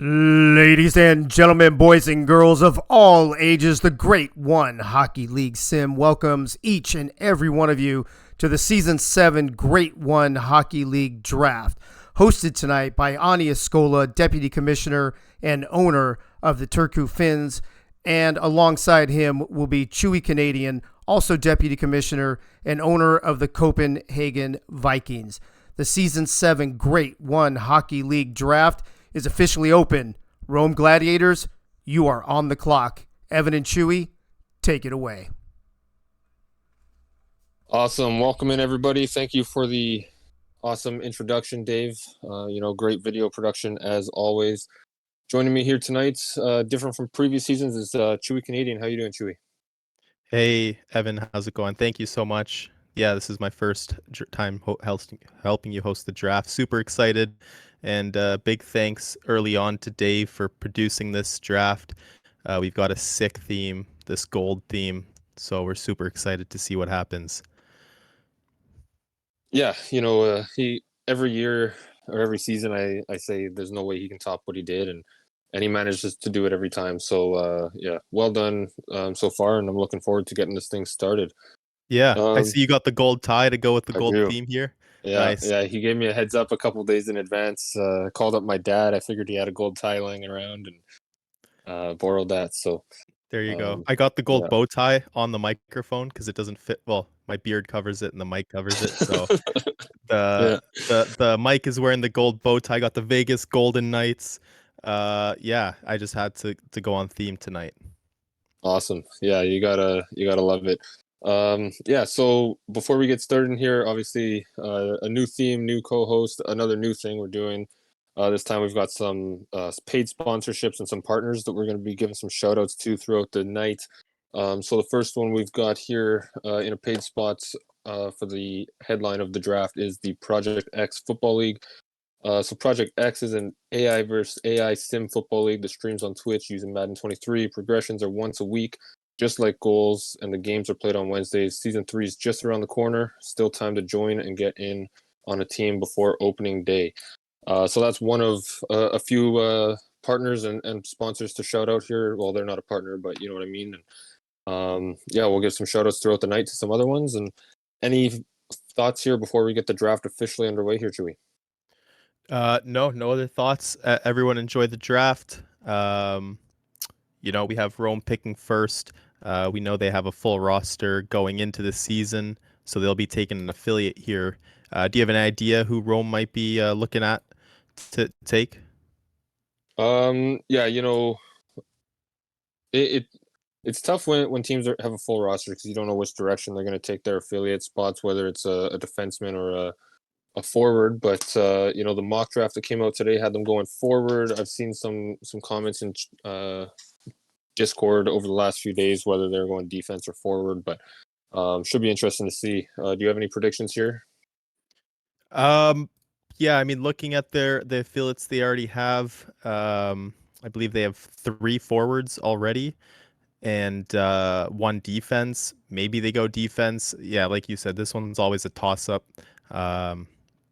Ladies and gentlemen, boys and girls of all ages, the Great One Hockey League Sim welcomes each and every one of you to the Season 7 Great One Hockey League Draft, hosted tonight by Ani Escola, Deputy Commissioner and owner of the Turku Finns, and alongside him will be Chewy Canadian, also Deputy Commissioner and owner of the Copenhagen Vikings. The Season 7 Great One Hockey League Draft is officially open. Rome Gladiators, you are on the clock. Evan and Chewy, take it away. Awesome. Welcome in, everybody. Thank you for the awesome introduction, Dave. Great video production as always. Joining me here tonight, different from previous seasons, is Chewy Canadian. How you doing, Chewy? Hey, Evan, how's it going? Thank you so much. Yeah, this is my first time helping you host the draft. Super excited. And big thanks early on to Dave for producing this draft. We've got a sick theme, this gold theme. So we're super excited to see what happens. Yeah, he every year or every season, I say there's no way he can top what he did, and he manages to do it every time. So yeah, well done so far, and I'm looking forward to getting this thing started. Yeah, I see you got the gold tie to go with the gold theme here. Yeah, Nice. yeah. He gave me a heads up a couple days in advance. Called up my dad. I figured he had a gold tie lying around and borrowed that. So There you go. I got the gold yeah. bow tie on the microphone because it doesn't fit. Well, my beard covers it and the mic covers it. So the Yeah. the mic is wearing the gold bow tie. Got the Vegas Golden Knights. Yeah, I just had to go on theme tonight. Awesome. Yeah, you gotta love it. Yeah, so before we get started in here, obviously a new theme, new co-host, another new thing we're doing. This time we've got some paid sponsorships and some partners that we're going to be giving some shout outs to throughout the night. So the first one we've got here in a paid spot for the headline of the draft is the Project X Football League. So Project X is an AI versus AI sim football league that streams on Twitch using Madden 23. Progressions are once a week, just like Gohls, and the games are played on Wednesdays. Season 3 is just around the corner. Still time to join and get in on a team before opening day. So that's one of a few partners and sponsors to shout out here. Well, they're not a partner, but you know what I mean. And yeah, we'll give some shout outs throughout the night to some other ones. And any thoughts here before we get the draft officially underway here, Chewy? No other thoughts. Everyone enjoyed the draft. We have Rome picking first. We know they have a full roster going into the season, so they'll be taking an affiliate here. Do you have an idea who Rome might be looking at to take? Yeah, it's tough when teams have a full roster because you don't know which direction they're going to take their affiliate spots, whether it's a defenseman or a forward. But the mock draft that came out today had them going forward. I've seen some comments in Discord over the last few days whether they're going defense or forward, but should be interesting to see. Do you have any predictions here? Yeah, I mean, looking at the affiliates they already have, I believe they have 3 forwards already and 1 defense. Maybe they go defense. Yeah, like you said, this one's always a toss-up.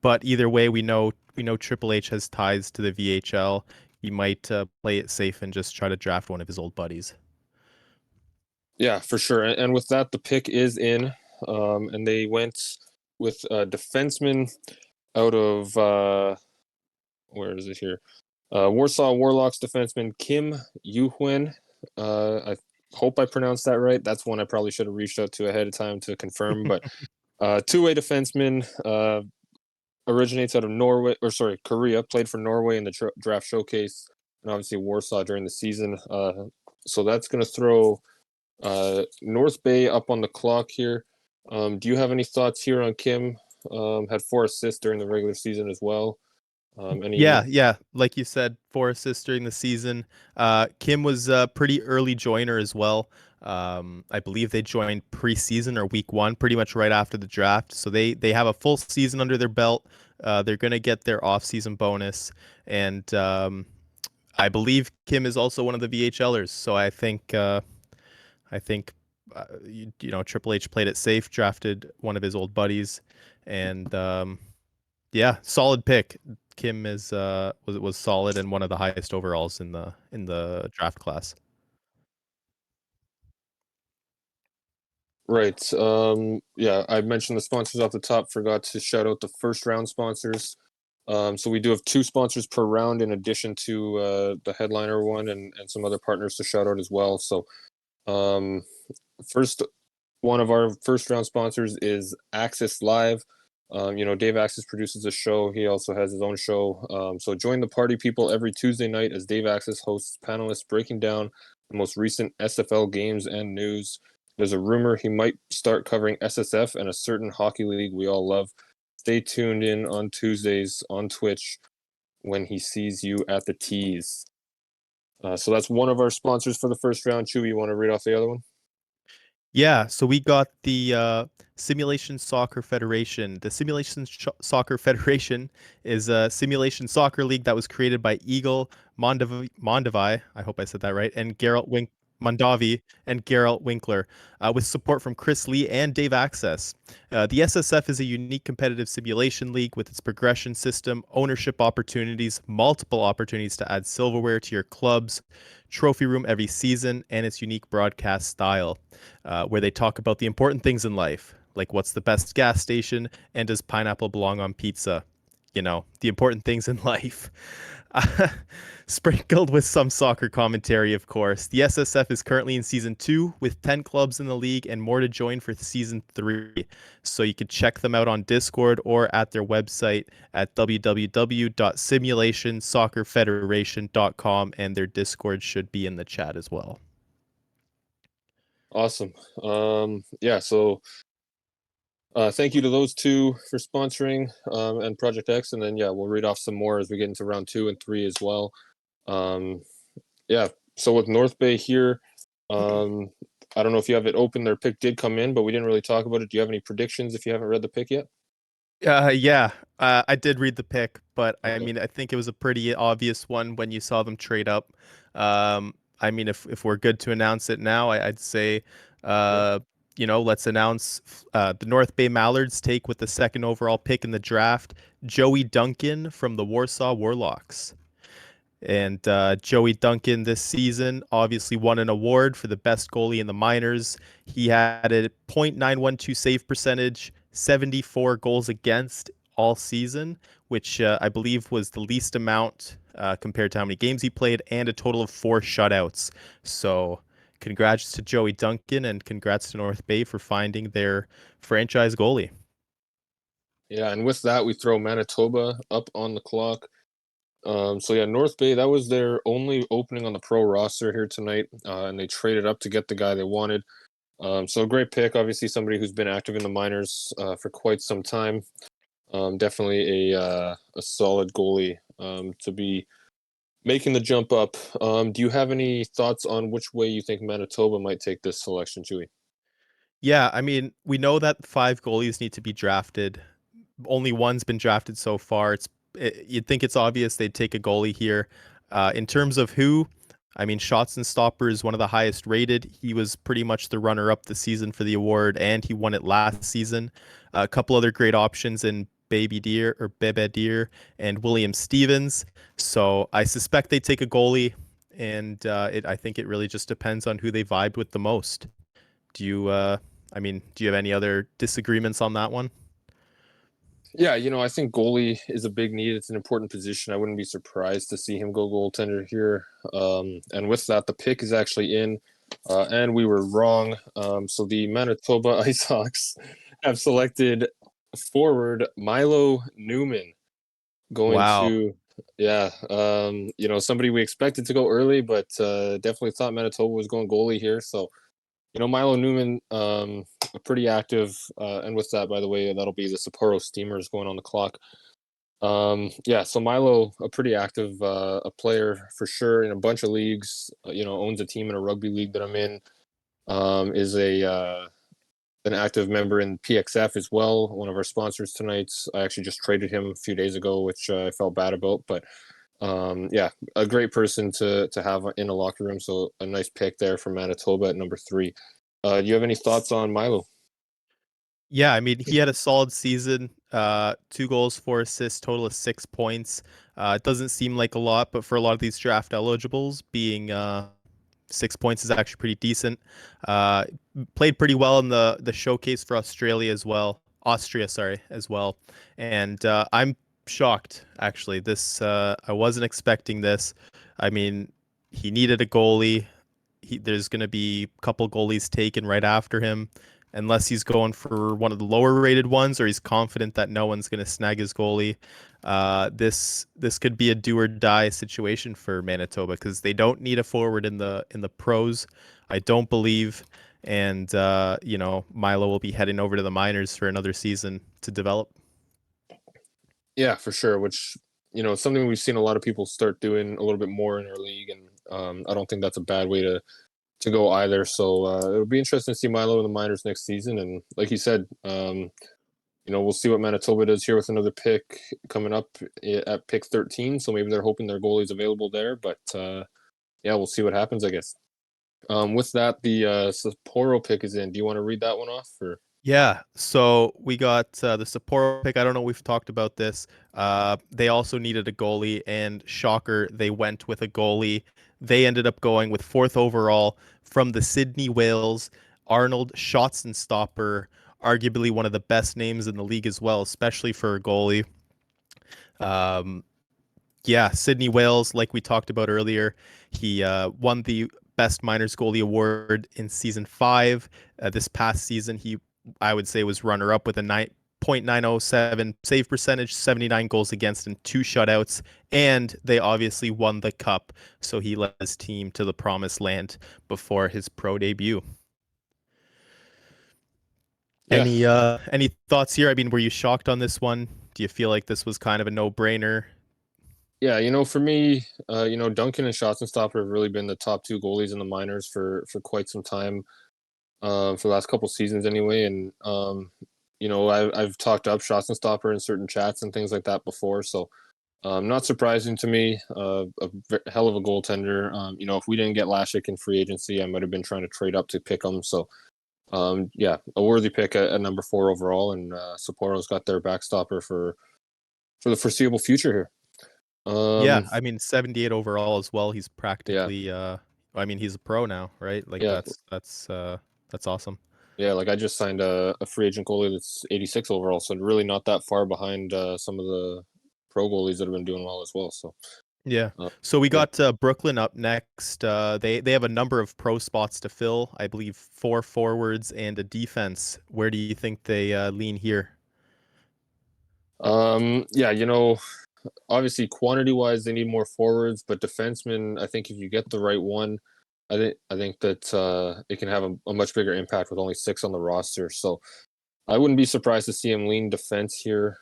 But either way, we know Triple H has ties to the VHL. He might play it safe and just try to draft one of his old buddies. Yeah, for sure. And with that, the pick is in, and they went with a defenseman out of where is it here? Warsaw Warlocks defenseman Kim Yuhuen. I hope I pronounced that right. That's one I probably should have reached out to ahead of time to confirm. But two-way defenseman originates out of Korea. Played for Norway in the draft showcase, and obviously Warsaw during the season. So that's going to throw North Bay up on the clock here. Do you have any thoughts here on Kim? Had 4 assists during the regular season as well. Yeah. Like you said, 4 assists during the season. Kim was a pretty early joiner as well. I believe they joined preseason or week 1, pretty much right after the draft. So they have a full season under their belt. They're going to get their off-season bonus. And I believe Kim is also one of the VHLers. So I think Triple H played it safe, drafted one of his old buddies, and yeah, solid pick. Kim is was solid and one of the highest overalls in the draft class. Right. Yeah, I mentioned the sponsors off the top. Forgot to shout out the first round sponsors. So we do have 2 sponsors per round in addition to the headliner one and some other partners to shout out as well. So um, first one of our first round sponsors is Access Live. Dave Access produces a show. He also has his own show. So join the party, people, every Tuesday night as Dave Access hosts panelists breaking down the most recent SFL games and news. There's a rumor he might start covering SSF and a certain hockey league we all love. Stay tuned in on Tuesdays on Twitch when he sees you at the tees. So that's one of our sponsors for the first round. Chewy, you want to read off the other one? Yeah, so we got the Simulation Soccer Federation. The Soccer Federation is a simulation soccer league that was created by Eagle Mondavi, I hope I said that right, and Mondavi and Geralt Winkler, with support from Chris Lee and Dave Access. The SSF is a unique competitive simulation league with its progression system, ownership opportunities, multiple opportunities to add silverware to your club's trophy room every season, and its unique broadcast style, where they talk about the important things in life, like what's the best gas station and does pineapple belong on pizza? The important things in life. Sprinkled with some soccer commentary, of course. The SSF is currently in season 2 with 10 clubs in the league and more to join for season 3. So you can check them out on Discord or at their website at www.simulationsoccerfederation.com, and their Discord should be in the chat as well. Awesome. So thank you to those 2 for sponsoring and Project X, and then we'll read off some more as we get into round 2 and 3 as well. So with North Bay here, I don't know if you have it open. Their pick did come in, but we didn't really talk about it. Do you have any predictions if you haven't read the pick yet? I did read the pick, but Okay. I mean, I think it was a pretty obvious one when you saw them trade up. I mean, if we're good to announce it now, I'd say, let's announce the North Bay Mallards take with the 2nd overall pick in the draft, Joey Duncan from the Warsaw Warlocks. And Joey Duncan this season obviously won an award for the best goalie in the minors. He had a .912 save percentage, 74 goals against all season, which I believe was the least amount compared to how many games he played, and a total of 4 shutouts. So congrats to Joey Duncan and congrats to North Bay for finding their franchise goalie. Yeah, and with that, we throw Manitoba up on the clock. North Bay, that was their only opening on the pro roster here tonight, and they traded up to get the guy they wanted. So a great pick, obviously somebody who's been active in the minors for quite some time. Definitely a solid goalie to be making the jump up. Do you have any thoughts on which way you think Manitoba might take this selection, Chewy? Yeah, I mean, we know that 5 goalies need to be drafted. Only one's been drafted so far. You'd think it's obvious they'd take a goalie here. In terms of who, I mean, Shots and Stopper is one of the highest rated. He was pretty much the runner-up this season for the award, and he won it last season. A couple other great options in Baby Deer or Bebe Deer and William Stevens. So I suspect they take a goalie, and I think it really just depends on who they vibed with the most. Do you have any other disagreements on that one? Yeah, I think goalie is a big need. It's an important position. I wouldn't be surprised to see him go goaltender here. And with that, the pick is actually in, and we were wrong. So the Manitoba Ice Hawks have selected forward Milo Newman going Wow. to, somebody we expected to go early, but definitely thought Manitoba was going goalie here. So Milo Newman, pretty active. And with that, by the way, that'll be the Sapporo Steamers going on the clock. So Milo, a pretty active a player for sure in a bunch of leagues. Owns a team in a rugby league that I'm in. Is an active member in PXF as well. One of our sponsors tonight. I actually just traded him a few days ago, which I felt bad about, but a great person to have in a locker room. So a nice pick there for Manitoba at number 3. Do you have any thoughts on Milo? Yeah, I mean, he had a solid season. 2 goals, 4 assists, total of 6 points. It doesn't seem like a lot, but for a lot of these draft eligibles, being 6 points is actually pretty decent. Uh, Played pretty well in the showcase for Australia as well. Austria, sorry, as well. And I'm shocked actually. This I wasn't expecting this. I mean, he needed a goalie. There's going to be a couple goalies taken right after him, unless he's going for one of the lower rated ones or he's confident that no one's going to snag his goalie. This could be a do or die situation for Manitoba because they don't need a forward in the pros, I don't believe. And Milo will be heading over to the minors for another season to develop. Yeah, for sure. Which something we've seen a lot of people start doing a little bit more in our league, and I don't think that's a bad way to go either. So it'll be interesting to see Milo in the minors next season. And like you said, we'll see what Manitoba does here with another pick coming up at pick 13. So maybe they're hoping their goalie's available there. But yeah, we'll see what happens, I guess. With that, the Sapporo pick is in. Do you want to read that one off? Or Yeah, so we got the Sapporo pick. I don't know if we've talked about this. They also needed a goalie, and shocker, they went with a goalie. They ended up going with fourth overall from the Sydney Whales, Arnold Schotzenstopper, arguably one of the best names in the league as well, especially for a goalie. Um, yeah, Sydney Wales, like we talked about earlier, he won the Best Minors Goalie Award in season 5. This past season, I would say, was runner up with a 9.907 save percentage, 79 goals against, and 2 shutouts. And they obviously won the cup, so he led his team to the promised land before his pro debut. yeah, Any thoughts here? I mean, were you shocked on this one? Do you feel like this was kind of a no-brainer? yeah. For me, Duncan and Schotzenstopper have really been the top two goalies in the minors for quite some time. For the last couple seasons anyway. And I've talked up Stopper in certain chats and things like that before. So not surprising to me. Hell of a goaltender. If we didn't get Lashik in free agency, I might have been trying to trade up to pick him. So yeah, a worthy pick at number 4 overall. And Sapporo's got their backstopper for the foreseeable future here. Yeah, I mean 78 overall as well. He's Yeah, practically I mean he's a pro now, right? Like yeah, that's awesome. yeah. Like I just signed a free agent goalie that's 86 overall, so really not that far behind some of the pro goalies that have been doing well as well. So Yeah. uh, So we yeah, got Brooklyn up next. They have a number of pro spots to fill. I believe 4 forwards and a defense. Where do you think they lean here? yeah. Obviously quantity wise, they need more forwards, but defensemen, I think if you get the right one, I think that it can have a much bigger impact with only 6 on the roster. So I wouldn't be surprised to see him lean defense here,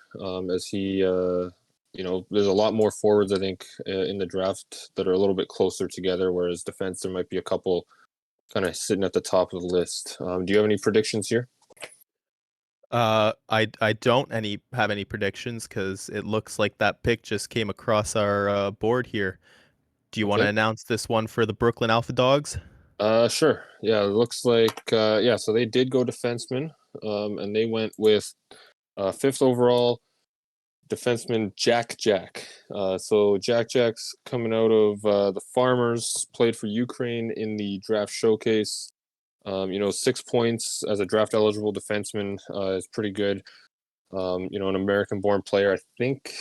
as he, there's a lot more forwards, I think, in the draft that are a little bit closer together, whereas defense, there might be a couple kind of sitting at the top of the list. Do you have any predictions here? I don't have any predictions because it looks like that pick just came across our board here. Do you want to Okay. announce this one for the Brooklyn Alpha Dogs? Sure. Yeah, it looks like, yeah, so they did go defenseman, and they went with 5th overall defenseman Jack Jack. So Jack Jack's coming out of the Farmers, played for Ukraine in the draft showcase. 6 points as a draft eligible defenseman is pretty good. An American born player. I think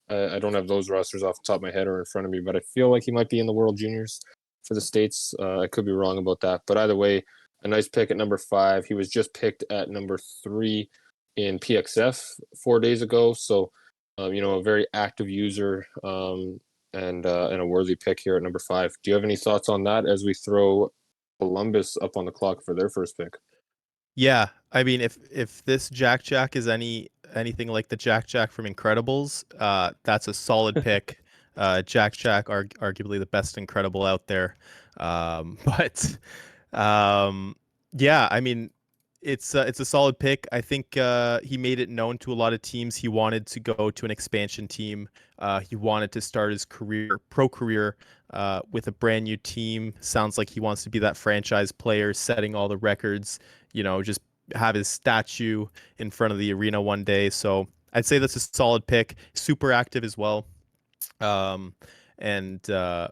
I don't have those rosters off the top of my head or in front of me, but I feel like he might be in the World Juniors for the States. I could be wrong about that. But either way, a nice pick at number 5. He was just picked at number 3 in PXF 4 days ago. So, a very active user, and a worthy pick here at number 5. Do you have any thoughts on that as we throw Columbus up on the clock for their first pick? Yeah, I mean, if this Jack Jack is anything like the Jack Jack from Incredibles, that's a solid pick. Jack Jack, arguably the best Incredible out there. But yeah, I mean, it's a solid pick. I think he made it known to a lot of teams he wanted to go to an expansion team. He wanted to start his pro career, with a brand new team. Sounds like he wants to be that franchise player, setting all the records. Just have his statue in front of the arena one day. So I'd say that's a solid pick. Super active as well. Um, and a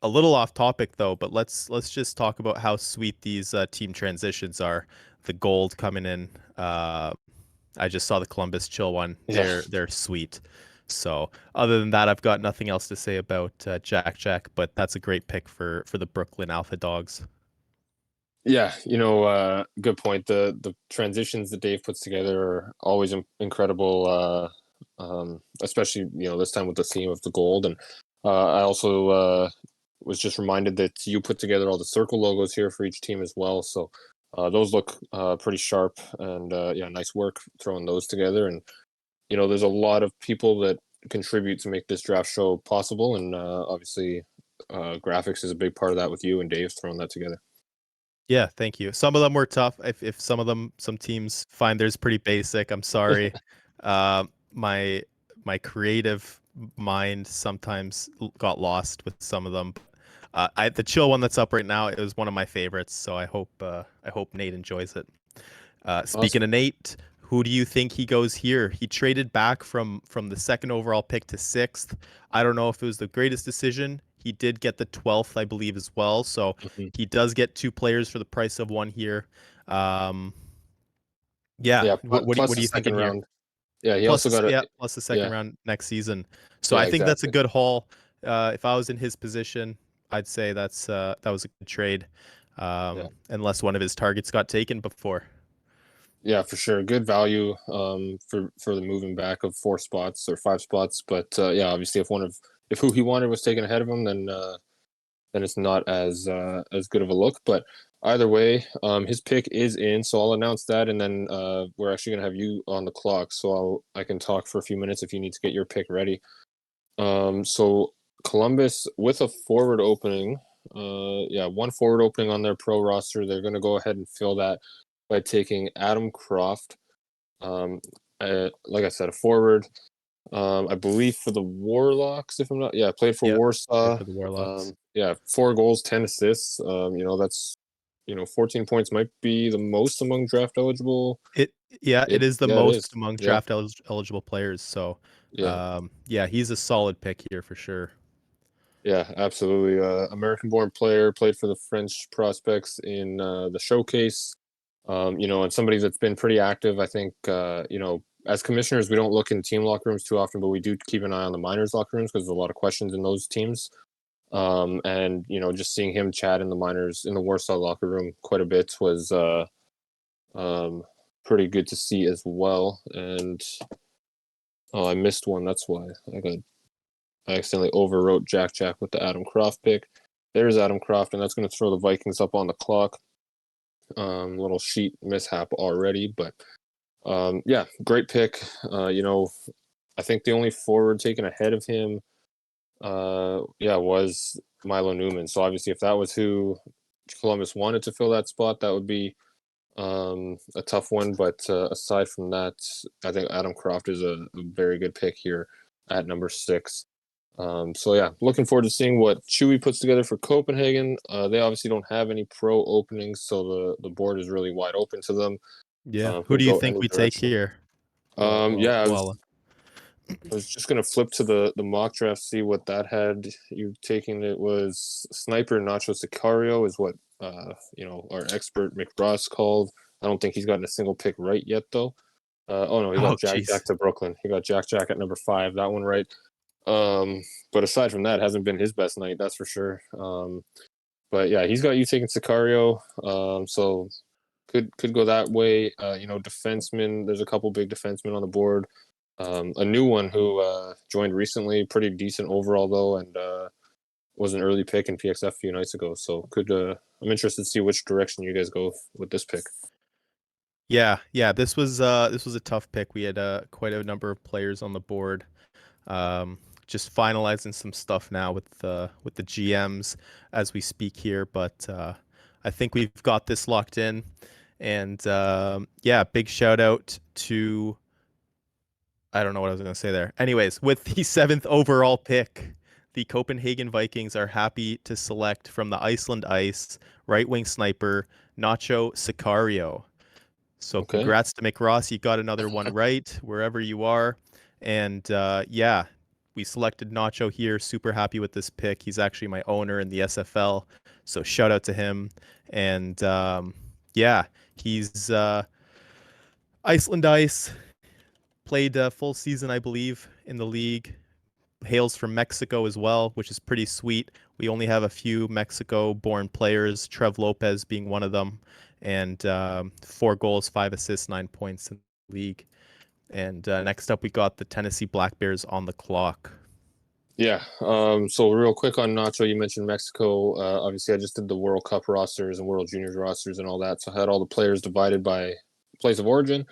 little off topic though, but let's just talk about how sweet these team transitions are. The gold coming in. I just saw the Columbus chill one. Yeah. They're sweet. So other than that, I've got nothing else to say about Jack Jack, but that's a great pick for the Brooklyn Alpha Dogs. Yeah, good point. The transitions that Dave puts together are always incredible. Especially this time with the theme of the gold, and I also was just reminded that you put together all the circle logos here for each team as well. So those look pretty sharp, and yeah, nice work throwing those together. And there's a lot of people that contribute to make this draft show possible, and obviously graphics is a big part of that with you and Dave throwing that together. Yeah, thank you. Some of them were tough. If some teams find theirs pretty basic, I'm sorry. My creative mind sometimes got lost with some of them. The chill one that's up right now, it was one of my favorites. So I hope Nate enjoys it. Speaking Awesome. of Nate, who do you think he goes here? He traded back from the second overall pick to sixth. I don't know if it was the greatest decision. He did get the 12th, I believe, as well. So Mhm. he does get two players for the price of one here. Yeah. Yeah, What plus are the you thinking second here? round. Yeah, he also got a Plus the second yeah, round next season. So yeah, I think that's a exactly. good haul. If I was in his position, I'd say that was a good trade. Yeah. Unless one of his targets got taken before. Yeah, for sure. Good value for the moving back of 4 spots or 5 spots. But yeah, obviously if who he wanted was taken ahead of him, then it's not as good of a look. But either way, his pick is in, so I'll announce that, and then we're actually gonna have you on the clock, so I can talk for a few minutes if you need to get your pick ready. So Columbus with a forward opening, yeah, one forward opening on their pro roster. They're gonna go ahead and fill that by taking Adam Croft. Um, like I said, a forward. I believe for the Warlocks, if I'm not, yeah, played for Yep. Played Warsaw. for the Warlocks. Yeah, 4 goals, 10 assists. That's 14 points might be the most among draft eligible. It is the Yeah, it most is. among Yeah, draft eligible players. So, yeah, yeah, he's a solid pick here for sure. yeah, absolutely. American-born player, played for the French prospects in the showcase. And somebody that's been pretty active. I think as commissioners, we don't look in team locker rooms too often, but we do keep an eye on the minors locker rooms because there's a lot of questions in those teams. And just seeing him chat in the minors in the Warsaw locker room quite a bit was um, pretty good to see as well. And oh, I missed one. That's why I accidentally overwrote Jack Jack with the Adam Croft pick. There's Adam Croft, and that's going to throw the Vikings up on the clock. Little sheet mishap already, but yeah, great pick. I think the only forward taken ahead of him, yeah, was Milo Newman. So obviously, if that was who Columbus wanted to fill that spot, that would be a tough one. But aside from that, I think Adam Croft is a very good pick here at number 6. So yeah, looking forward to seeing what Chewy puts together for Copenhagen. They obviously don't have any pro openings, so the board is really wide open to them. Yeah. Who Could do you go think any we take direction. here? Well, Yeah, well, I was just gonna flip to the mock draft, see what that had you taking. It was Sniper Nacho Sicario is what our expert McRoss called. I don't think he's gotten a single pick right yet though. Oh no, he oh, got Jack jeez. Jack to Brooklyn. He got Jack Jack at number 5. That one right. But aside from that, hasn't been his best night, that's for sure. But yeah, he's got you taking Sicario. So could go that way. Defensemen. There's a couple big defensemen on the board. A new one who joined recently, pretty decent overall though, and was an early pick in PXF a few nights ago. So I'm interested to see which direction you guys go with this pick. Yeah. This was a tough pick. We had quite a number of players on the board. Just finalizing some stuff now with the GMs as we speak here, but I think we've got this locked in. And yeah, big shout out to I don't know what I was going to say there. Anyways, with the 7th overall pick, the Copenhagen Vikings are happy to select from the Iceland Ice right wing sniper Nacho Sicario. So Okay. congrats to McRoss. You got another one right wherever you are. And yeah, we selected Nacho here. Super happy with this pick. He's actually my owner in the SFL. So shout out to him. And yeah, he's Iceland Ice. Played a full season, I believe, in the league. Hails from Mexico as well, which is pretty sweet. We only have a few Mexico-born players, Trev Lopez being one of them, and 4 goals, 5 assists, 9 points in the league. And next up, we got the Tennessee Black Bears on the clock. Yeah. So real quick on Nacho, you mentioned Mexico. Obviously, I just did the World Cup rosters and World Juniors rosters and all that. So I had all the players divided by place of origin,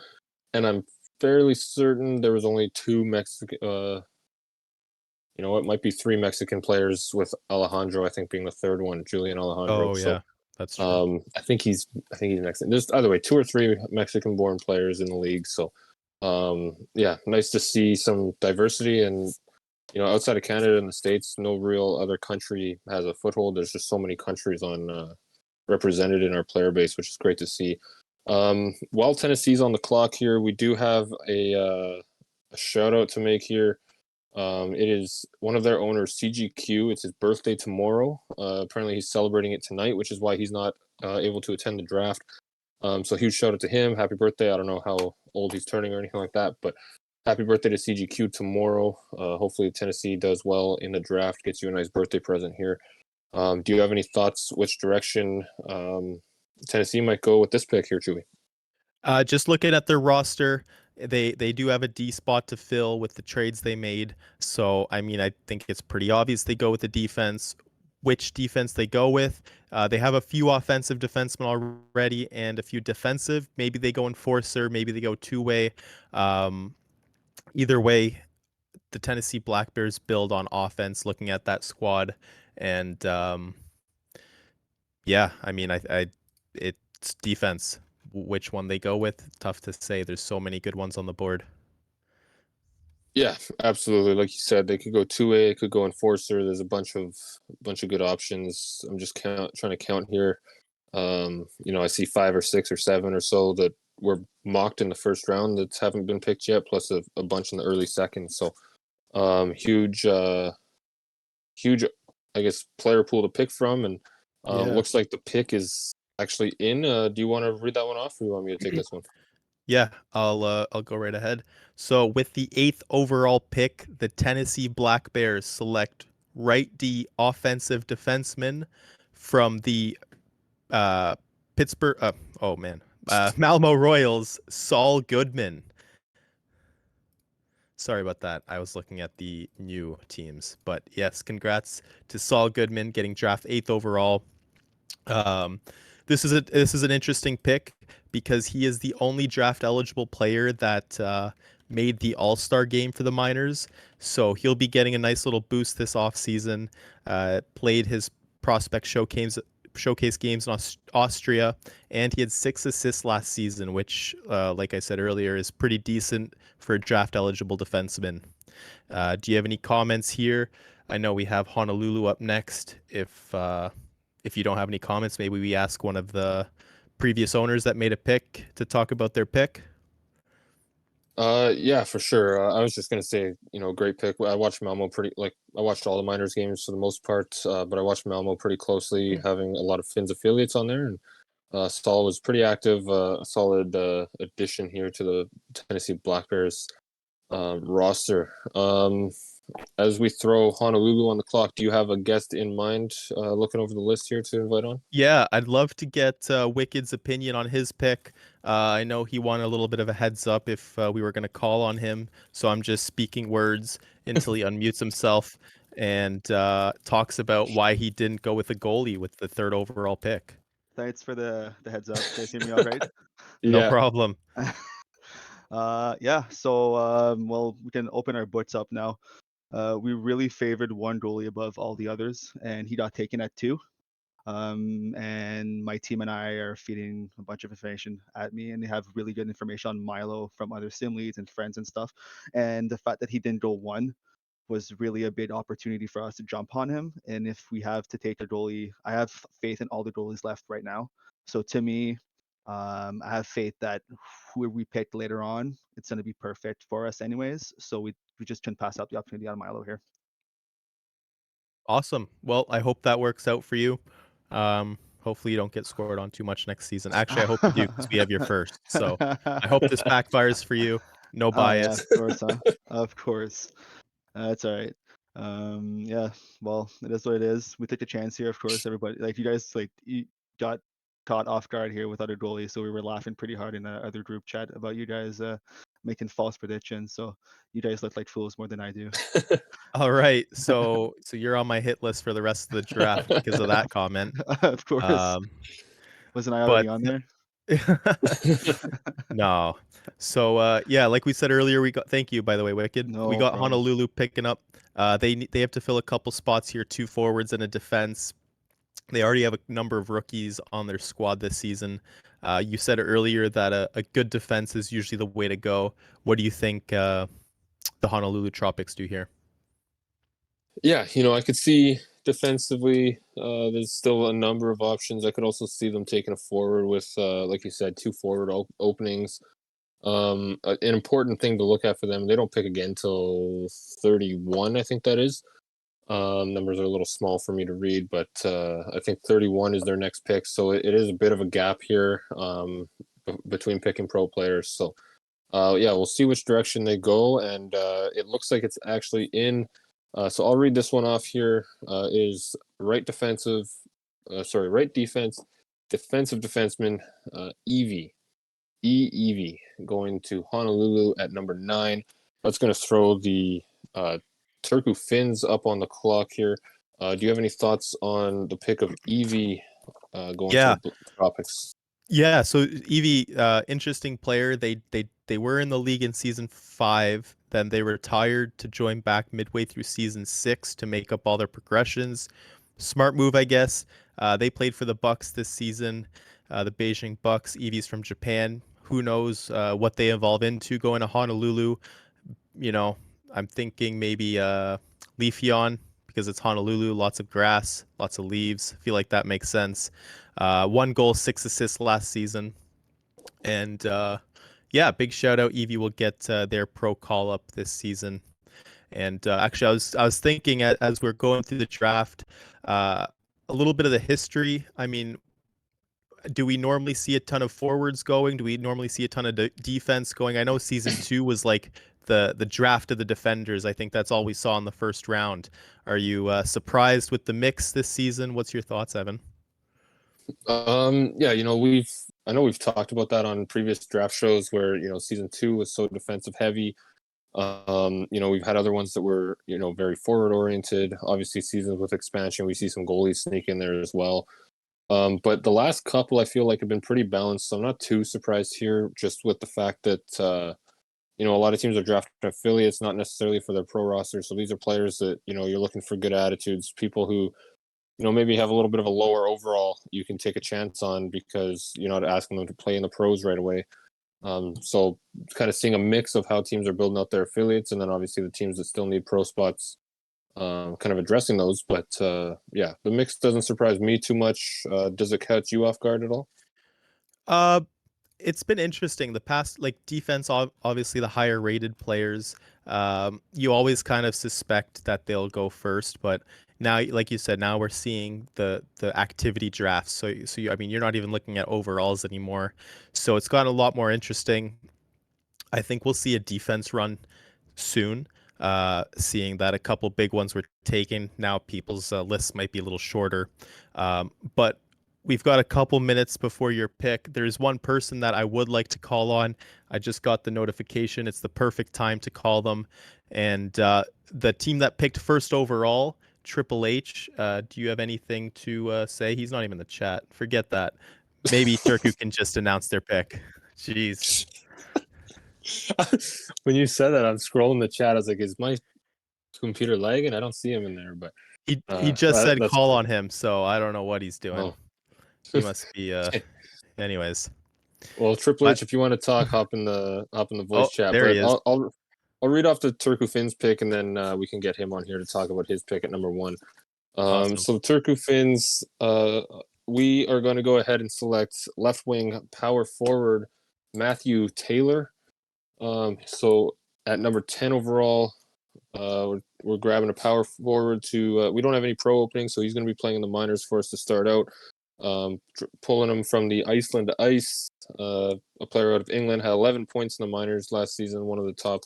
and I'm fairly certain there was only two Mexican. You know, it might be three Mexican players with Alejandro. I think being the third one, Julian Alejandro. Oh So yeah, that's true. I think he's Mexican. Just either way, two or three Mexican-born players in the league. So yeah, nice to see some diversity and outside of Canada and the States, no real other country has a foothold. There's just so many countries on represented in our player base, which is great to see. While Tennessee's on the clock here, we do have a shout out to make here. It is one of their owners, CGQ. It's his birthday tomorrow. Apparently, he's celebrating it tonight, which is why he's not able to attend the draft. So huge shout out to him. Happy birthday. I don't know how old he's turning or anything like that, but happy birthday to CGQ tomorrow. Hopefully Tennessee does well in the draft, gets you a nice birthday present here. Do you have any thoughts which direction Tennessee might go with this pick here, Chewy? Just looking at their roster, they do have a D spot to fill with the trades they made. So I mean, I think it's pretty obvious they go with the defense. Which defense they go with? They have a few offensive defensemen already and a few defensive. Maybe they go enforcer. Maybe they go two-way. Either way, the Tennessee Black Bears build on offense. Looking at that squad, and yeah, I mean, it's defense. Which one they go with, tough to say. There's so many good ones on the board. Yeah, absolutely. Like you said, they could go 2A, it could go enforcer. There's a bunch of good options. I'm just trying to count here. I see 5 or 6 or 7 or so that were mocked in the first round that haven't been picked yet, plus a bunch in the early second. So huge, I guess, player pool to pick from, and Yeah. looks like the pick is actually in. Do you want to read that one off, or do you want me to take this one? Yeah, I'll go right ahead. So with the 8th overall pick, the Tennessee Black Bears select right D offensive defenseman from the Pittsburgh. Malmo Royals, Saul Goodman. Sorry about that. I was looking at the new teams, but yes, congrats to Saul Goodman getting drafted 8th overall. This is an interesting pick because he is the only draft eligible player that made the All-Star game for the Miners. So he'll be getting a nice little boost this offseason. Played his prospect showcase games in Austria, and he had 6 assists last season, which, like I said earlier, is pretty decent for a draft eligible defenseman. Do you have any comments here? I know we have Honolulu up next. If you don't have any comments, maybe we ask one of the previous owners that made a pick to talk about their pick. Yeah, for sure. I was just gonna say, great pick. I watched Malmo I watched all the Miners games for the most part, but I watched Malmo pretty closely, having a lot of Finns affiliates on there, and Saul was pretty active. A solid addition here to the Tennessee Black Bears roster. As we throw Honolulu on the clock, do you have a guest in mind? Looking over the list here to invite on. Yeah, I'd love to get Wicked's opinion on his pick. I know he wanted a little bit of a heads up if we were going to call on him, so I'm just speaking words until he unmutes himself and talks about why he didn't go with a goalie with the 3rd overall pick. Thanks for the heads up. You guys hear me all right? No Yeah. problem. Yeah. So, well, we can open our butts up now. We really favored one goalie above all the others, and he got taken at 2. And my team and I are feeding a bunch of information at me, and they have really good information on Milo from other sim leads and friends and stuff. And the fact that he didn't go 1 was really a big opportunity for us to jump on him. And if we have to take a goalie, I have faith in all the goalies left right now. So to me, I have faith that who we picked later on, it's going to be perfect for us anyways. So we just couldn't pass up the opportunity on Milo here. Awesome. Well, I hope that works out for you. Hopefully you don't get scored on too much next season. Actually, I hope you do because we have your first. So I hope this backfires for you. No Oh yeah, bias. of course, huh? Of course. That's all right. Yeah. Well, it is what it is. We took a chance here, of course. Everybody, like you guys, like you got caught off guard here with other goalies, so we were laughing pretty hard in the other group chat about you guys making false predictions. So you guys look like fools more than I do. All right. So you're on my hit list for the rest of the draft because of that comment. Of course. Um, Wasn't I but already on there? no. So yeah, like we said earlier, we got thank you by the way, Wicked. We No got problem. Honolulu picking up. They have to fill a couple spots here, 2 forwards and a defense. They already have a number of rookies on their squad this season. You said earlier that a good defense is usually the way to go. What do you think the Honolulu Tropics do here? Yeah, I could see defensively, there's still a number of options. I could also see them taking a forward with, like you said, 2 forward openings. An important thing to look at for them, they don't pick again till 31, I think that is. Numbers are a little small for me to read, but I think 31 is their next pick. So it is a bit of a gap here between picking pro players. So yeah, we'll see which direction they go. And it looks like it's actually in. So I'll read this one off here. Is right defense, defensive defenseman, Evie. Evie going to Honolulu at number 9. That's going to throw the Turku Finns up on the clock here. Do you have any thoughts on the pick of Evie going to the Tropics? Yeah, so Evie, interesting player. They were in the league in season 5, then they retired to join back midway through season 6 to make up all their progressions. Smart move, I guess. They played for the Bucks this season, the Beijing Bucks. Evie's from Japan. Who knows what they evolve into going to Honolulu? I'm thinking maybe Leafeon because it's Honolulu, lots of grass, lots of leaves. I feel like that makes sense. 1 goal, 6 assists last season. And yeah, big shout out. Evie will get their pro call up this season. And actually, I was thinking as we're going through the draft, a little bit of the history. I mean, do we normally see a ton of forwards going? Do we normally see a ton of defense going? I know season 2 was like the draft of the defenders. I think that's all we saw in the first round. Are you surprised with the mix this season? What's your thoughts, Evan? Yeah, I know we've talked about that on previous draft shows where season 2 was so defensive heavy. We've had other ones that were very forward oriented. Obviously, seasons with expansion, we see some goalies sneak in there as well. But the last couple I feel like have been pretty balanced, so I'm not too surprised here. Just with the fact that a lot of teams are drafting affiliates, not necessarily for their pro roster. So these are players that you're looking for good attitudes, people who maybe have a little bit of a lower overall you can take a chance on because you're not asking them to play in the pros right away. So kind of seeing a mix of how teams are building out their affiliates and then obviously the teams that still need pro spots, kind of addressing those. But yeah, the mix doesn't surprise me too much. Does it catch you off guard at all? It's been interesting. The past, like defense, obviously the higher rated players, you always kind of suspect that they'll go first. But now, like you said, now we're seeing the activity drafts. So I mean, you're not even looking at overalls anymore. So it's gotten a lot more interesting. I think we'll see a defense run soon. Seeing that a couple big ones were taken. Now people's lists might be a little shorter. But we've got a couple minutes before your pick. There's one person that I would like to call on. I just got the notification. It's the perfect time to call them. And the team that picked first overall, Triple H, do you have anything to say? He's not even in the chat. Forget that. Maybe Turku can just announce their pick. Jeez. When you said that, I'm scrolling the chat. I was like, is my computer lagging? I don't see him in there, but He just said that's call on him, so I don't know what he's doing. Oh. He must be anyways. Well, Triple H, if you want to talk, hop in the voice chat. There But he is. I'll read off the Turku Finn's pick, and then we can get him on here to talk about his pick at number 1. Awesome. So Turku Finn's we are going to go ahead and select left wing power forward Matthew Taylor. So at number 10 overall, we're grabbing a power forward to. We don't have any pro openings, so he's going to be playing in the minors for us to start out. Pulling him from the Iceland Ice, a player out of England, had 11 points in the minors last season, one of the top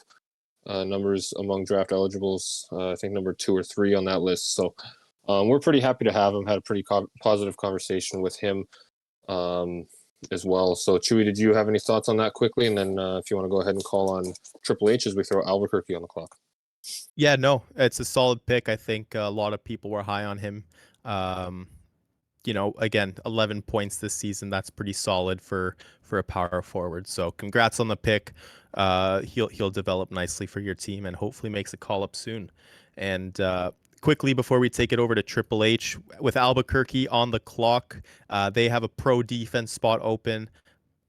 numbers among draft eligibles. I think number 2 or 3 on that list. So we're pretty happy to have him. Had a pretty positive conversation with him as well. So Chewy, did you have any thoughts on that quickly? And then if you want to go ahead and call on Triple H as we throw Albuquerque on the clock. Yeah, no, it's a solid pick. I think a lot of people were high on him. Again, 11 points this season. That's pretty solid for a power forward. So congrats on the pick. He'll develop nicely for your team and hopefully makes a call up soon. And quickly before we take it over to Triple H, with Albuquerque on the clock, they have a pro defense spot open.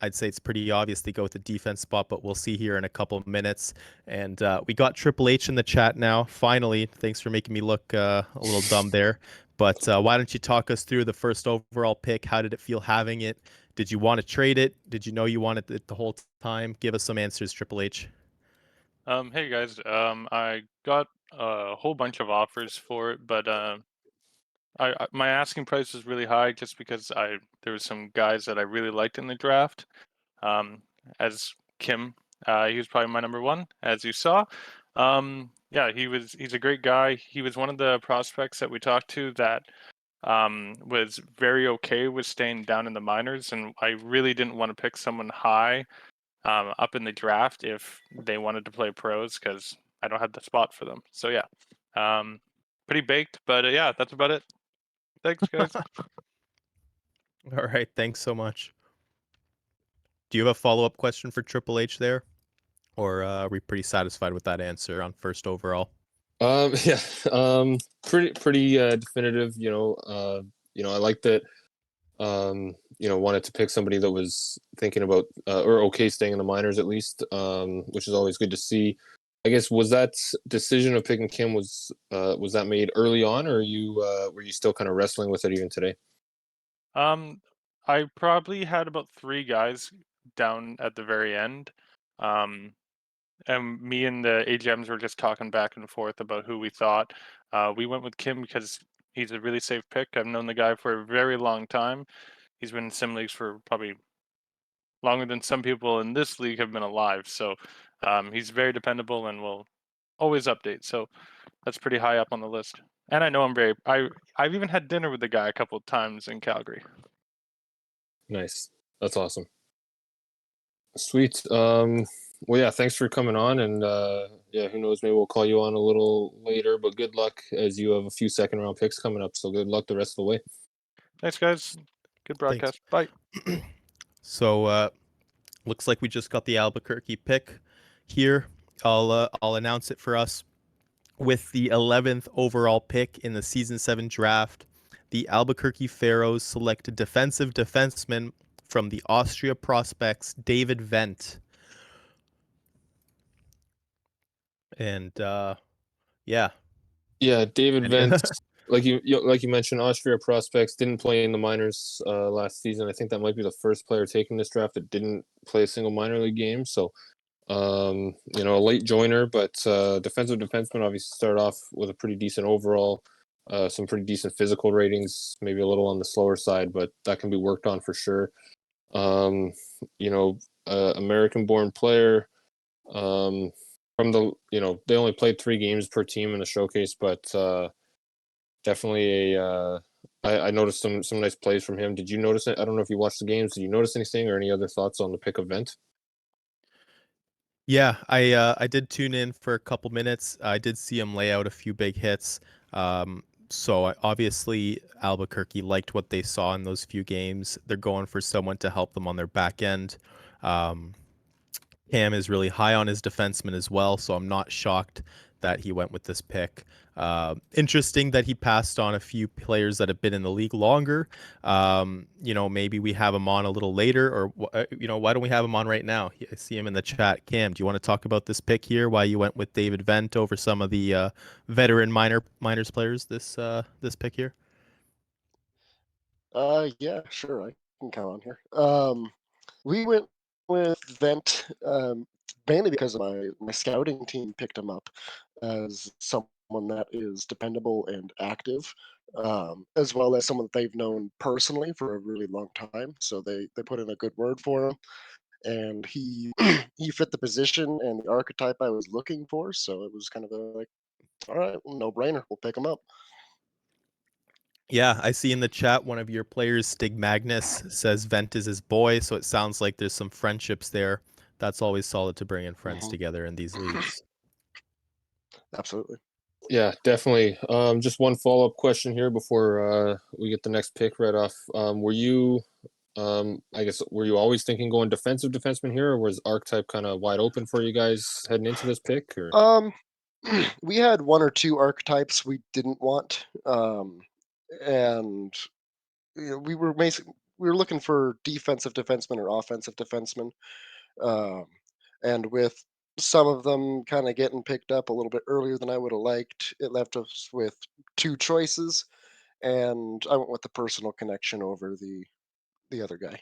I'd say it's pretty obvious they go with the defense spot, but we'll see here in a couple of minutes. And we got Triple H in the chat now. Finally, thanks for making me look a little dumb there. But why don't you talk us through the first overall pick? How did it feel having it? Did you want to trade it? Did you know you wanted it the whole time? Give us some answers, Triple H. Hey guys, I got a whole bunch of offers for it, but my asking price was really high just because there were some guys that I really liked in the draft. As Kim, he was probably my number one, as you saw. Yeah, he's a great guy. He was one of the prospects that we talked to that was very okay with staying down in the minors, and I really didn't want to pick someone high up in the draft if they wanted to play pros because I don't have the spot for them. So yeah, pretty baked, but yeah, that's about it. Thanks, guys. All right, thanks so much. Do you have a follow-up question for Triple H there? Or are we pretty satisfied with that answer on first overall? Yeah, pretty definitive. I like that. Wanted to pick somebody that was thinking about or okay staying in the minors at least, which is always good to see. I guess was that decision of picking Kim was that made early on, or were you still kind of wrestling with it even today? I probably had about 3 guys down at the very end. And me and the AGMs were just talking back and forth about who we thought. We went with Kim because he's a really safe pick. I've known the guy for a very long time. He's been in sim leagues for probably longer than some people in this league have been alive. So he's very dependable and will always update. So that's pretty high up on the list. And I know I've even had dinner with the guy a couple of times in Calgary. Nice. That's awesome. Sweet. Well, yeah, thanks for coming on. And who knows, maybe we'll call you on a little later, but good luck as you have a few second round picks coming up. So good luck the rest of the way. Thanks, guys. Good broadcast. Thanks. Bye. So looks like we just got the Albuquerque pick here. I'll announce it for us. With the 11th overall pick in the Season 7 draft, the Albuquerque Pharaohs select a defensive defenseman from the Austria prospects, David Vent. And yeah, David Vent, like you mentioned, Austria prospects didn't play in the minors last season. I think that might be the first player taking this draft that didn't play a single minor league game. So a late joiner, but defensive defenseman obviously started off with a pretty decent overall, some pretty decent physical ratings, maybe a little on the slower side, but that can be worked on for sure. American-born player. They only played 3 games per team in the showcase, but definitely I noticed some nice plays from him. Did you notice it? I don't know if you watched the games. Did you notice anything or any other thoughts on the pick event? Yeah, I did tune in for a couple minutes. I did see him lay out a few big hits. So obviously Albuquerque liked what they saw in those few games. They're going for someone to help them on their back end. Cam is really high on his defenseman as well, so I'm not shocked that he went with this pick. Interesting that he passed on a few players that have been in the league longer. Maybe we have him on a little later, or why don't we have him on right now? I see him in the chat. Cam, do you want to talk about this pick here? Why you went with David Vent over some of the veteran minors players this pick here? Yeah, sure, I can count on here. We went with Vent mainly because my scouting team picked him up as someone that is dependable and active, as well as someone that they've known personally for a really long time. So they put in a good word for him, and he he fit the position and the archetype I was looking for. So it was kind of a like, all right, no brainer, we'll pick him up. Yeah, I see in the chat one of your players, Stig Magnus, says Vent is his boy, so it sounds like there's some friendships there. That's always solid to bring in friends Mhm. together in these leagues. Absolutely. Yeah, definitely. Just one follow-up question here before we get the next pick right off. Were you, I guess, were you always thinking going defensive defenseman here, or was archetype kind of wide open for you guys heading into this pick? Or Um, we had one or two archetypes we didn't want, and we were looking for defensive defenseman or offensive defenseman, um, and with some of them kind of getting picked up a little bit earlier than I would have liked, it left us with two choices, and I went with the personal connection over the other guy.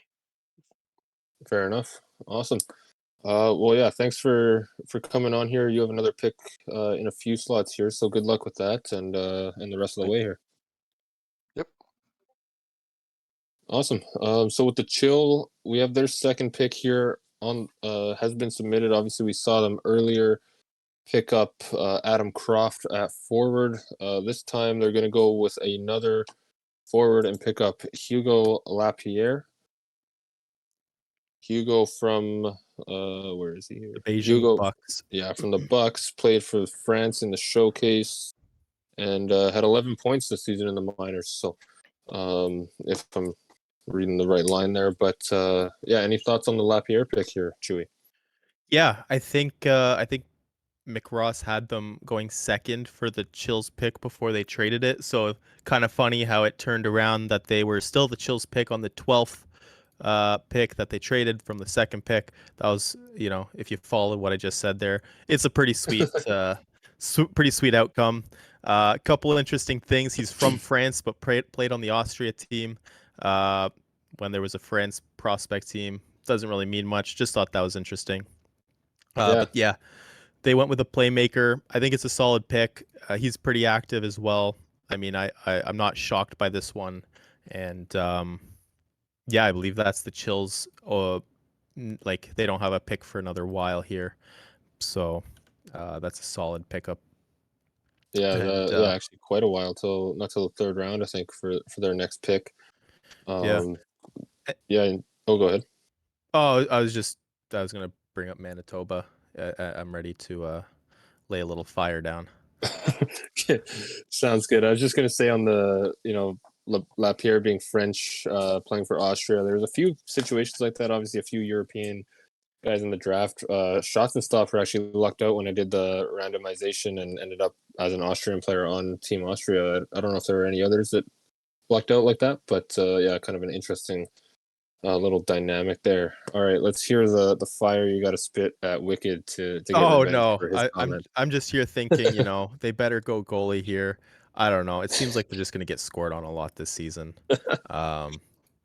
fair enough. Awesome. Well, yeah, thanks for coming on here. You have another pick in a few slots here, so good luck with that and the rest of the Thank way you. here. Yep. Awesome. So with the Chill, we have their second pick here on has been submitted. Obviously, we saw them earlier pick up Adam Croft at forward. This time they're going to go with another forward and pick up Hugo Lapierre. Hugo from where is he here? The Beijing Hugo, Bucks. yeah, from the Bucks, played for France in the showcase and had 11 points this season in the minors. So if I'm reading the right line there, but yeah, any thoughts on the Lapierre pick here, Chewy? Yeah, I think McRoss had them going second for the Chills pick before they traded it. So kind of funny how it turned around that they were still the Chills pick on the 12th pick that they traded from the second pick. That was, if you follow what I just said there, it's a pretty sweet, pretty sweet outcome. A couple interesting things. He's from France, but played on the Austria team when there was a France prospect team. Doesn't really mean much. Just thought that was interesting. Yeah. But yeah, they went with a playmaker. I think it's a solid pick. He's pretty active as well. I mean, I'm not shocked by this one, and yeah, I believe that's the Chills. Like they don't have a pick for another while here, so that's a solid pickup. Yeah, And, yeah, actually quite a while till not till the third round, I think, for their next pick. Yeah. Yeah. Oh, go ahead. Oh, I was gonna bring up Manitoba. I'm ready to lay a little fire down. Sounds good. I was just gonna say on the Lapierre being French, playing for Austria. There's a few situations like that. Obviously, a few European guys in the draft. Schottenstoffer actually lucked out when I did the randomization and ended up as an Austrian player on Team Austria. I don't know if there were any others that lucked out like that, but yeah, kind of an interesting little dynamic there. All right, let's hear the fire you got to spit at Wicked to get revenge No, for his comment. I'm just here thinking, they better go goalie here. I don't know. It seems like they're just gonna get scored on a lot this season. But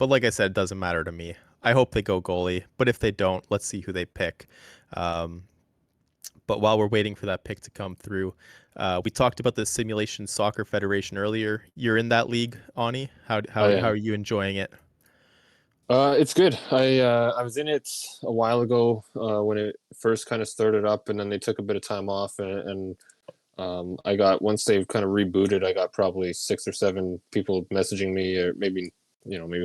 like I said, it doesn't matter to me. I hope they go goalie, but if they don't, let's see who they pick. But while we're waiting for that pick to come through, we talked about the Simulation Soccer Federation earlier. You're in that league, Ani. How are you enjoying it? It's good. I was in it a while ago when it first kind of started up, and then they took a bit of time off, and I got once they've kind of rebooted, I got probably 6 or 7 people messaging me, or maybe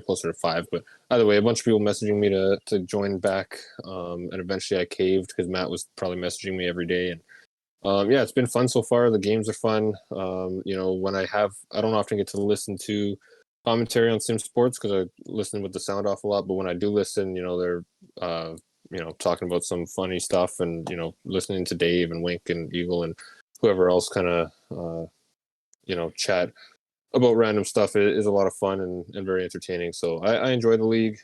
closer to 5, but either way, a bunch of people messaging me to join back, and eventually I caved because Matt was probably messaging me every day, and yeah, it's been fun so far. The games are fun. When I don't often get to listen to commentary on Sim Sports because I listen with the sound off a lot. But when I do listen, they're talking about some funny stuff and listening to Dave and Wink and Eagle and whoever else kind of chat about random stuff is a lot of fun and very entertaining. So I enjoy the league.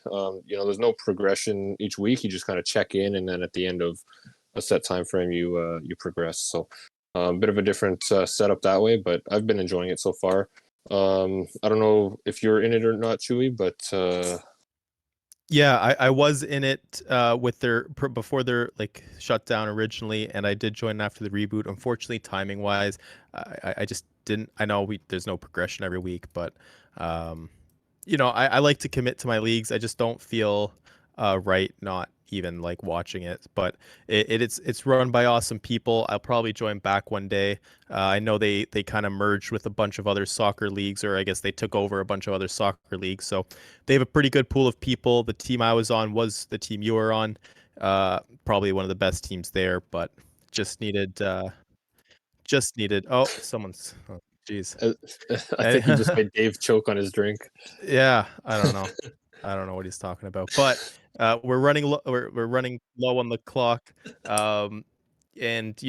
There's no progression each week. You just kind of check in, and then at the end of a set time frame, you progress. So a bit of a different setup that way, but I've been enjoying it so far. I don't know if you're in it or not, Chewy, but Yeah, I was in it with before their like shutdown originally, and I did join after the reboot. Unfortunately, timing wise, I just didn't. I know there's no progression every week, but um, I like to commit to my leagues. I just don't feel right not even like watching it. But it's run by awesome people. I'll probably join back one day. I know they kind of merged with a bunch of other soccer leagues, or I guess they took over a bunch of other soccer leagues. So they have a pretty good pool of people. The team I was on was the team you were on. Probably one of the best teams there, but just needed oh, someone's oh, geez. I think he just made Dave choke on his drink. Yeah, I don't know. I don't know what he's talking about, but we're running we're running low on the clock, and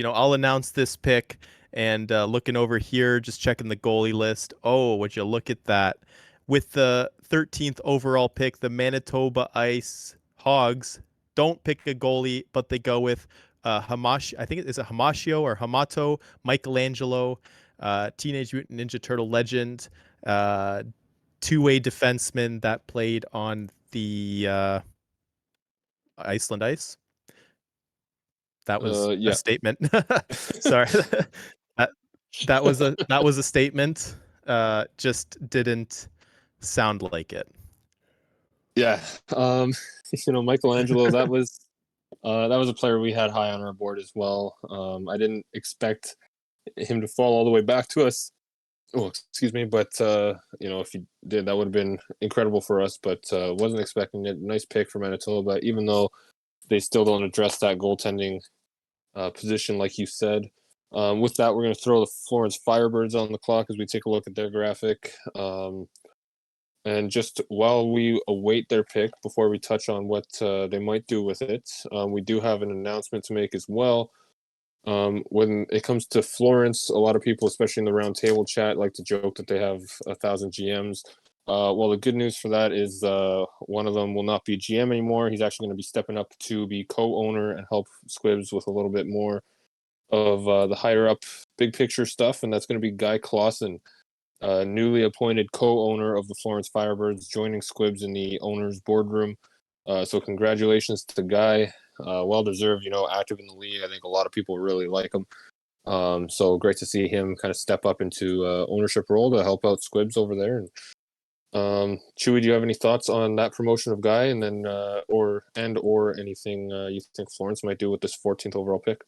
I'll announce this pick. And looking over here, just checking the goalie list. Oh, would you look at that? With the 13th overall pick, the Manitoba Ice Hogs don't pick a goalie, but they go with Hamashi. I think it's a Hamashio or Hamato Michelangelo, Teenage Mutant Ninja Turtle legend. Two-way defenseman that played on the Iceland Ice. That was Yeah. a statement. Sorry. that that was a statement. Just didn't sound like it. Yeah. Michelangelo, that was a player we had high on our board as well. I didn't expect him to fall all the way back to us. Oh, excuse me, but if he did, that would have been incredible for us. But wasn't expecting it. Nice pick for Manitoba, even though they still don't address that goaltending position, like you said. With that, we're going to throw the Florence Firebirds on the clock as we take a look at their graphic. And just while we await their pick, before we touch on what they might do with it, we do have an announcement to make as well. When it comes to Florence, a lot of people, especially in the round table chat, like to joke that they have 1,000 GMs. Well, the good news for that is one of them will not be GM anymore. He's actually going to be stepping up to be co-owner and help Squibs with a little bit more of the higher up big picture stuff, and that's going to be Guy Clausen, newly appointed co-owner of the Florence Firebirds, joining Squibs in the owner's boardroom. So congratulations to Guy. Well deserved, active in the league. I think a lot of people really like him. So great to see him kind of step up into ownership role to help out Squibs over there. And Chewy, do you have any thoughts on that promotion of Guy, and then or anything you think Florence might do with this 14th overall pick?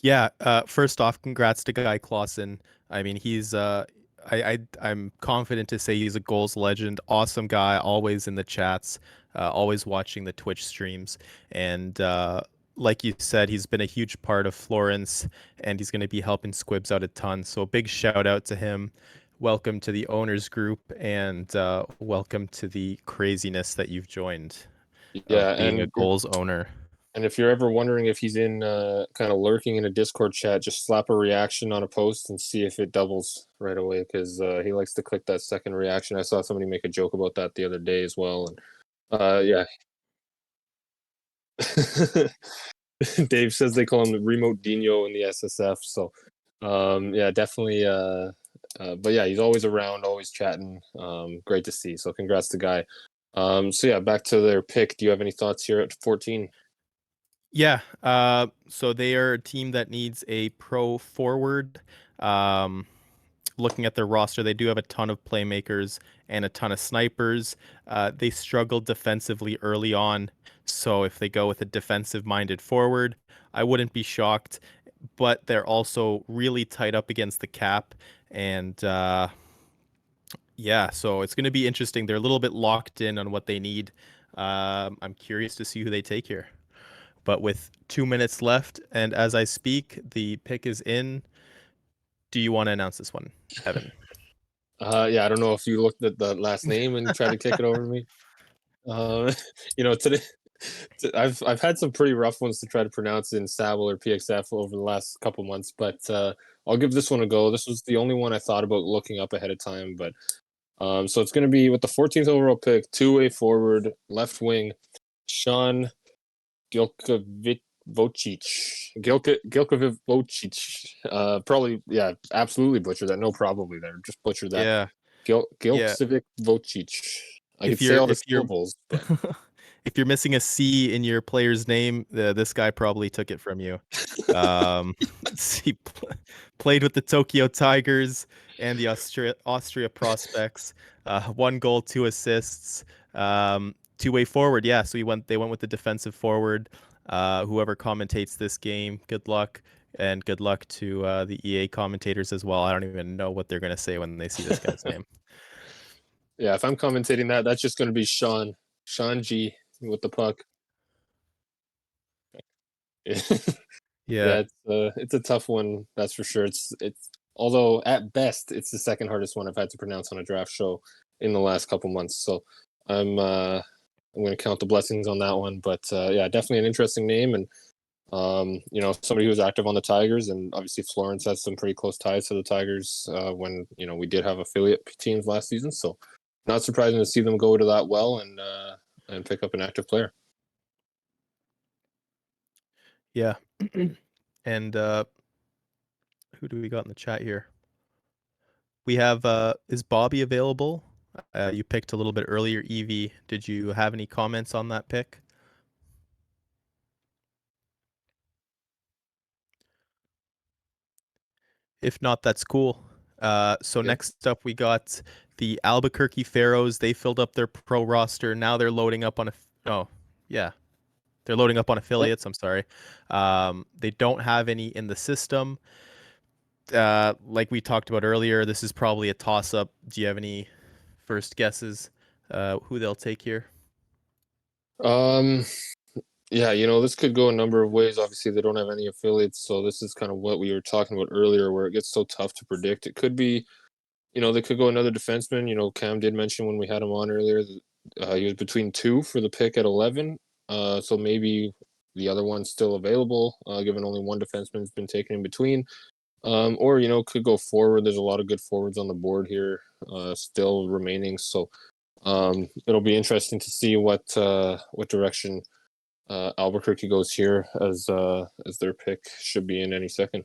Yeah. First off, congrats to Guy Clausen. I mean, he's I'm confident to say he's a Gohls legend. Awesome guy, always in the chats, always watching the Twitch streams, and like you said, he's been a huge part of Florence, and he's going to be helping Squibs out a ton. So a big shout out to him. Welcome to the owners group, and welcome to the craziness that you've joined. Yeah, of being and a Gohls owner. And if you're ever wondering if he's in kind of lurking in a Discord chat, just slap a reaction on a post and see if it doubles right away, because he likes to click that second reaction. I saw somebody make a joke about that the other day as well. And yeah. Dave says they call him the remote Dino in the SSF. So yeah, definitely. But yeah, he's always around, always chatting. Great to see. So congrats to Guy. So yeah, back to their pick. Do you have any thoughts here at 14? Yeah, so they are a team that needs a pro forward. Looking at their roster, they do have a ton of playmakers and a ton of snipers. They struggled defensively early on, so if they go with a defensive-minded forward, I wouldn't be shocked. But they're also really tight up against the cap, and yeah, so it's going to be interesting. They're a little bit locked in on what they need. I'm curious to see who they take here. But with 2 minutes left, and as I speak, the pick is in. Do you want to announce this one, Evan? Yeah, I don't know if you looked at the last name and tried to kick it over to me. Today I've had some pretty rough ones to try to pronounce in Savile or PXF over the last couple months, but I'll give this one a go. This was the only one I thought about looking up ahead of time, but so it's going to be with the 14th overall pick, two-way forward, left wing, Sean Gilkovicic. Probably, yeah, absolutely butchered that. No, probably there. Just butchered that. Yeah. Gilksevic Vocic. I could say all the syllables, but if you're missing a C in your player's name, this guy probably took it from you. He played with the Tokyo Tigers and the Austria Prospects. 1 goal, 2 assists. Two-way forward, yeah. So they went with the defensive forward. Whoever commentates this game, good luck. And good luck to the EA commentators as well. I don't even know what they're going to say when they see this guy's name. Yeah, if I'm commentating that's just going to be Sean G with the puck. Yeah, it's a tough one, that's for sure. It's although at best it's the second hardest one I've had to pronounce on a draft show in the last couple months. So I'm going to count the blessings on that one. But yeah, definitely an interesting name, and somebody who was active on the Tigers, and obviously Florence has some pretty close ties to the Tigers when we did have affiliate teams last season. So not surprising to see them go to that well and pick up an active player. Yeah. And who do we got in the chat here? We have is Bobby available? You picked a little bit earlier, Evie. Did you have any comments on that pick? If not, that's cool. So next up, we got the Albuquerque Pharaohs. They filled up their pro roster. Now they're loading up on they're loading up on affiliates. I'm sorry. They don't have any in the system. Like we talked about earlier, this is probably a toss-up. Do you have any first guesses who they'll take here? Yeah, this could go a number of ways. Obviously, they don't have any affiliates, so this is kind of what we were talking about earlier, where it gets so tough to predict. It could be, they could go another defenseman. Cam did mention when we had him on earlier that he was between 2 for the pick at 11. So maybe the other one's still available, given only one defenseman's been taken in between. Or could go forward. There's a lot of good forwards on the board here, still remaining. So it'll be interesting to see what direction Albuquerque goes here, as their pick should be in any second.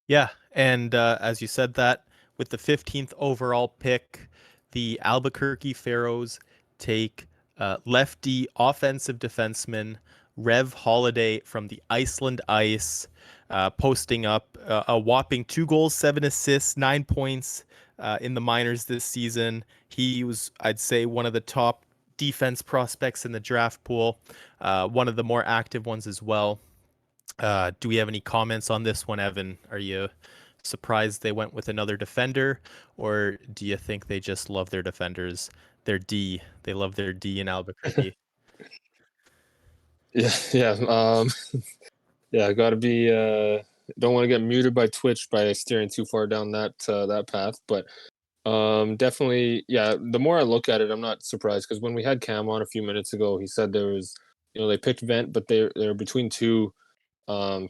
Yeah, and as you said that, with the 15th overall pick, the Albuquerque Pharaohs take lefty offensive defenseman Rev Holiday from the Iceland Ice, posting up a whopping 2 goals, 7 assists, 9 points in the minors this season. He was, I'd say, one of the top defense prospects in the draft pool, one of the more active ones as well. Do we have any comments on this one, Evan? Are you surprised they went with another defender, or do you think they just love their defenders? Their D. They love their D in Albuquerque. Yeah. Yeah, got to be. Don't want to get muted by Twitch by steering too far down that path, but definitely, yeah. The more I look at it, I'm not surprised, because when we had Cam on a few minutes ago, he said there was, they picked Vent, but they're between 2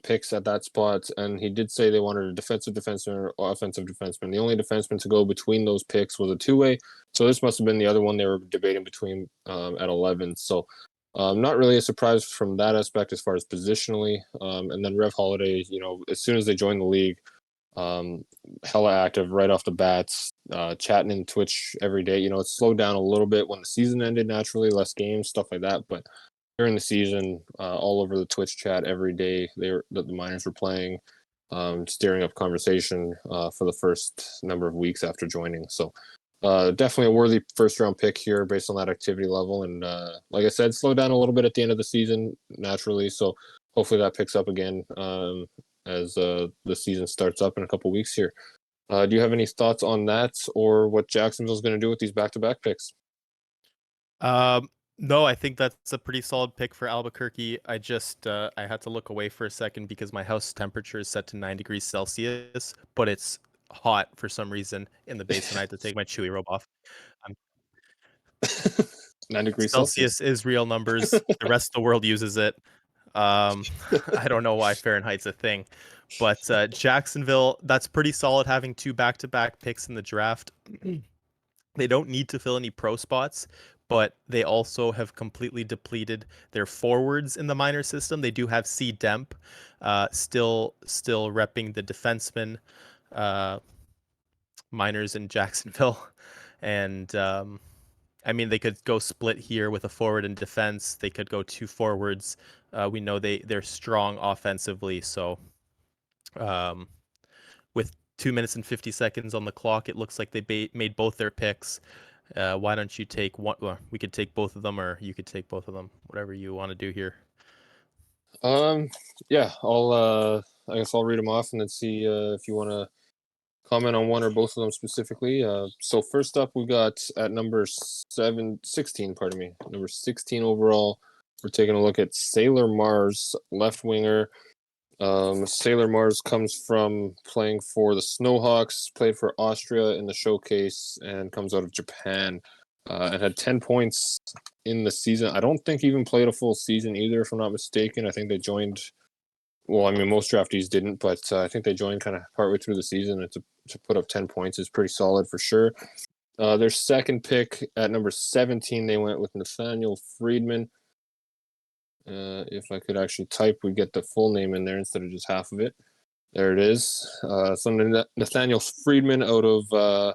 picks at that spot, and he did say they wanted a defensive defenseman or offensive defenseman. The only defenseman to go between those picks was a 2-way, so this must have been the other one they were debating between at 11. So not really a surprise from that aspect as far as positionally. And then Rev Holiday, as soon as they joined the league, hella active right off the bats, chatting in Twitch every day. It slowed down a little bit when the season ended, naturally, less games, stuff like that, but during the season, all over the Twitch chat every day, the minors were playing, steering up conversation for the first number of weeks after joining. So definitely a worthy first-round pick here based on that activity level. And like I said, slowed down a little bit at the end of the season, naturally. So hopefully that picks up again as the season starts up in a couple weeks here. Do you have any thoughts on that, or what Jacksonville's going to do with these back-to-back picks? No, I think that's a pretty solid pick for Albuquerque. I just I had to look away for a second because my house temperature is set to 9 degrees Celsius, but it's hot for some reason in the basement. I had to take my Chewy robe off. 9 degrees Celsius is real numbers. The rest of the world uses it. I don't know why Fahrenheit's a thing, but Jacksonville, that's pretty solid, having 2 back-to-back picks in the draft. They don't need to fill any pro spots, but they also have completely depleted their forwards in the minor system. They do have C. Demp, still repping the defenseman Miners in Jacksonville, and I mean, they could go split here with a forward and defense. They could go two forwards. We know they're strong offensively, so um, with 2 minutes and 50 seconds on the clock, it looks like they made both their picks. Why don't you take one? Well, we could take both of them, or you could take both of them. Whatever you want to do here. Yeah, I guess I'll read them off and then see if you want to comment on one or both of them specifically. So first up, we got at number 16, pardon me, number 16 overall. We're taking a look at Sailor Mars, left winger. Sailor Mars comes from playing for the Snowhawks, played for Austria in the showcase, and comes out of Japan. And had 10 points in the season. I don't think he even played a full season either, if I'm not mistaken. I think they joined. Well, I mean, most draftees didn't, but I think they joined kind of partway through the season. And to put up 10 points is pretty solid for sure. Their second pick at number 17, they went with Nathaniel Friedman. If I could actually type, we'd get the full name in there instead of just half of it. There it is. So Nathaniel Friedman out of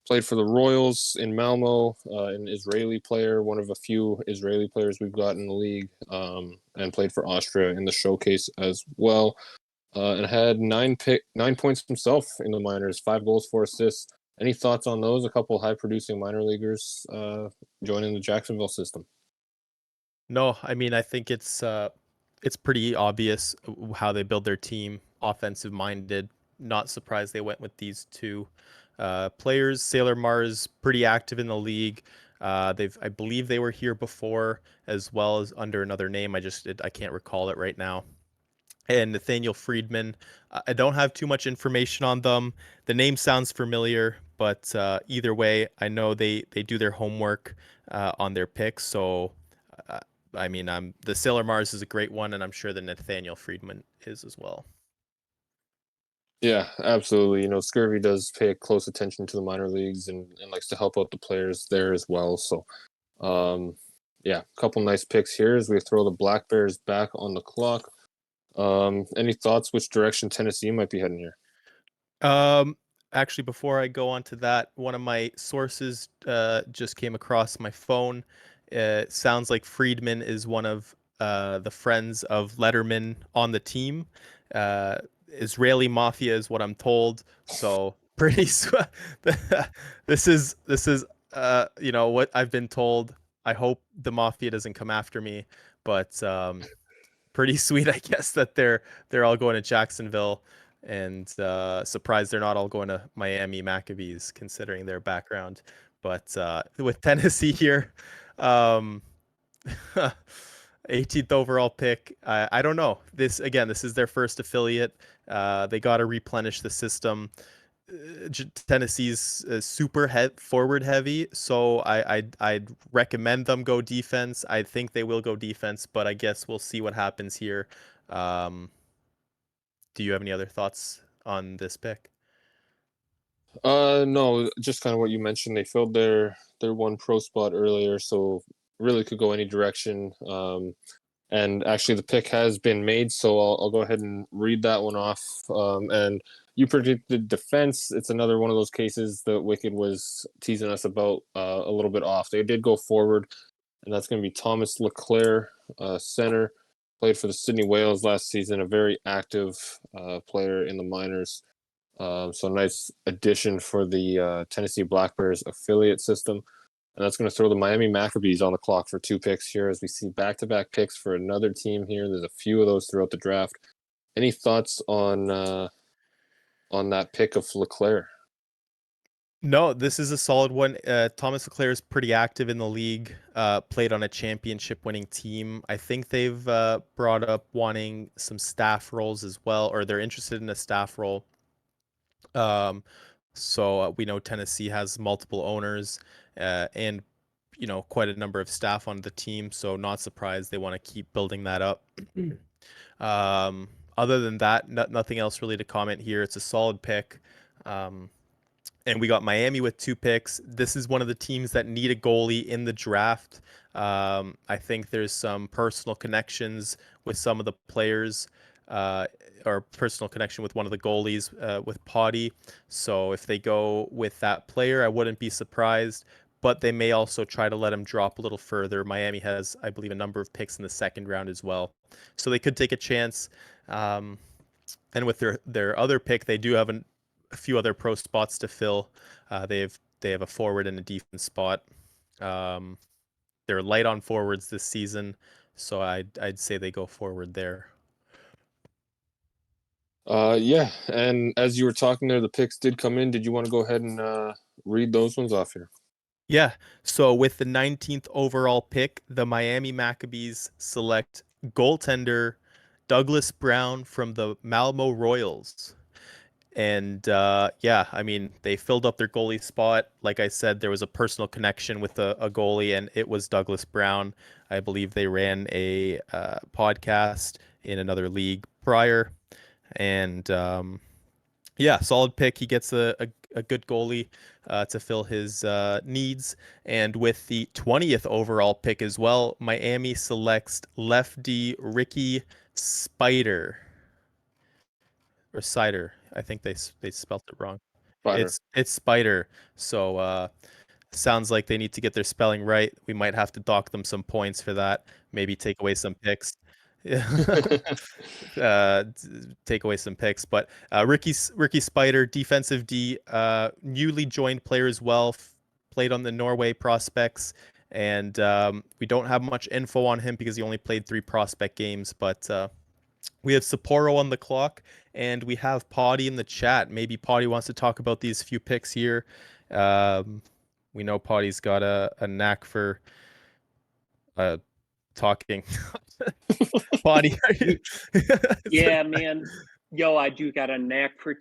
played for the Royals in Malmo, an Israeli player, one of a few Israeli players we've got in the league, and played for Austria in the showcase as well, and had 9 points himself in the minors, 5 goals, 4 assists. Any thoughts on those? A couple high-producing minor leaguers joining the Jacksonville system. No, I mean, I think it's pretty obvious how they build their team, offensive minded. Not surprised they went with these two players. Sailor Mars pretty active in the league. I believe they were here before as well as under another name. I can't recall it right now. And Nathaniel Friedman, I don't have too much information on them. The name sounds familiar, but either way, I know they do their homework on their picks. So, I mean, the Sailor Mars is a great one, and I'm sure the Nathaniel Friedman is as well. Yeah, absolutely. You know, Scurvy does pay close attention to the minor leagues and likes to help out the players there as well. So, yeah, a couple nice picks here as we throw the Black Bears back on the clock. Any thoughts which direction Tennessee might be heading here? Actually, before I go on to that, one of my sources just came across my phone. It sounds like Friedman is one of the friends of Letterman on the team. Israeli mafia is what I'm told. So pretty. This is what I've been told. I hope the mafia doesn't come after me, but pretty sweet, I guess, that they're all going to Jacksonville, and surprised they're not all going to Miami Maccabees considering their background. But with Tennessee here, 18th overall pick. I don't know. This is their first affiliate. They got to replenish the system. Tennessee's super forward heavy, so I'd recommend them go defense. I think they will go defense, but I guess we'll see what happens here. Do you have any other thoughts on this pick? No, just kind of what you mentioned. They filled their one pro spot earlier, so really could go any direction. And actually, the pick has been made, so I'll go ahead and read that one off. And you predicted defense. It's another one of those cases that Wicked was teasing us about a little bit off. They did go forward, and that's going to be Thomas Leclerc, center. Played for the Sydney Whales last season, a very active player in the minors. So nice addition for the Tennessee Black Bears affiliate system. And that's going to throw the Miami Maccabees on the clock for 2 picks here as we see back-to-back picks for another team here. There's a few of those throughout the draft. Any thoughts on that pick of Leclerc? No, this is a solid one. Thomas Leclerc is pretty active in the league, played on a championship-winning team. I think they've brought up wanting some staff roles as well, or they're interested in a staff role. So we know Tennessee has multiple owners and quite a number of staff on the team. So not surprised they want to keep building that up. Other than that, nothing else really to comment here. It's a solid pick. And we got Miami with 2 picks. This is one of the teams that need a goalie in the draft. I think there's some personal connections with some of the players. or personal connection with one of the goalies with Potty. So if they go with that player, I wouldn't be surprised. But they may also try to let him drop a little further. Miami has, I believe, a number of picks in the second round as well, so they could take a chance. And with their other pick, they do have a few other pro spots to fill. They have a forward and a defense spot. They're light on forwards this season, so I'd say they go forward there. Yeah, and as you were talking there, the picks did come in. Did you want to go ahead and read those ones off here? Yeah. So with the 19th overall pick, the Miami Maccabees select goaltender Douglas Brown from the Malmo Royals. And yeah, I mean, they filled up their goalie spot. Like I said, there was a personal connection with a goalie, and it was Douglas Brown. I believe they ran a podcast in another league prior. And yeah, solid pick. He gets a good goalie to fill his needs. And with the 20th overall pick as well, Miami selects lefty Ricky Spider or Cider. I think they spelt it wrong. Spider. It's Spider. So sounds like they need to get their spelling right. We might have to dock them some points for that. Maybe take away some picks. Take away some picks. But Ricky Spider, defensive D, newly joined player as well. Played on the Norway prospects, and we don't have much info on him because he only played 3 prospect games. But we have Sapporo on the clock, and we have Potty in the chat. Maybe Potty wants to talk about these few picks here. We know Potty's got a knack for talking. Potty. Yeah, man. Yo, I do got a knack for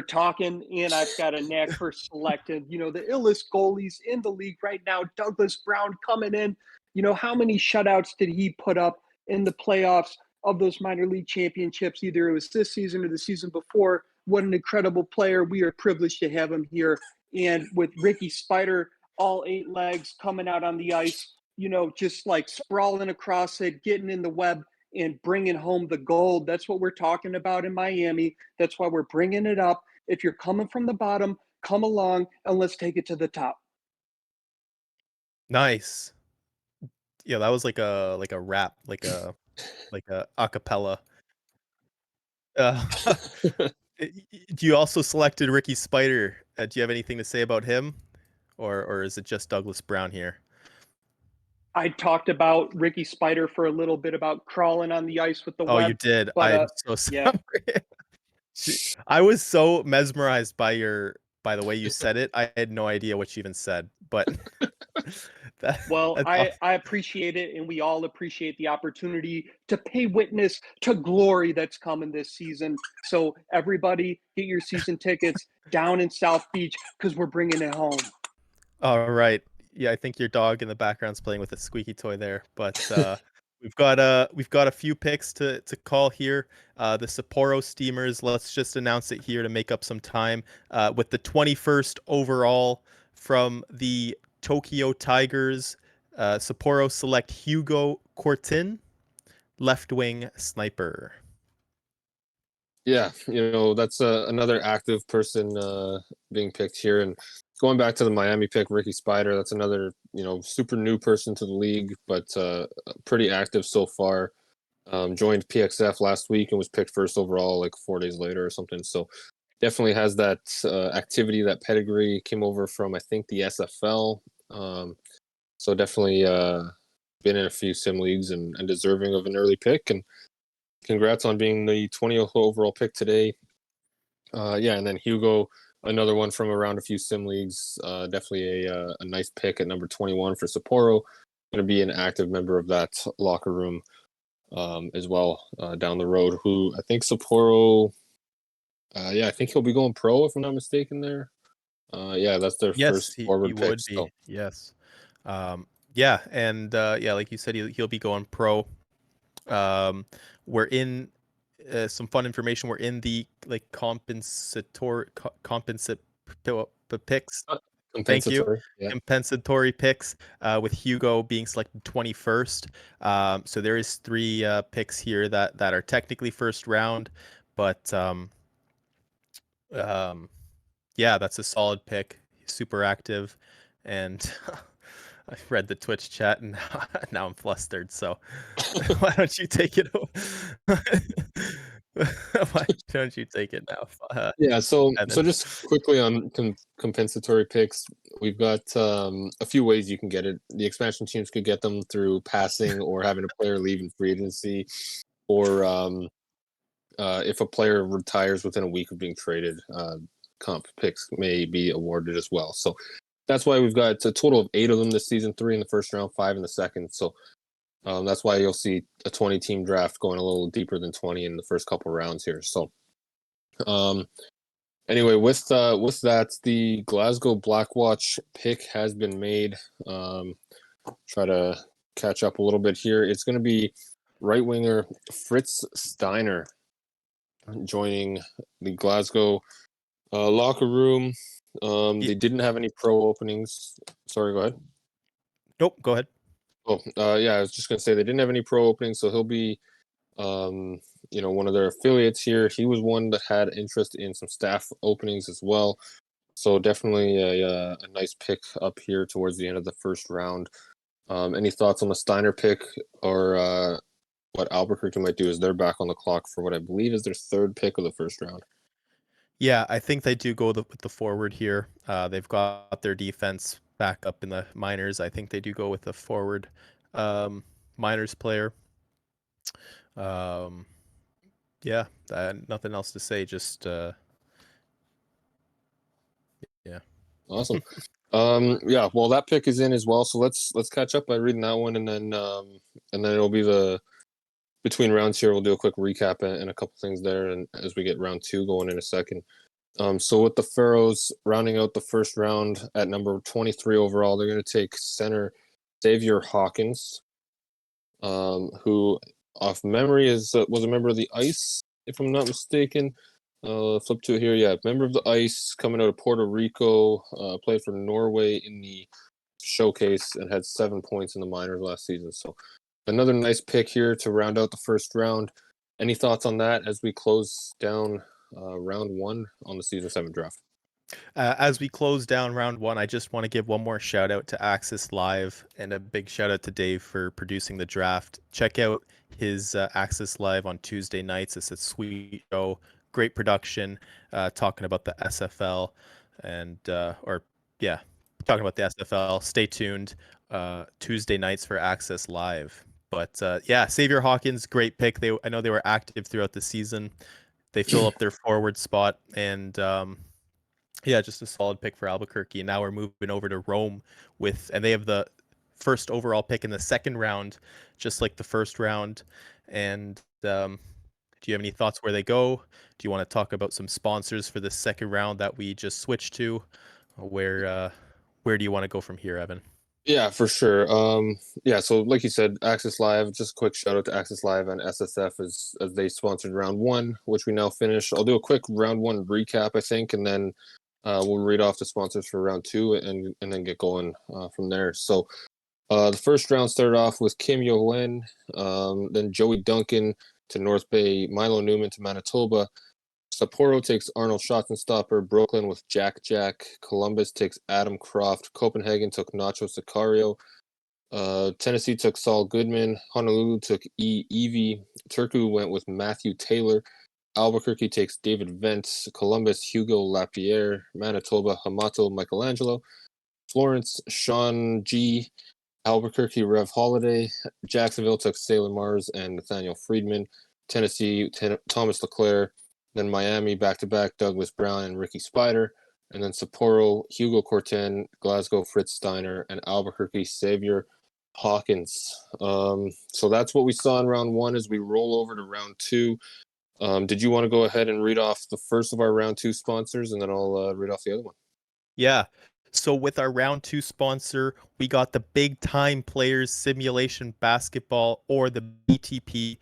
talking, and I've got a knack for selecting, the illest goalies in the league right now. Douglas Brown coming in. How many shutouts did he put up in the playoffs of those minor league championships? Either it was this season or the season before. What an incredible player. We are privileged to have him here. And with Ricky Spider, all 8 legs coming out on the ice, just like sprawling across it, getting in the web and bringing home the gold. That's what we're talking about in Miami. That's why we're bringing it up. If you're coming from the bottom, come along and let's take it to the top. Nice. Yeah, that was like a rap, like a acapella. You also selected Ricky Spider. Do you have anything to say about him, or is it just Douglas Brown here? I talked about Ricky Spider for a little bit about crawling on the ice with the Oh, web. you did. But, I'm so sorry. yeah. I was so mesmerized by the way you said it. I had no idea what you even said, but Well, that's I appreciate it, and we all appreciate the opportunity to pay witness to glory that's coming this season. So everybody, get your season tickets down in South Beach because we're bringing it home. all right. Yeah, I think your dog in the background's playing with a squeaky toy there, but we've got a few picks to call here. The Sapporo Steamers. Let's just announce it here to make up some time. With the 21st overall from the Tokyo Tigers, Sapporo select Hugo Cortin, left wing sniper. Yeah, that's another active person being picked here. And going back to the Miami pick, Ricky Spider, that's another, super new person to the league, but pretty active so far. Joined PXF last week and was picked first overall like 4 days later or something. So definitely has that activity, that pedigree. Came over from, I think, the SFL. So definitely been in a few sim leagues and deserving of an early pick. And congrats on being the 20th overall pick today. Yeah, and then Hugo, another one from around a few sim leagues. Definitely a nice pick at number 21 for Sapporo. Going to be an active member of that locker room as well down the road. Who I think Sapporo, yeah, I think he'll be going pro if I'm not mistaken there. Yeah, that's their first forward he pick. would be. So. Yes. Yeah, and yeah, like you said, he'll be going pro. We're in some fun information. We're in the like compensate picks. Thank you. Compensatory. Yeah. Compensatory picks, with Hugo being selected 21st. So there is 3 picks here that are technically first round, but yeah, that's a solid pick. He's super active, and I read the Twitch chat, and now I'm flustered. So why don't you take it? Why don't you take it now? Yeah, so Evan? just quickly on compensatory picks, we've got a few ways you can get it. The expansion teams could get them through passing or having a player leave in free agency, or if a player retires within a week of being traded, comp picks may be awarded as well. So that's why we've got a total of 8 of them this season, 3 in the first round, 5 in the second. So that's why you'll see a 20-team draft going a little deeper than 20 in the first couple rounds here. So anyway, with that, the Glasgow Blackwatch pick has been made. Try to catch up a little bit here. It's going to be right winger Fritz Steiner joining the Glasgow locker room. They didn't have any pro openings. Sorry, go ahead. Nope, go ahead. Oh, yeah, I was just going to say they didn't have any pro openings, so he'll be one of their affiliates here. He was one that had interest in some staff openings as well. So definitely a nice pick up here towards the end of the first round. Any thoughts on the Steiner pick, or what Albuquerque might do as they're back on the clock for what I believe is their 3rd pick of the first round? Yeah, I think they do go with the forward here. They've got their defense back up in the minors. I think they do go with the forward minors player. Yeah, nothing else to say. Just yeah. Awesome. Yeah, well, that pick is in as well. So let's catch up by reading that one, and then it'll be the between rounds here. We'll do a quick recap and a couple things there, and as we get round 2 going in a second. So with the Pharaohs rounding out the first round at number 23 overall, they're going to take center Xavier Hawkins, who off memory was a member of the Ice, if I'm not mistaken. Flip to it here. Yeah, member of the Ice, coming out of Puerto Rico, played for Norway in the showcase and had 7 points in the minors last season. So another nice pick here to round out the first round. Any thoughts on that as we close down round 1 on the season 7 draft? As we close down round 1, I just want to give one more shout out to Axis Live, and a big shout out to Dave for producing the draft. Check out his Axis Live on Tuesday nights. It's a sweet show, great production, talking about the SFL and talking about the SFL. Stay tuned Tuesday nights for Access Live. But yeah, Xavier Hawkins, great pick. I know they were active throughout the season. They fill up their forward spot, and yeah, just a solid pick for Albuquerque. And now we're moving over to Rome and they have the first overall pick in the second round, just like the first round. And do you have any thoughts where they go? Do you want to talk about some sponsors for the second round that we just switched to? Where do you want to go from here, Evan? Yeah, for sure. Yeah, so like you said, Access Live, just a quick shout out to Access Live and SSF as they sponsored round 1, which we now finished. I'll do a quick round 1 recap, I think, and then we'll read off the sponsors for round 2 and then get going from there. So the first round started off with Kim Yo-Wen, then Joey Duncan to North Bay, Milo Newman to Manitoba. Sapporo takes Arnold Schottenstopper. Brooklyn with Jack. Columbus takes Adam Croft. Copenhagen took Nacho Sicario. Tennessee took Saul Goodman. Honolulu took Evie. Turku went with Matthew Taylor. Albuquerque takes David Vence. Columbus, Hugo Lapierre. Manitoba, Hamato Michelangelo. Florence, Sean G. Albuquerque, Rev Holiday. Jacksonville took Salem Mars and Nathaniel Friedman. Tennessee, Thomas LeClaire. Then Miami, back-to-back, Douglas Brown and Ricky Spider. And then Sapporo, Hugo Corten, Glasgow, Fritz Steiner, and Albuquerque, Xavier Hawkins. So that's what we saw in round 1. As we roll over to round 2. Did you want to go ahead and read off the first of our round 2 sponsors, and then I'll read off the other one? Yeah. So with our round 2 sponsor, we got the Big Time Players Simulation Basketball, or the BTP.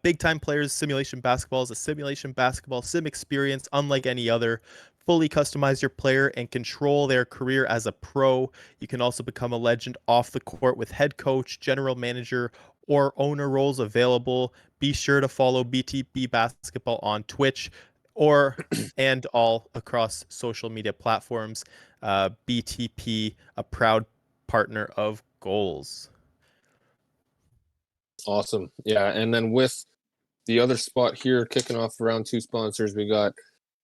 Big Time Players Simulation Basketball is a simulation basketball sim experience unlike any other fully customize your player and control their career as a pro. You can also become a legend off the court with head coach, general manager, or owner roles available. Be sure to follow BTP Basketball on Twitch and all across social media platforms. BTP, a proud partner of Gohls. Awesome. Yeah, and then with the other spot here, kicking off round 2 sponsors, we got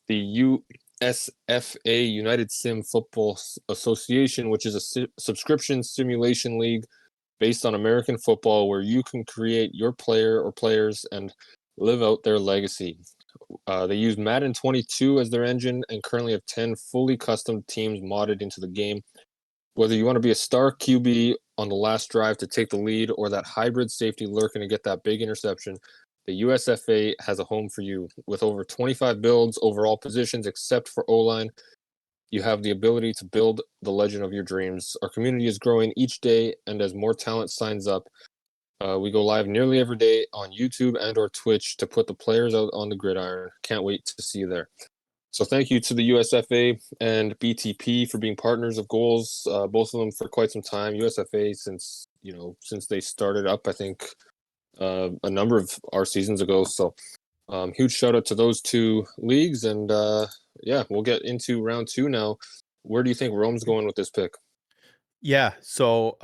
the USFA, United Sim Football Association, which is a subscription simulation league based on American football where you can create your player or players and live out their legacy. They use Madden 22 as their engine and currently have 10 fully custom teams modded into the game. Whether you want to be a star QB on the last drive to take the lead or that hybrid safety lurking to get that big interception, the USFA has a home for you. With over 25 builds over all positions except for O-line, you have the ability to build the legend of your dreams. Our community is growing each day, and as more talent signs up, we go live nearly every day on YouTube and or Twitch to put the players out on the gridiron. Can't wait to see you there. So thank you to the USFA and BTP for being partners of Gohls, both of them for quite some time. USFA since they started up, I think a number of our seasons ago. So huge shout out to those two leagues, and yeah, we'll get into round 2 now. Where do you think Rome's going with this pick? Yeah, so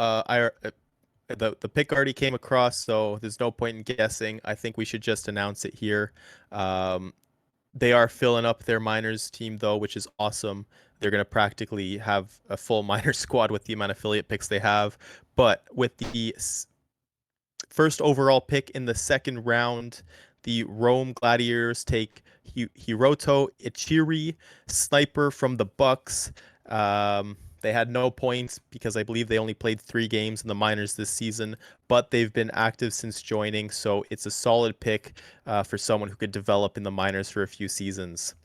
the pick already came across, so there's no point in guessing. I think we should just announce it here. They are filling up their minors team though, which is awesome. They're going to practically have a full minor squad with the amount of affiliate picks they have. But with the first overall pick in the second round, the Rome Gladiators take Hiroto Ichiri, sniper from the Bucks. They had no points because I believe they only played 3 games in the minors this season, but they've been active since joining, so it's a solid pick for someone who could develop in the minors for a few seasons.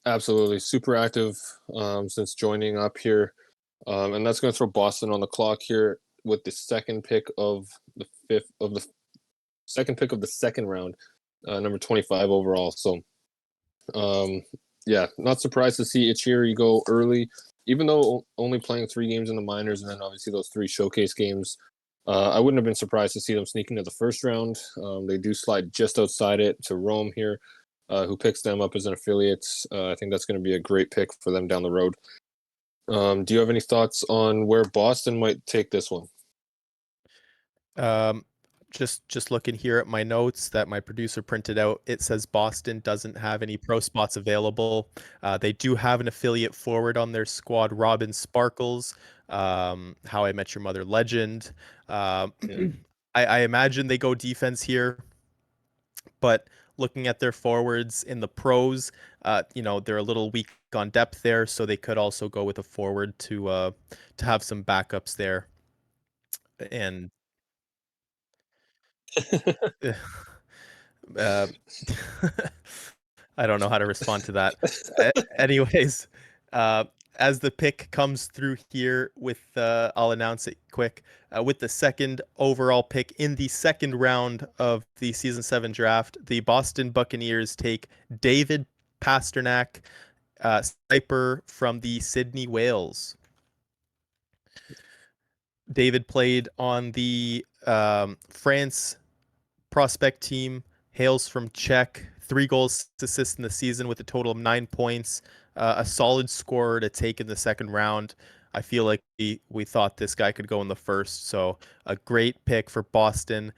Absolutely, super active since joining up here, and that's going to throw Boston on the clock here with the second pick of the second round, number 25 overall. So, yeah, not surprised to see Ichiri go early, even though only playing 3 games in the minors and then obviously those 3 showcase games. I wouldn't have been surprised to see them sneak into the first round. They do slide just outside it to Rome here, who picks them up as an affiliate. I think that's going to be a great pick for them down the road. Do you have any thoughts on where Boston might take this one? Just looking here at my notes that my producer printed out, it says Boston doesn't have any pro spots available. They do have an affiliate forward on their squad, Robin Sparkles, How I Met Your Mother legend. Yeah. I imagine they go defense here, but looking at their forwards in the pros, they're a little weak on depth there, so they could also go with a forward to have some backups there. And uh, I don't know how to respond to that. Anyways, as the pick comes through here I'll announce it quick. With the second overall pick in the second round of the Season 7 draft, the Boston Buccaneers take David Pasternak, sniper from the Sydney Whales. David played on the France prospect team, hails from Czech, 3 goals, assists in the season with a total of 9 points, a solid scorer to take in the second round. I feel like we thought this guy could go in the first, so a great pick for Boston.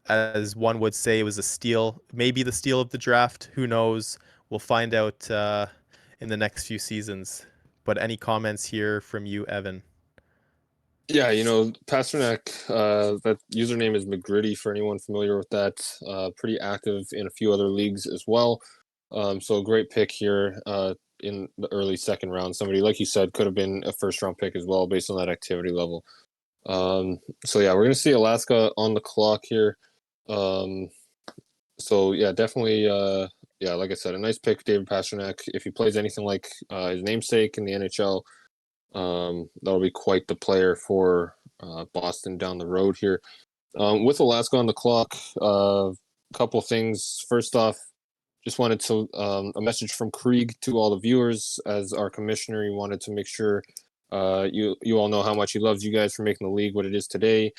As one would say, it was a steal, maybe the steal of the draft. Who knows? We'll find out in the next few seasons. But any comments here from you, Evan? Yeah, Pasternak, that username is McGritty for anyone familiar with that. Pretty active in a few other leagues as well. So a great pick here in the early second round. Somebody, like you said, could have been a first round pick as well based on that activity level. So yeah, we're going to see Alaska on the clock here. So yeah, definitely, like I said, a nice pick, David Pasternak. If he plays anything like his namesake in the NHL, that'll be quite the player for Boston down the road here. With Alaska on the clock, a couple things. First off, just wanted to a message from Krieg to all the viewers. As our commissioner, he wanted to make sure you all know how much he loves you guys for making the league what it is today.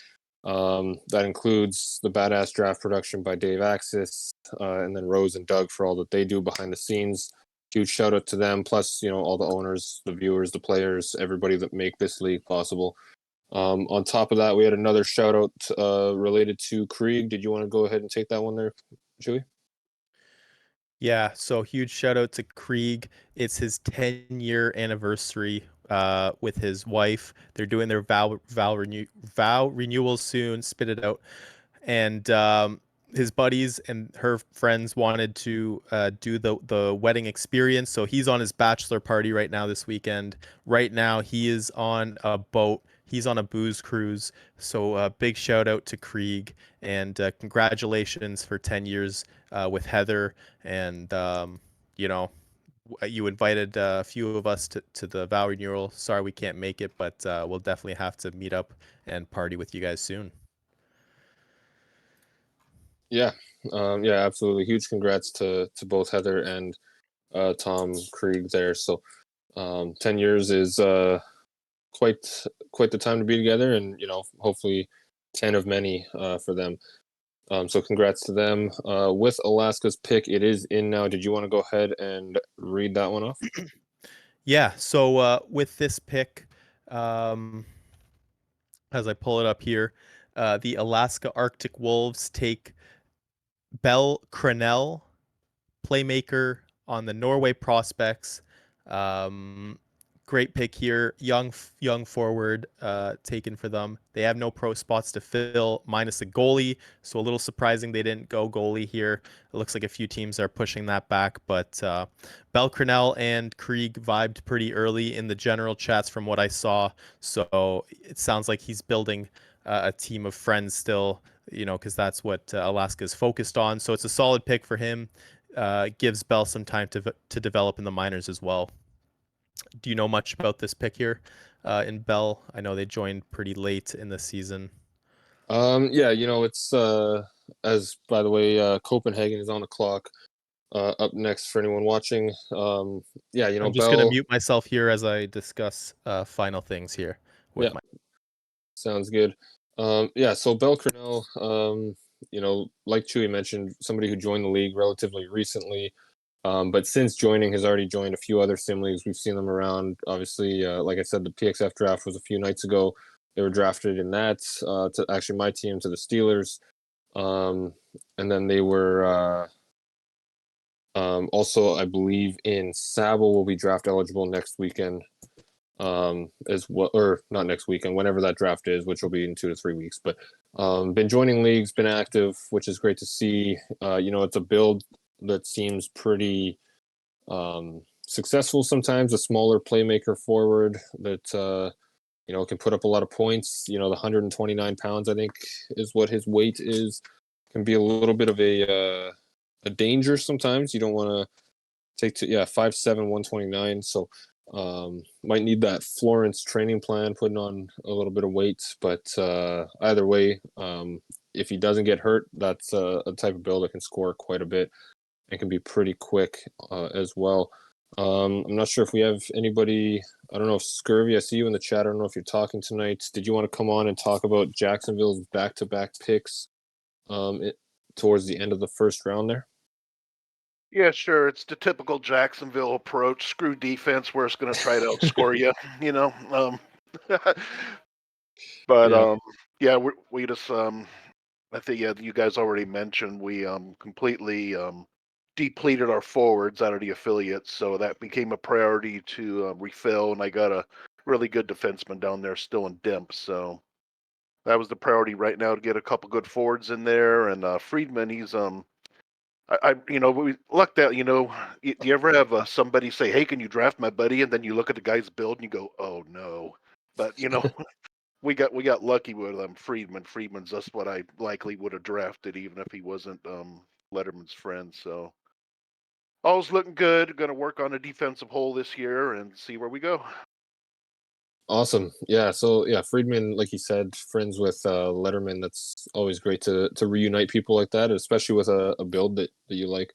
That includes the badass draft production by Dave Axis, and then Rose and Doug for all that they do behind the scenes. Huge shout out to them, plus all the owners, the viewers, the players, everybody that make this league possible. On top of that, we had another shout out related to Krieg. Did you want to go ahead and take that one there, Chewy? Yeah, so huge shout out to Krieg. It's his 10-year anniversary with his wife. They're doing their vow renewal soon. Spit it out. And his buddies and her friends wanted to do the wedding experience. So he's on his bachelor party right now this weekend. Right now, he is on a boat. He's on a booze cruise. So big shout out to Krieg and congratulations for 10 years with Heather. And, you invited a few of us to the vow renewal. Sorry we can't make it, but we'll definitely have to meet up and party with you guys soon. Yeah, absolutely. Huge congrats to both Heather and Tom Krieg there. So 10 years is quite the time to be together, and hopefully 10 of many for them. So congrats to them. With Alaska's pick, it is in now. Did you want to go ahead and read that one off? Yeah, so with this pick, as I pull it up here, the Alaska Arctic Wolves take Bell Cranell, playmaker on the Norway Prospects. Great pick here. Young forward taken for them. They have no pro spots to fill, minus a goalie. So a little surprising they didn't go goalie here. It looks like a few teams are pushing that back. But Bell Cranell and Krieg vibed pretty early in the general chats from what I saw. So it sounds like he's building a team of friends still, because that's what Alaska is focused on. So it's a solid pick for him. Gives Bell some time to develop in the minors as well. Do you know much about this pick here in Bell? I know they joined pretty late in the season. Yeah, it's as by the way, Copenhagen is on the clock. Up next for anyone watching. I'm just gonna mute myself here as I discuss final things here. Sounds good. So Bell Cranell, like Chewy mentioned, somebody who joined the league relatively recently. But since joining, has already joined a few other sim leagues. We've seen them around. Obviously, like I said, the PXF draft was a few nights ago. They were drafted in that to actually my team, to the Steelers. And then they were also, I believe, in Sable will be draft eligible next weekend. As well, or not next weekend, whenever that draft is, which will be in 2 to 3 weeks. But been joining leagues, been active, which is great to see. It's a build that seems pretty successful sometimes. A smaller playmaker forward that can put up a lot of points. The 129 pounds, I think, is what his weight is. Can be a little bit of a danger sometimes. You don't want to take to 5'7", 129. So might need that Florence training plan, putting on a little bit of weight. But either way, if he doesn't get hurt, that's a type of build that can score quite a bit and can be pretty quick as well. I'm not sure if we have anybody. I don't know if Scurvy, I see you in the chat. I don't know if you're talking tonight. Did you want to come on and talk about Jacksonville's back-to-back picks towards the end of the first round there? Yeah, sure. It's the typical Jacksonville approach. Screw defense. We're just going to try to outscore you, But we just I think you guys already mentioned we completely depleted our forwards out of the affiliates, so that became a priority to refill. And I got a really good defenseman down there still in Dimp, so that was the priority right now to get a couple good forwards in there. And Friedman, he's we lucked out. Do you ever have somebody say, "Hey, can you draft my buddy?" And then you look at the guy's build and you go, "Oh no!" But we got lucky with Friedman. Friedman's just what I likely would have drafted, even if he wasn't Letterman's friend. So all's looking good. Going to work on a defensive hole this year and see where we go. Awesome. Yeah. So Friedman, like you said, friends with Letterman. That's always great to reunite people like that, especially with a build that you like.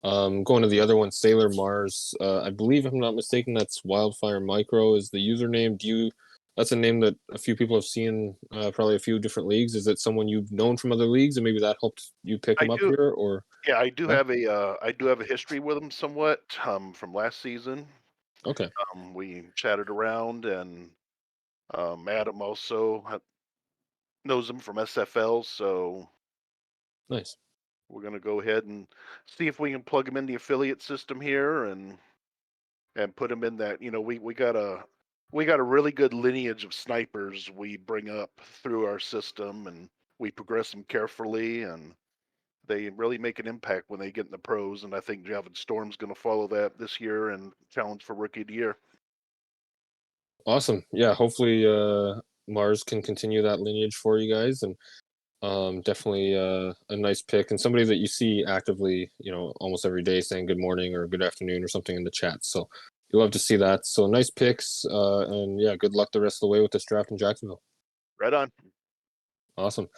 Going to the other one, Sailor Mars. I believe, if I'm not mistaken, that's Wildfire Micro is the username. That's a name that a few people have seen, probably a few different leagues. Is it someone you've known from other leagues, and maybe that helped you pick I him up do. here? Or Yeah, I do yeah? have a history with him somewhat from last season. Okay, We chatted around, and Adam also knows him from SFL, so nice. we're gonna go ahead and see if we can plug him in the affiliate system here and put him in that. We got a really good lineage of snipers we bring up through our system, and we progress them carefully, and they really make an impact when they get in the pros. And I think Javid Storm's going to follow that this year and challenge for Rookie of the Year. Awesome. Yeah, hopefully Mars can continue that lineage for you guys, and definitely a nice pick and somebody that you see actively, almost every day saying good morning or good afternoon or something in the chat. So you love to see that. So nice picks, and yeah, good luck the rest of the way with this draft in Jacksonville. Right on. Awesome.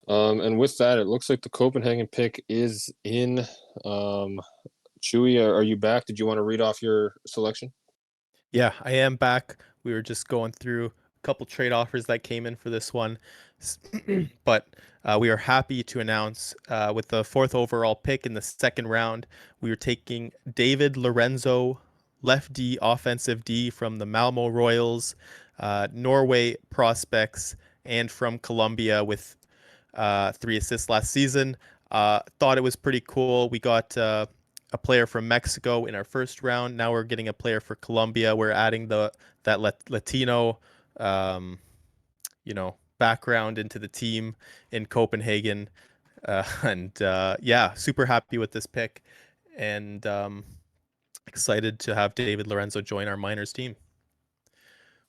And with that, it looks like the Copenhagen pick is in. Chewy, are you back? Did you want to read off your selection? Yeah, I am back. We were just going through a couple trade offers that came in for this one. But we are happy to announce with the 4th overall pick in the second round, we are taking David Lorenzo, left D, offensive D from the Malmo Royals, Norway prospects, and from Colombia with 3 assists last season. Thought it was pretty cool. We got a player from Mexico in our first round. Now we're getting a player for Colombia. We're adding that Latino, background into the team in Copenhagen, and yeah, super happy with this pick, and excited to have David Lorenzo join our minors team.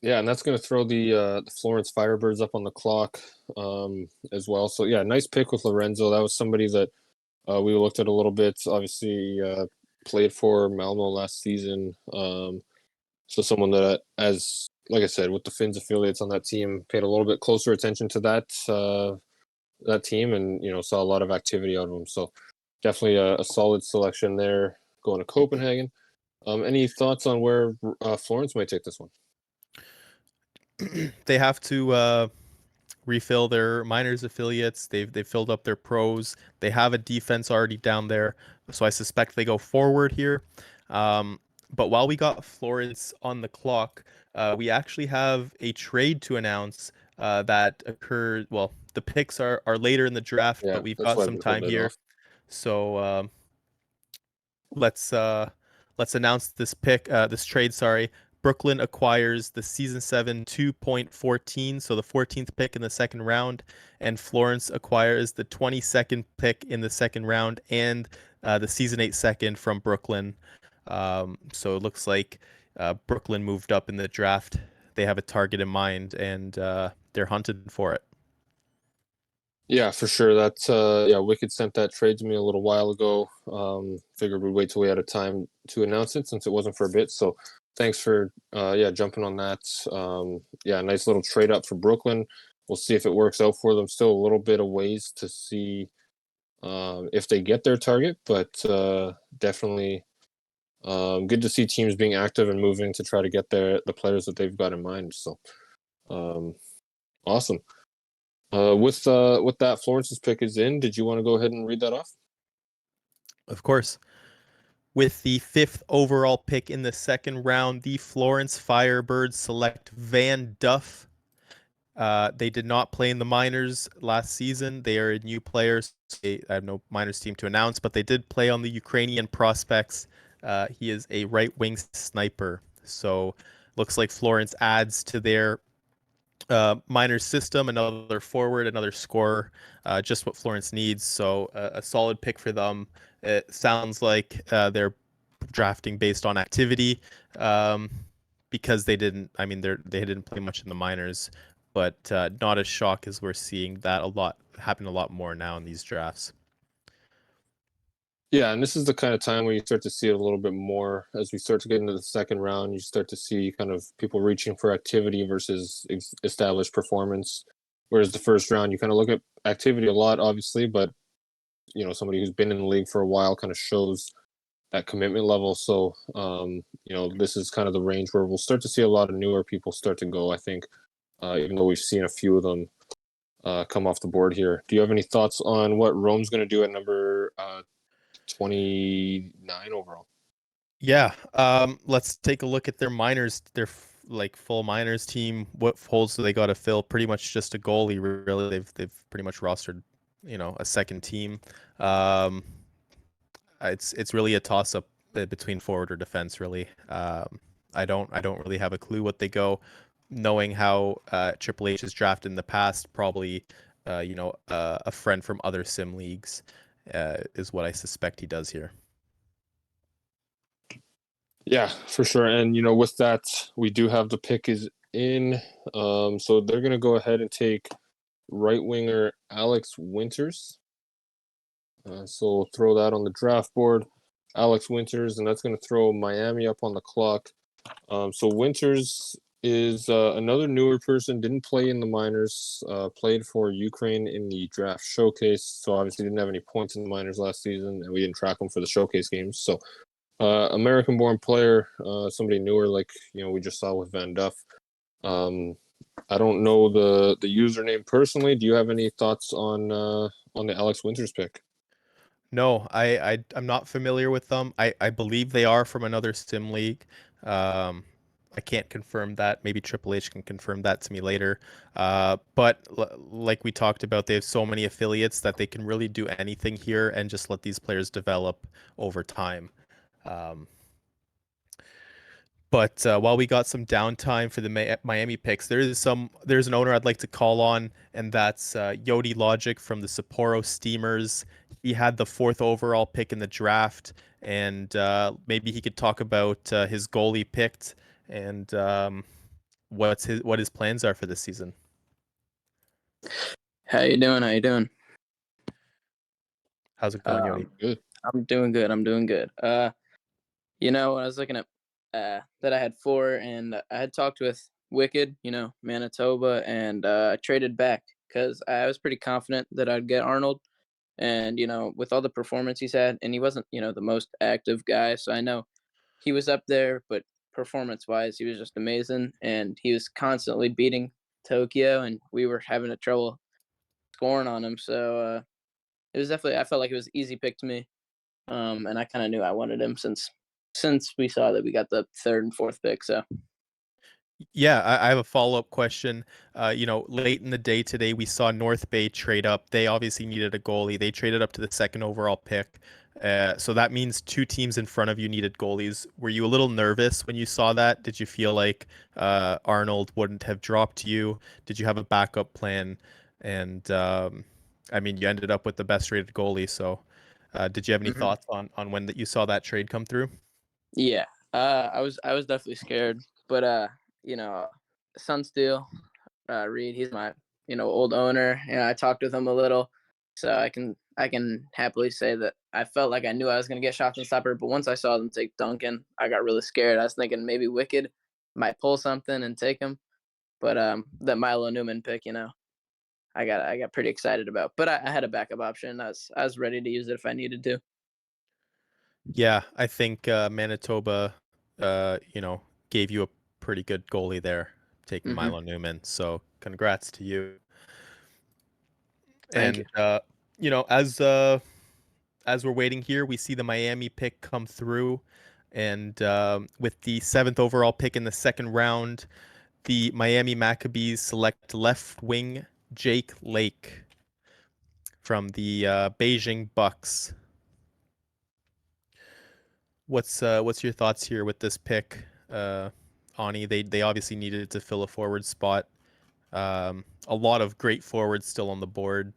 Yeah, and that's going to throw the Florence Firebirds up on the clock as well. So yeah, nice pick with Lorenzo. That was somebody that we looked at a little bit. Obviously, played for Malmo last season. So someone that, as like I said, with the Finns affiliates on that team, paid a little bit closer attention to that team, and saw a lot of activity out of them. So definitely a solid selection there going to Copenhagen. Any thoughts on where Florence might take this one? They have to refill their minors affiliates. They've filled up their pros. They have a defense already down there, so I suspect they go forward here. But while we got Florence on the clock, we actually have a trade to announce that occurred. Well, the picks are later in the draft, Yeah, but we've that's got why some I've been holding time it here. off. So let's announce this pick. This trade. Sorry. Brooklyn acquires the season 7 2.14, so the 14th pick in the second round, and Florence acquires the 22nd pick in the second round and the season 8 second from Brooklyn. So it looks like Brooklyn moved up in the draft. They have a target in mind, and they're hunted for it. Yeah, for sure. That's yeah, Wicked sent that trade to me a little while ago. Figured we'd wait till we had a time to announce it since it wasn't for a bit. So thanks for jumping on that. Yeah, nice little trade up for Brooklyn. We'll see if it works out for them. Still a little bit of ways to see if they get their target, but definitely good to see teams being active and moving to try to get the players that they've got in mind. So awesome. With that, Florence's pick is in. Did you want to go ahead and read that off? Of course. With the 5th overall pick in the second round, the Florence Firebirds select Van Duff. They did not play in the minors last season. They are a new player. I have no minors team to announce, but they did play on the Ukrainian prospects. He is a right wing sniper. So looks like Florence adds to their minor system, another forward, another scorer, just what Florence needs. So a solid pick for them. It sounds like they're drafting based on activity because they didn't. I mean, they didn't play much in the minors, but not as shock as we're seeing that happen a lot more now in these drafts. Yeah, and this is the kind of time where you start to see it a little bit more as we start to get into the second round. You start to see kind of people reaching for activity versus established performance. Whereas the first round, you kind of look at activity a lot, obviously, but somebody who's been in the league for a while kind of shows at commitment level. So, this is kind of the range where we'll start to see a lot of newer people start to go, I think, even though we've seen a few of them come off the board here. Do you have any thoughts on what Rome's going to do at number 29 overall? Yeah, let's take a look at their minors, their full minors team. What holes do they got to fill? Pretty much just a goalie, really. They've pretty much rostered, a second team. It's really a toss up between forward or defense, really. I don't really have a clue what they go. Knowing how Triple H has drafted in the past, probably a friend from other sim leagues is what I suspect he does here. Yeah, for sure. And with that, we do have the pick is in. So they're gonna go ahead and take right winger Alex Winters. So we'll throw that on the draft board, Alex Winters, and that's gonna throw Miami up on the clock. So Winters is another newer person. Didn't play in the minors. Played for Ukraine in the draft showcase. So obviously didn't have any points in the minors last season, and we didn't track him for the showcase games. So. American-born player, somebody newer, like we just saw with Van Duff. I don't know the username personally. Do you have any thoughts on the Alex Winters pick? No, I'm not familiar with them. I believe they are from another sim league. I can't confirm that. Maybe Triple H can confirm that to me later. But like we talked about, they have so many affiliates that they can really do anything here and just let these players develop over time. But while we got some downtime for the Miami picks, there's an owner I'd like to call on, and that's Yodi Logic from the Sapporo Steamers. He had the 4th overall pick in the draft, and maybe he could talk about his goalie picked and what his plans are for this season. How you doing? How you doing? How's it going, Yodi? Good. I'm doing good. I'm doing good. When I was looking at that I had 4, and I had talked with Wicked, Manitoba, and I traded back because I was pretty confident that I'd get Arnold. And, with all the performance he's had, and he wasn't, the most active guy. So I know he was up there, but performance-wise, he was just amazing. And he was constantly beating Tokyo, and we were having a trouble scoring on him. So it was definitely, I felt like it was an easy pick to me. And I kind of knew I wanted him since we saw that we got the 3rd and 4th pick. So yeah, I have a follow-up question. Late in the day today, we saw North Bay trade up. They obviously needed a goalie. They traded up to the 2nd overall pick. So that means 2 teams in front of you needed goalies. Were you a little nervous when you saw that? Did you feel like Arnold wouldn't have dropped you? Did you have a backup plan? And you ended up with the best rated goalie. So did you have any thoughts on when you saw that trade come through? yeah, I was definitely scared, but Sunsteel, Reed, he's my old owner, and I talked with him a little, so I can happily say that I felt like I knew I was gonna get shots and stopper. But once I saw them take Duncan, I got really scared. I was thinking maybe Wicked might pull something and take him, but that Milo Newman pick, I got pretty excited about. But I had a backup option. I was ready to use it if I needed to. Yeah, I think Manitoba, gave you a pretty good goalie there, taking Milo Newman. So congrats to you. Thank you. As we're waiting here, we see the Miami pick come through, and with the 7th overall pick in the 2nd round, the Miami Maccabees select left wing Jake Lake from the Beijing Bucks. What's your thoughts here with this pick, Ani? They obviously needed to fill a forward spot. A lot of great forwards still on the board.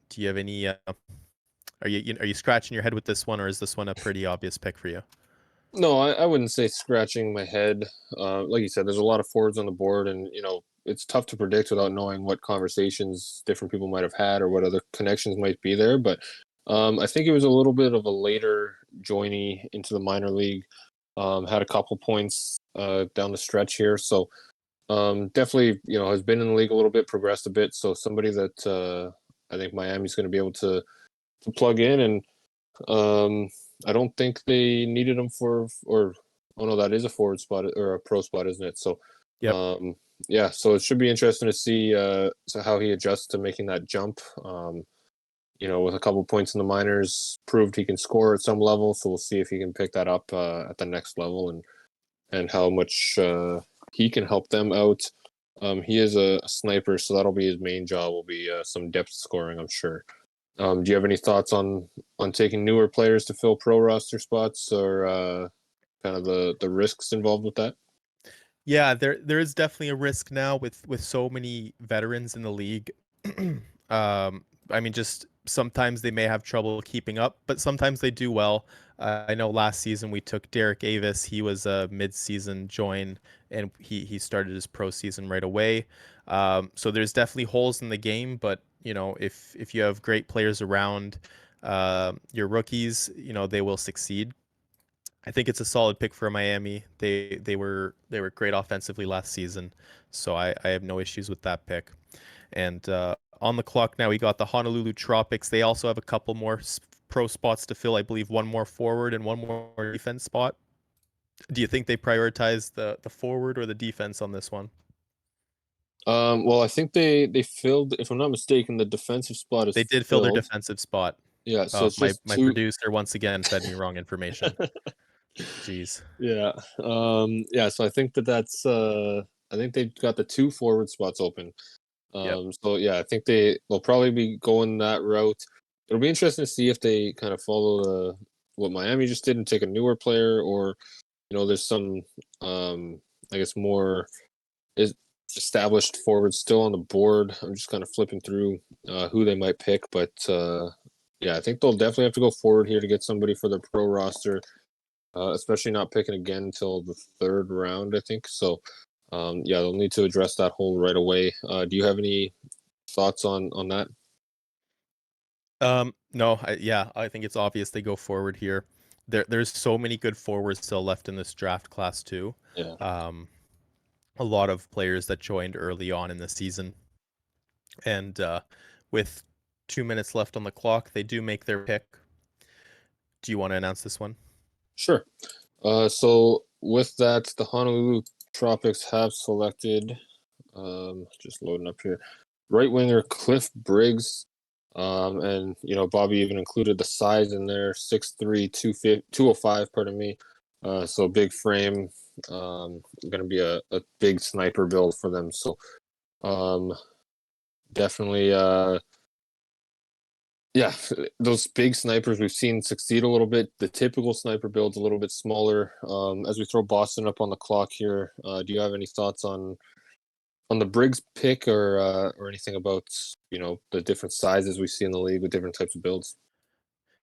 Do you have any? Are you scratching your head with this one, or is this one a pretty obvious pick for you? No, I wouldn't say scratching my head. Like you said, there's a lot of forwards on the board, and it's tough to predict without knowing what conversations different people might have had or what other connections might be there. But I think it was a little bit of a later joinee into the minor league. Had a couple points down the stretch here, so definitely has been in the league a little bit, progressed a bit. So somebody that I think Miami's going to be able to plug in, and I don't think they needed him or oh no, that is a forward spot or a pro spot, isn't it? So, Yep. yeah, so it should be interesting to see so how he adjusts to making that jump. With a couple points in the minors, proved he can score at some level. So we'll see if he can pick that up at the next level and how much he can help them out. He is a sniper, so that'll be his main job. Will be some depth scoring, I'm sure. Do you have any thoughts on taking newer players to fill pro roster spots, or kind of the risks involved with that? Yeah, there is definitely a risk now with so many veterans in the league. I mean, just sometimes they may have trouble keeping up, but sometimes they do well. I know last season we took Derek Avis. He was a mid-season join, and he started his pro season right away. So there's definitely holes in the game, but if you have great players around your rookies, they will succeed. I think it's a solid pick for Miami. They were great offensively last season, so I have no issues with that pick. And on the clock now, we got the Honolulu Tropics. They also have a couple more pro spots to fill. I believe one more forward and one more defense spot. Do you think they prioritize the forward or the defense on this one? Well, I think they filled, if I'm not mistaken, the defensive spot is They did fill their filled. defensive spot. Yeah, so it's My just two. producer once again fed me wrong information. Jeez. Yeah. Yeah. So I think that's. I think they've got the two forward spots open. Yep. So yeah, I think they'll probably be going that route. It'll be interesting to see if they kind of follow what Miami just did and take a newer player, or there's some, I guess, more established forwards still on the board. I'm just kind of flipping through who they might pick, but yeah, I think they'll definitely have to go forward here to get somebody for their pro roster. Especially not picking again until the third round, I think. So, yeah, they'll need to address that hole right away. Do you have any thoughts on that? No, I think it's obvious they go forward here. There's so many good forwards still left in this draft class too. Yeah. A lot of players that joined early on in the season, and with 2 minutes left on the clock, they do make their pick. Do you want to announce this one? Sure. So with that, the Honolulu Tropics have selected, just loading up here, right winger Cliff Briggs. And Bobby even included the size in there, 6'3", 205, pardon me. So big frame, gonna be a big sniper build for them. So definitely yeah, those big snipers we've seen succeed a little bit. The typical sniper build's a little bit smaller. As we throw Boston up on the clock here, do you have any thoughts on the Briggs pick, or anything about the different sizes we see in the league with different types of builds?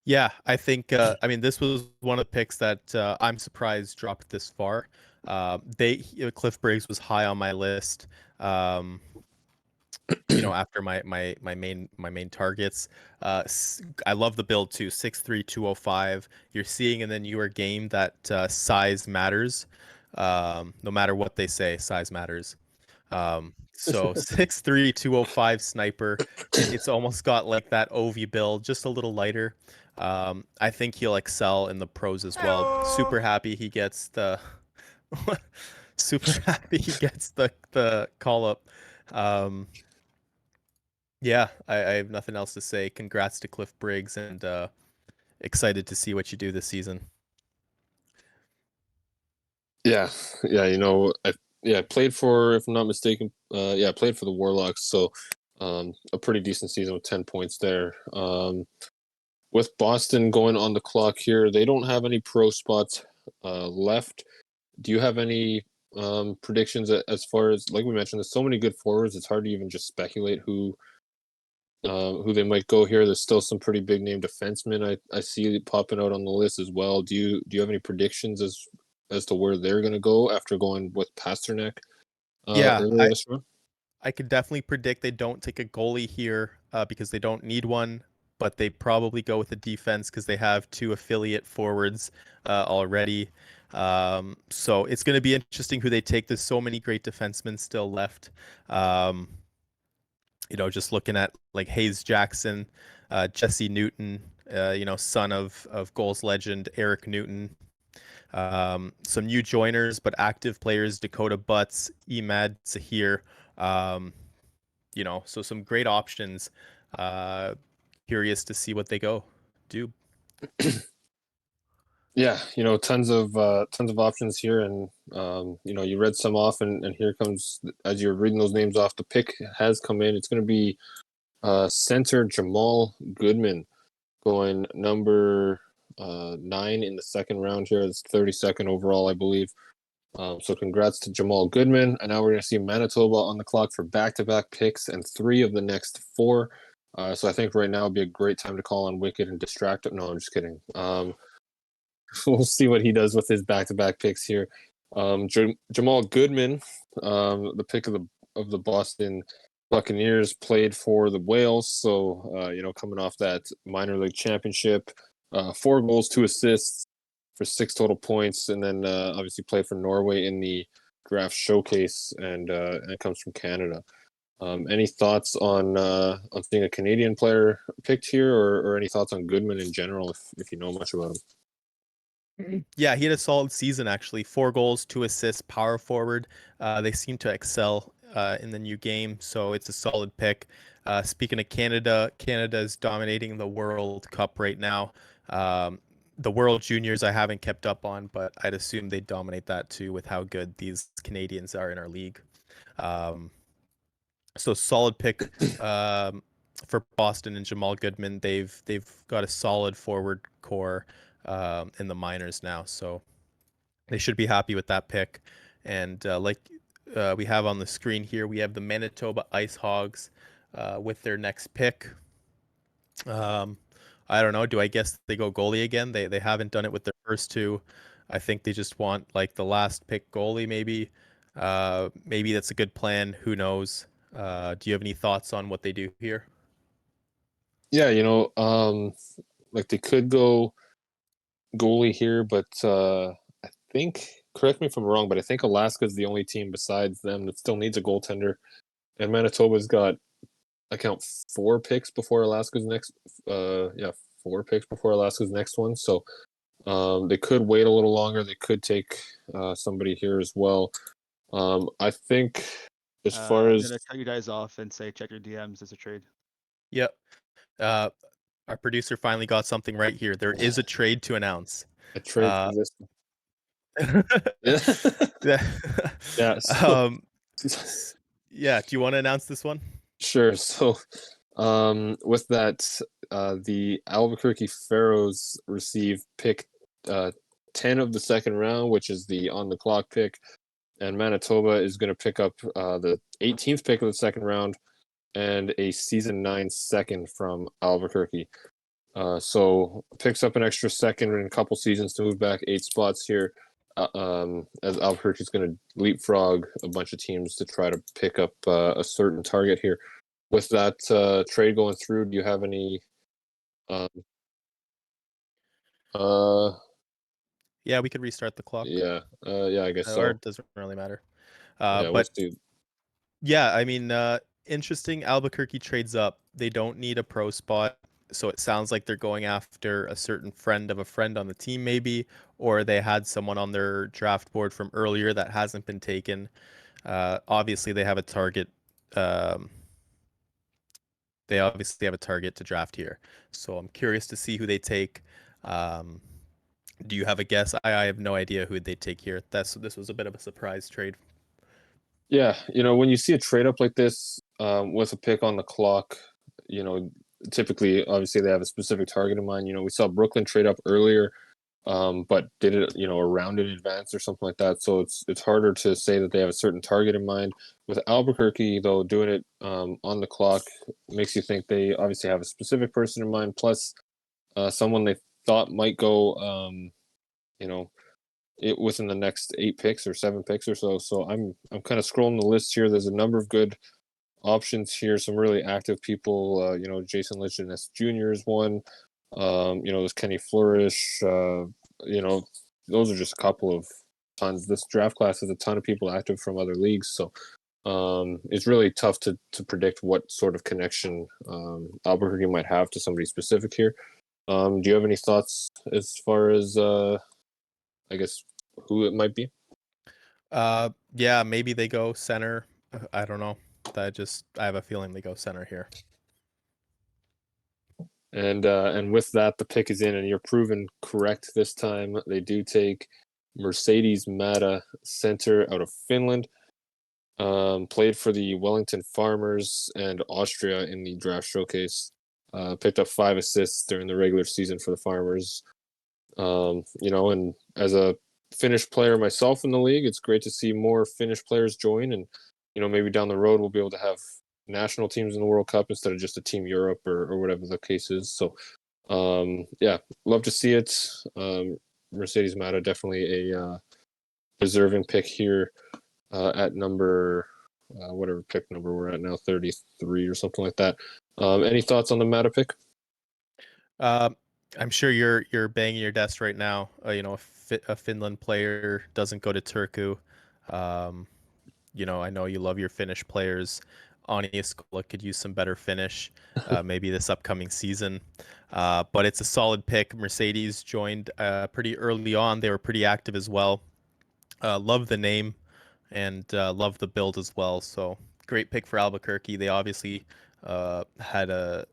Yeah, I think this was one of the picks that I'm surprised dropped this far. Cliff Briggs was high on my list. After my main targets. I love the build too. 6'3", 205. You're seeing in the newer game that size matters. No matter what they say, size matters. So 6'3", 205 sniper. It's almost got like that OV build, just a little lighter. I think he'll excel in the pros as well. Super happy he gets the the call up. Yeah, I have nothing else to say. Congrats to Cliff Briggs, and excited to see what you do this season. Yeah, I played for, if I'm not mistaken, I played for the Warlocks, so a pretty decent season with 10 points there. With Boston going on the clock here, they don't have any pro spots left. Do you have any predictions as far as, like we mentioned, there's so many good forwards, it's hard to even just speculate who they might go here. There's still some pretty big name defensemen I see popping out on the list as well. Do you have any predictions as to where they're going to go after going with Pasternak earlier this round? I could definitely predict they don't take a goalie here because they don't need one, but they probably go with the defense because they have two affiliate forwards already. So it's going to be interesting who they take. There's so many great defensemen still left. Just looking at like Hayes Jackson, Jesse Newton, son of Gohls legend Eric Newton. Some new joiners, but active players: Dakota Butts, Emad Zahir. So some great options. Curious to see what they do. Yeah, tons of options here, and you read some off, and here comes, as you're reading those names off, the pick has come in. It's going to be center Jamal Goodman, going number 9 in the second round here. It's 32nd overall, I believe. So congrats to Jamal Goodman. And now we're going to see Manitoba on the clock for back-to-back picks and 3 of the next 4. So I think right now would be a great time to call on Wicked and distract him. No, I'm just kidding. We'll see what he does with his back-to-back picks here. Jamal Goodman, the pick of the Boston Buccaneers, played for the Whales. So, coming off that minor league championship, 4 goals, 2 assists for 6 total points, and then obviously played for Norway in the draft showcase, and it comes from Canada. Any thoughts on seeing a Canadian player picked here, or any thoughts on Goodman in general, if you know much about him? Yeah, he had a solid season, actually. 4 goals, 2 assists, power forward. They seem to excel in the new game, so it's a solid pick. Speaking of Canada, Canada is dominating the World Cup right now. The World Juniors I haven't kept up on, but I'd assume they dominate that too with how good these Canadians are in our league. So solid pick for Boston and Jamal Goodman. They've got a solid forward core in the minors now, so they should be happy with that pick. And we have on the screen here, we have the Manitoba Ice Hogs with their next pick. I don't know. Do I guess they go goalie again? They haven't done it with their first 2. I think they just want like the last pick goalie, maybe. Maybe that's a good plan. Who knows? Do you have any thoughts on what they do here? Yeah, like they could go goalie here, but I think, correct me if I'm wrong, but I think Alaska's the only team besides them that still needs a goaltender, and Manitoba's got, I count 4 picks before Alaska's next. 4 picks before Alaska's next one. So they could wait a little longer. They could take somebody here as well. I think as far as I'm gonna cut you guys off and say check your DMs as a trade. Yep. Our producer finally got something right here. There is a trade to announce. a trade Uh, exists. yeah. Yeah. So, Yeah. Do you want to announce this one? sure. So with that, the Albuquerque Pharaohs receive pick 10 of the second round, which is the on the clock pick, and Manitoba is going to pick up the 18th pick of the second round and a season 9 second from Albuquerque. So picks up an extra second in a couple seasons to move back 8 spots here, as Albuquerque's going to leapfrog a bunch of teams to try to pick up a certain target here. With that trade going through, do you have any? Yeah, we could restart the clock. Yeah, I guess so. Or it doesn't really matter. Yeah, we'll But see. yeah, I mean, interesting. Albuquerque trades up. They don't need a pro spot, so it sounds like they're going after a certain friend of a friend on the team, maybe, or they had someone on their draft board from earlier that hasn't been taken. Obviously, they have a target. They obviously have a target to draft here, so I'm curious to see who they take. Do you have a guess? I have no idea who they take here. This was a bit of a surprise trade. Yeah, when you see a trade up like this with a pick on the clock, typically, obviously, they have a specific target in mind. We saw Brooklyn trade up earlier, but did it, a round in advance or something like that. So it's harder to say that they have a certain target in mind. With Albuquerque, though, doing it on the clock makes you think they obviously have a specific person in mind, plus someone they thought might go, within the next 8 picks or 7 picks or so. So I'm kind of scrolling the list here. There's a number of good options here. Some really active people. Jason Lichteness Jr. is one. There's Kenny Flourish. Those are just a couple of tons. This draft class has a ton of people active from other leagues. So it's really tough to predict what sort of connection Albuquerque might have to somebody specific here. Do you have any thoughts as far as I guess who it might be? Yeah, maybe they go center. I don't know. I have a feeling they go center here. And with that, the pick is in, and you're proven correct this time. They do take Mercedes Mata, center out of Finland. Played for the Wellington Farmers and Austria in the draft showcase. Picked up 5 assists during the regular season for the Farmers. And as a Finnish player myself in the league, it's great to see more Finnish players join, and maybe down the road we'll be able to have national teams in the World Cup instead of just a Team Europe or whatever the case is. So, love to see it. Mercedes Mata definitely a deserving pick here at number whatever pick number we're at now, 33 or something like that. Any thoughts on the Mata pick? I'm sure you're banging your desk right now. A Finland player doesn't go to Turku. I know you love your Finnish players. Ani Iskola could use some better Finnish, maybe this upcoming season. But it's a solid pick. Mercedes joined pretty early on. They were pretty active as well. Love the name and love the build as well. So great pick for Albuquerque. They obviously had a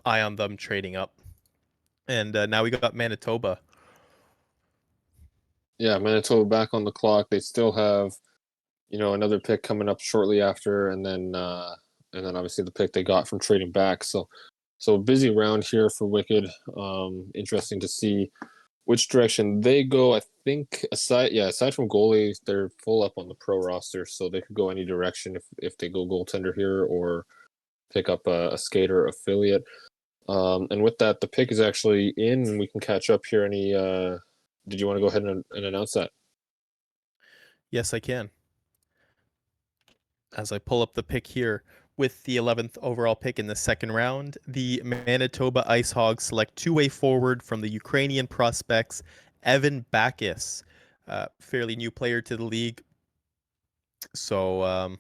eye on them trading up. And now we got Manitoba. Yeah, Manitoba back on the clock. They still have, another pick coming up shortly after, and then obviously the pick they got from trading back. So a busy round here for Wicked. Interesting to see which direction they go. I think aside from goalie, they're full up on the pro roster, so they could go any direction if they go goaltender here or pick up a skater affiliate. And with that, the pick is actually in, and we can catch up here. Did you want to go ahead and announce that? Yes, I can. As I pull up the pick here, with the 11th overall pick in the second round, the Manitoba Ice Hogs select two-way forward from the Ukrainian prospects, Evan Backus, fairly new player to the league. So,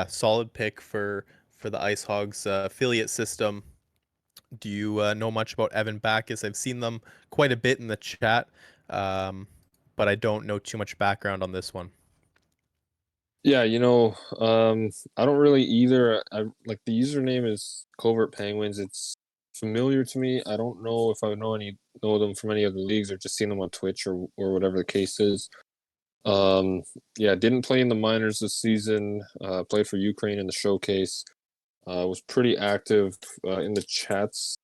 solid pick for the Ice Hogs affiliate system. Do you know much about Evan Backus? I've seen them quite a bit in the chat, but I don't know too much background on this one. Yeah, I don't really either. I like the username is Covert Penguins. It's familiar to me. I don't know if I know them from any other leagues or just seen them on Twitch or whatever the case is. Didn't play in the minors this season. Played for Ukraine in the showcase. Was pretty active in the chats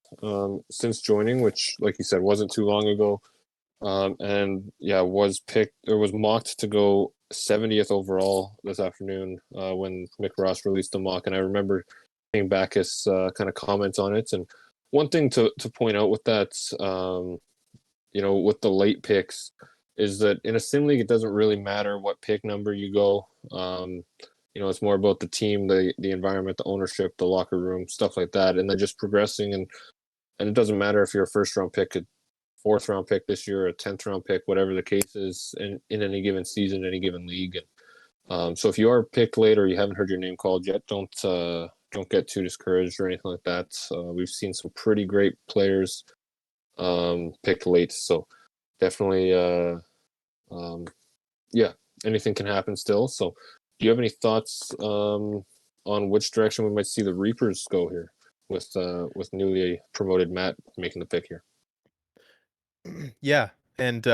since joining, which, like you said, wasn't too long ago. Was picked or was mocked to go 70th overall this afternoon when Mick Ross released the mock, and I remember seeing Backus kind of comment on it. And one thing to point out with that, with the late picks, is that in a sim league it doesn't really matter what pick number you go. It's more about the team, the environment, the ownership, the locker room, stuff like that, and then just progressing. And it doesn't matter if you're a first round pick, a fourth round pick this year, a 10th round pick, whatever the case is in any given season, any given league. And so if you are picked late or you haven't heard your name called yet, don't get too discouraged or anything like that. We've seen some pretty great players picked late, so definitely anything can happen still. So do you have any thoughts on which direction we might see the Reapers go here with newly promoted Matt making the pick here? Yeah. And,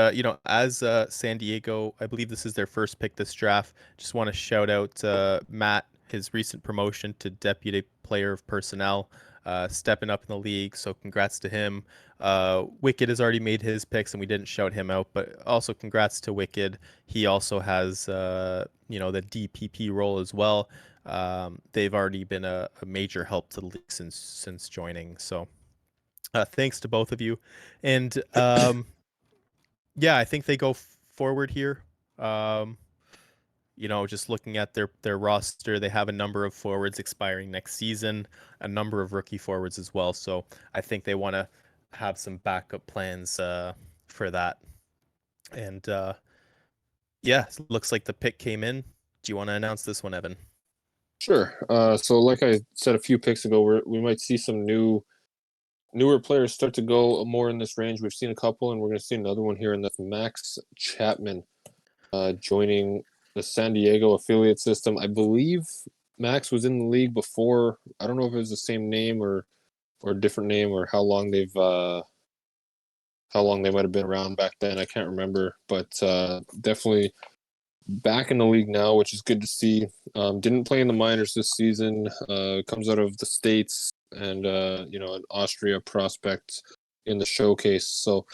as San Diego, I believe this is their first pick this draft. Just want to shout out Matt, his recent promotion to Deputy Player of Personnel, stepping up in the league. So congrats to him. Wicked has already made his picks, and we didn't shout him out. But also congrats to Wicked. He also has, the DPP role as well. They've already been a major help to the league since joining. So thanks to both of you. And I think they go forward here. Just looking at their roster, they have a number of forwards expiring next season, a number of rookie forwards as well. So I think they want to have some backup plans for that. And looks like the pick came in. Do you want to announce this one, Evan? Sure. So like I said a few picks ago, we might see some new newer players start to go more in this range. We've seen a couple, and we're going to see another one here, and that's Max Chapman joining the San Diego affiliate system. I believe Max was in the league before. I don't know if it was the same name or a different name, or how long they might have been around back then. I can't remember, but definitely back in the league now, which is good to see. Didn't play in the minors this season. Comes out of the States, and an Austria prospect in the showcase. So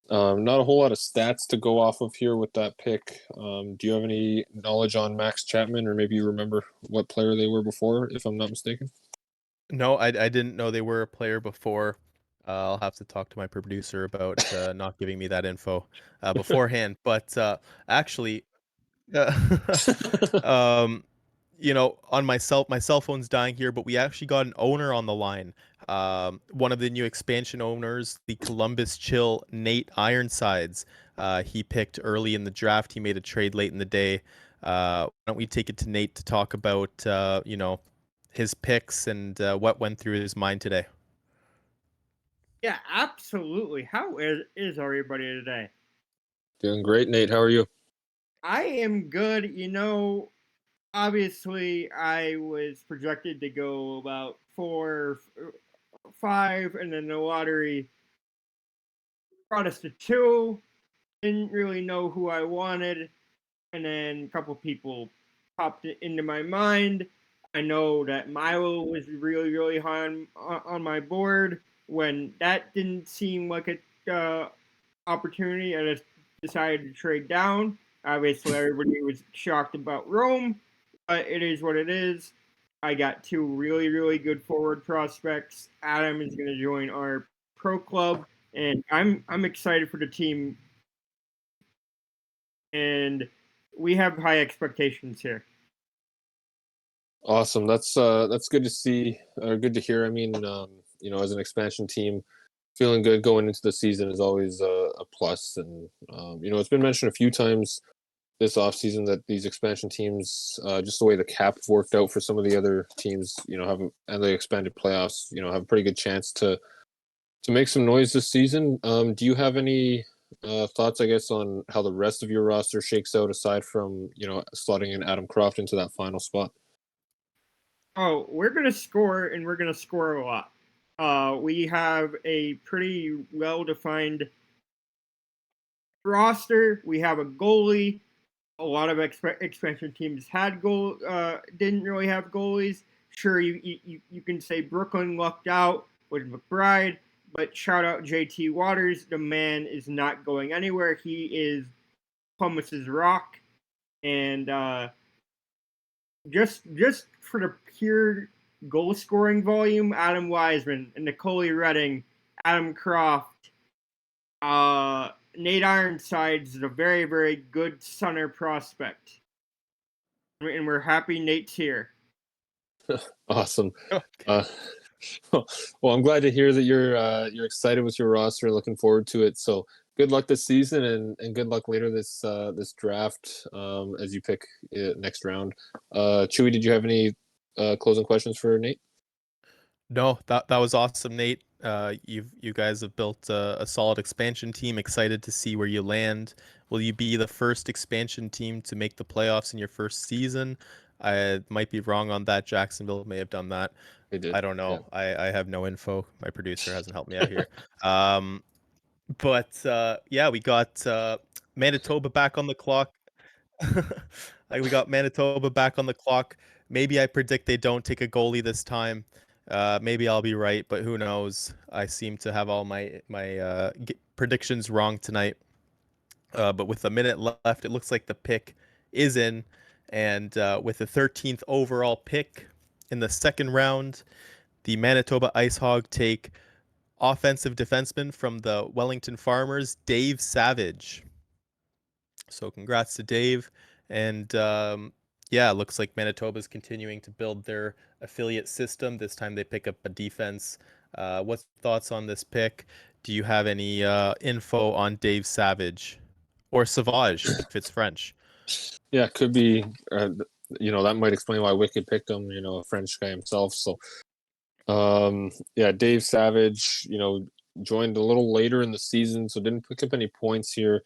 not a whole lot of stats to go off of here with that pick. Do you have any knowledge on Max Chapman, or maybe you remember what player they were before, if I'm not mistaken? No, I didn't know they were a player before. I'll have to talk to my producer about not giving me that info beforehand. But actually, um, on my cell phone's dying here, but we actually got an owner on the line. One of the new expansion owners, the Columbus Chill Nate Ironsides. He picked early in the draft. He made a trade late in the day. Why don't we take it to Nate to talk about his picks and what went through his mind today? Yeah, absolutely. How is everybody today? Doing great, Nate. How are you? I am good. Obviously, I was projected to go about 5, and then the lottery brought us to 2. Didn't really know who I wanted, and then a couple people popped it into my mind. I know that Milo was really, really high on my board. When that didn't seem like a opportunity, I just decided to trade down. Obviously, everybody was shocked about Rome, but it is what it is. I got 2 really, really good forward prospects. Adam is going to join our pro club, and I'm excited for the team. And we have high expectations here. Awesome. That's good to see, or good to hear. I mean, as an expansion team, feeling good going into the season is always a plus. And it's been mentioned a few times this offseason that these expansion teams, just the way the cap worked out for some of the other teams, and the expanded playoffs, have a pretty good chance to make some noise this season. Do you have any thoughts, I guess, on how the rest of your roster shakes out, aside from slotting in Adam Croft into that final spot? Oh, we're going to score, and we're going to score a lot. We have a pretty well-defined roster. We have a goalie. A lot of expansion teams didn't really have goalies. Sure, you can say Brooklyn lucked out with McBride, but shout out JT Waters. The man is not going anywhere. He is Pumice's rock, and just for the pure goal scoring volume, Adam Wiseman and Nicole Redding, Adam Croft, Nate Ironsides is a very, very good center prospect. And we're happy Nate's here. Awesome. Well, I'm glad to hear that you're excited with your roster, looking forward to it. So good luck this season, and good luck later this draft as you pick next round. Chewy, did you have any closing questions for Nate? No, that was awesome, Nate. You guys have built a solid expansion team. Excited to see where you land. Will you be the first expansion team to make the playoffs in your first season? I might be wrong on that. Jacksonville may have done that. They did. I don't know. Yeah. I have no info. My producer hasn't helped me out here. Yeah, we got Manitoba back on the clock. We got Manitoba back on the clock. Maybe I predict they don't take a goalie this time. Maybe I'll be right, but who knows? I seem to have all my predictions wrong tonight. But with a minute left, it looks like the pick is in, and with the 13th overall pick in the second round, the Manitoba Ice Hog take offensive defenseman from the Wellington Farmers, Dave Savage. So congrats to Dave. And yeah, it looks like Manitoba's continuing to build their affiliate system. This time they pick up a defense. What's thoughts on this pick? Do you have any info on Dave Savage or Sauvage if it's French? Yeah, could be. That might explain why Wicked picked him. A French guy himself. So Yeah, Dave Savage, joined a little later in the season, so didn't pick up any points here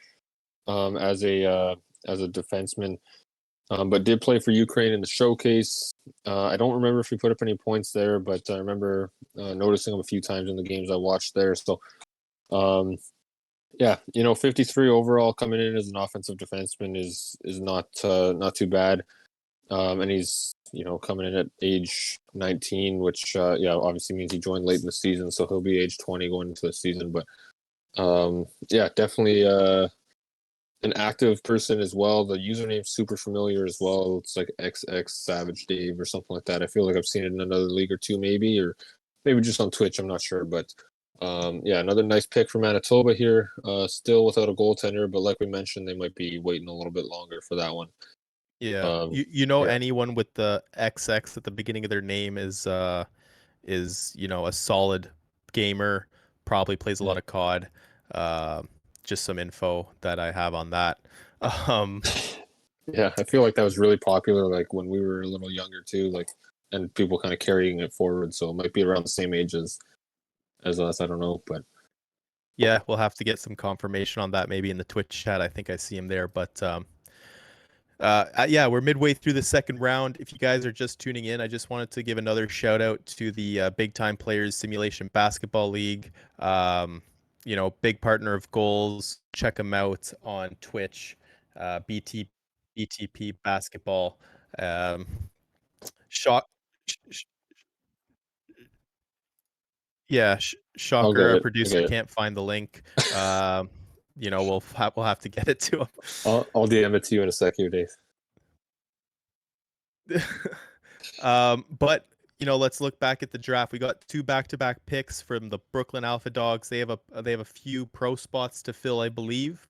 as a defenseman, but did play for Ukraine in the showcase. I don't remember if he put up any points there, but I remember noticing him a few times in the games I watched there. So, yeah, 53 overall coming in as an offensive defenseman is not too bad. And he's coming in at age 19, which obviously means he joined late in the season, so he'll be age 20 going into the season. But yeah, definitely an active person as well. The username's super familiar as well. It's like XX Savage Dave or something like that. I feel like I've seen it in another league or two, maybe, or maybe just on Twitch. I'm not sure, but yeah, another nice pick for Manitoba here. Still without a goaltender, but like we mentioned, they might be waiting a little bit longer for that one. Yeah. Yeah. Anyone with the XX at the beginning of their name is a solid gamer, probably plays a lot of COD. Just some info that I have on that. Yeah, I feel like that was really popular like when we were a little younger too, like, and people kind of carrying it forward, so it might be around the same age as us, I don't know, but yeah, we'll have to get some confirmation on that maybe in the Twitch chat. I think I see him there, but yeah, we're midway through the second round. If you guys are just tuning in, I just wanted to give another shout out to the Big Time Players Simulation Basketball League. Big partner of Gohls. Check them out on Twitch. BTP Basketball. Shock. Yeah, I'll shocker. get Our it. I producer get it. can't find the link. We'll have to get it to him. I'll DM it to you in a sec here, Dave. But let's look back at the draft. We got 2 back-to-back picks from the Brooklyn Alpha Dogs. They have a few pro spots to fill, I believe.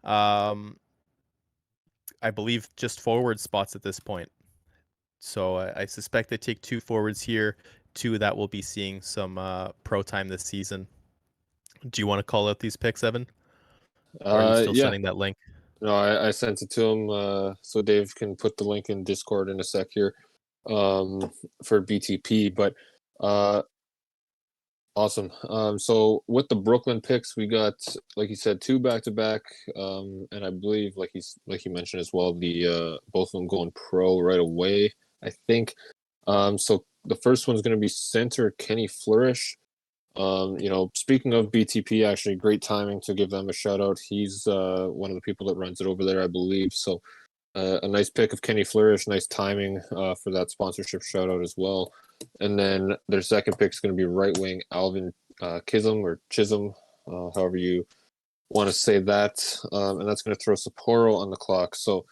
I believe just forward spots at this point. So I suspect they take 2 forwards here, 2 that will be seeing some pro time this season. Do you want to call out these picks, Evan? Or are you still Yeah. sending that link? No, I sent it to him, so Dave can put the link in Discord in a sec here, for BTP. But awesome. So with the Brooklyn picks, we got, like you said, 2 back-to-back, and I believe, like you mentioned as well, the both of them going pro right away, I think. So the first one's going to be center Kenny Flourish. Speaking of BTP, actually, great timing to give them a shout out. He's one of the people that runs it over there, I believe. So a nice pick of Kenny Flourish, nice timing for that sponsorship shout out as well. And then their second pick is going to be right wing Alvin Chisholm, however you want to say that. And that's going to throw Sapporo on the clock. So,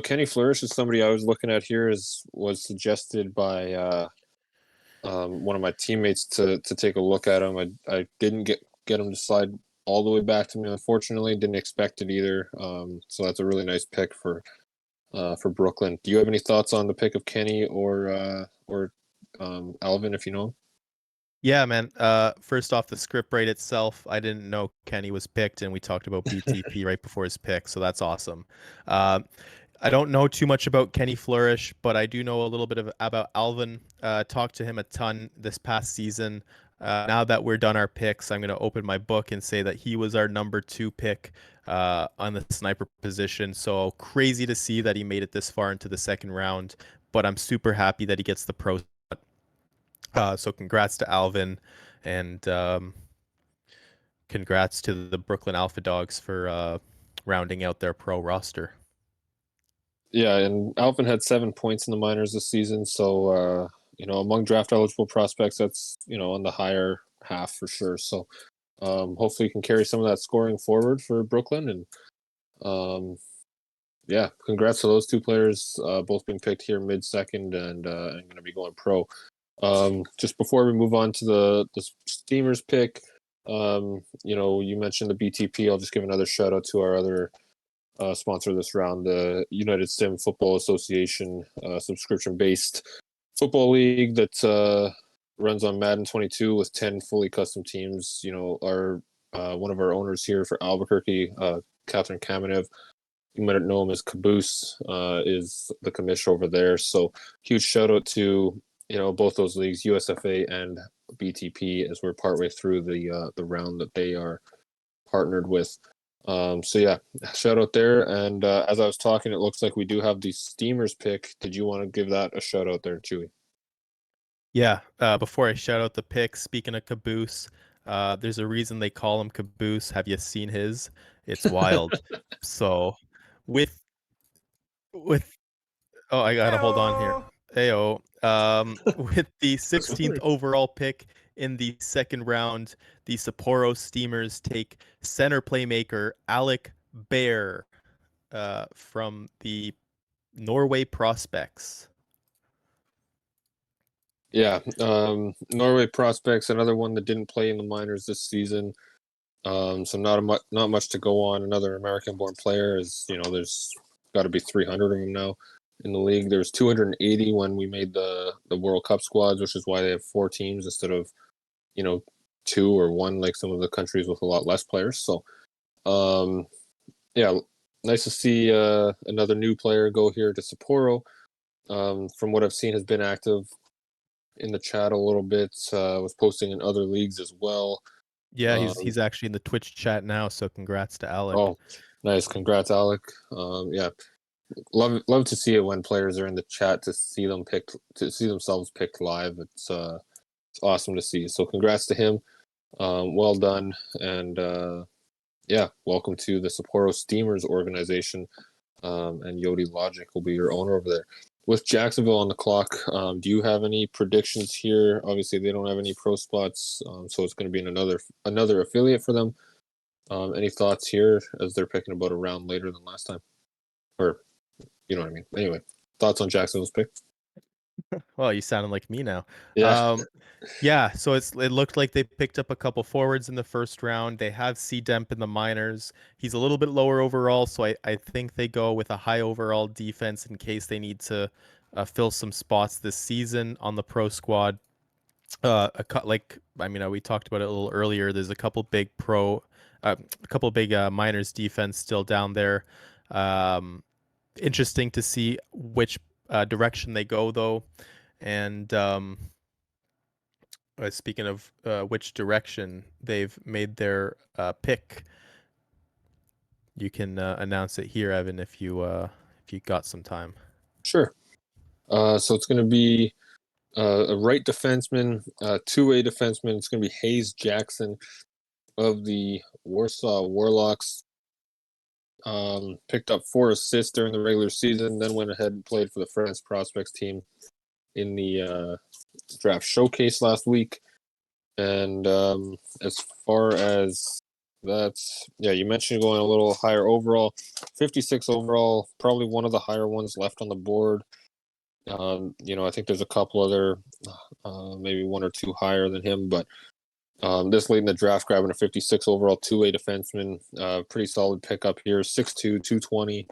Kenny Flourish is somebody I was looking at here, was suggested by one of my teammates to take a look at him. I didn't get him to slide all the way back to me, unfortunately. Didn't expect it either. So that's a really nice pick for Brooklyn. Do you have any thoughts on the pick of Kenny or Alvin, if you know him? Yeah, man. First off, the script rate itself, I didn't know Kenny was picked, and we talked about BTP right before his pick, so that's awesome. I don't know too much about Kenny Flourish, but I do know a little bit about Alvin. Talked to him a ton this past season. Now that we're done our picks, I'm going to open my book and say that he was our number 2 pick on the sniper position. So crazy to see that he made it this far into the second round, but I'm super happy that he gets the pro. So congrats to Alvin, and congrats to the Brooklyn Alpha Dogs for rounding out their pro roster. Yeah, and Alvin had 7 points in the minors this season, so among draft eligible prospects, that's on the higher half for sure. So hopefully, he can carry some of that scoring forward for Brooklyn, and yeah, congrats to those 2 players, both being picked here mid-second and going to be going pro. Just before we move on to the Steamers pick, you mentioned the BTP. I'll just give another shout out to our other sponsor this round, the United Sim Football Association, subscription-based football league that runs on Madden 22 with 10 fully custom teams. Our one of our owners here for Albuquerque, Catherine Kamenev, you might know him as Caboose, is the commissioner over there. So huge shout out to both those leagues, USFA and BTP, as we're partway through the round that they are partnered with. So yeah, shout out there. And as I was talking, it looks like we do have the Steamers pick. Did you want to give that a shout out there, Chewy? Yeah. Before I shout out the pick, speaking of Caboose, there's a reason they call him Caboose. Have you seen his? It's wild. So with with oh, I gotta hold on here. Heyo. With the 16th overall pick in the second round, the Sapporo Steamers take center playmaker Alec Bear from the Norway Prospects. Yeah, Norway Prospects, another one that didn't play in the minors this season. So not much to go on. Another American-born player is, there's got to be 300 of them now in the league. There's 280 when we made the World Cup squads, which is why they have 4 teams instead of, 2 or 1 like some of the countries with a lot less players. So, yeah, nice to see another new player go here to Sapporo. From what I've seen, has been active in the chat a little bit. Was posting in other leagues as well. Yeah, he's actually in the Twitch chat now, so congrats to Alec. Oh, nice. Congrats, Alec. Yeah. Love to see it when players are in the chat to see themselves picked live. It's awesome to see. So congrats to him. Well done. And yeah, welcome to the Sapporo Steamers organization. And Yodi Logic will be your owner over there. With Jacksonville on the clock, do you have any predictions here? Obviously, they don't have any pro spots, so it's going to be another affiliate for them. Any thoughts here as they're picking about a round later than last time? Or, you know what I mean? Anyway, thoughts on Jacksonville's pick? Well, you sounded like me now. Yeah. Yeah, so it looked like they picked up a couple forwards in the first round. They have C Demp in the minors. He's a little bit lower overall, so I think they go with a high overall defense in case they need to fill some spots this season on the pro squad. We talked about it a little earlier. There's a couple big minors defense still down there. Interesting to see which direction they go though, and speaking of which direction they've made their pick, you can announce it here, Evan, if you got some time. Sure. So it's going to be a right defenseman, two-way defenseman. It's going to be Hayes Jackson of the Warsaw Warlocks. Picked up 4 assists during the regular season, then went ahead and played for the France Prospects team in the draft showcase last week. And as far as that's, yeah, you mentioned going a little higher overall, 56 overall, probably one of the higher ones left on the board. I think there's a couple other, maybe 1 or 2 higher than him, but this late in the draft, grabbing a 56 overall two-way defenseman, pretty solid pickup here, 6'2", 220,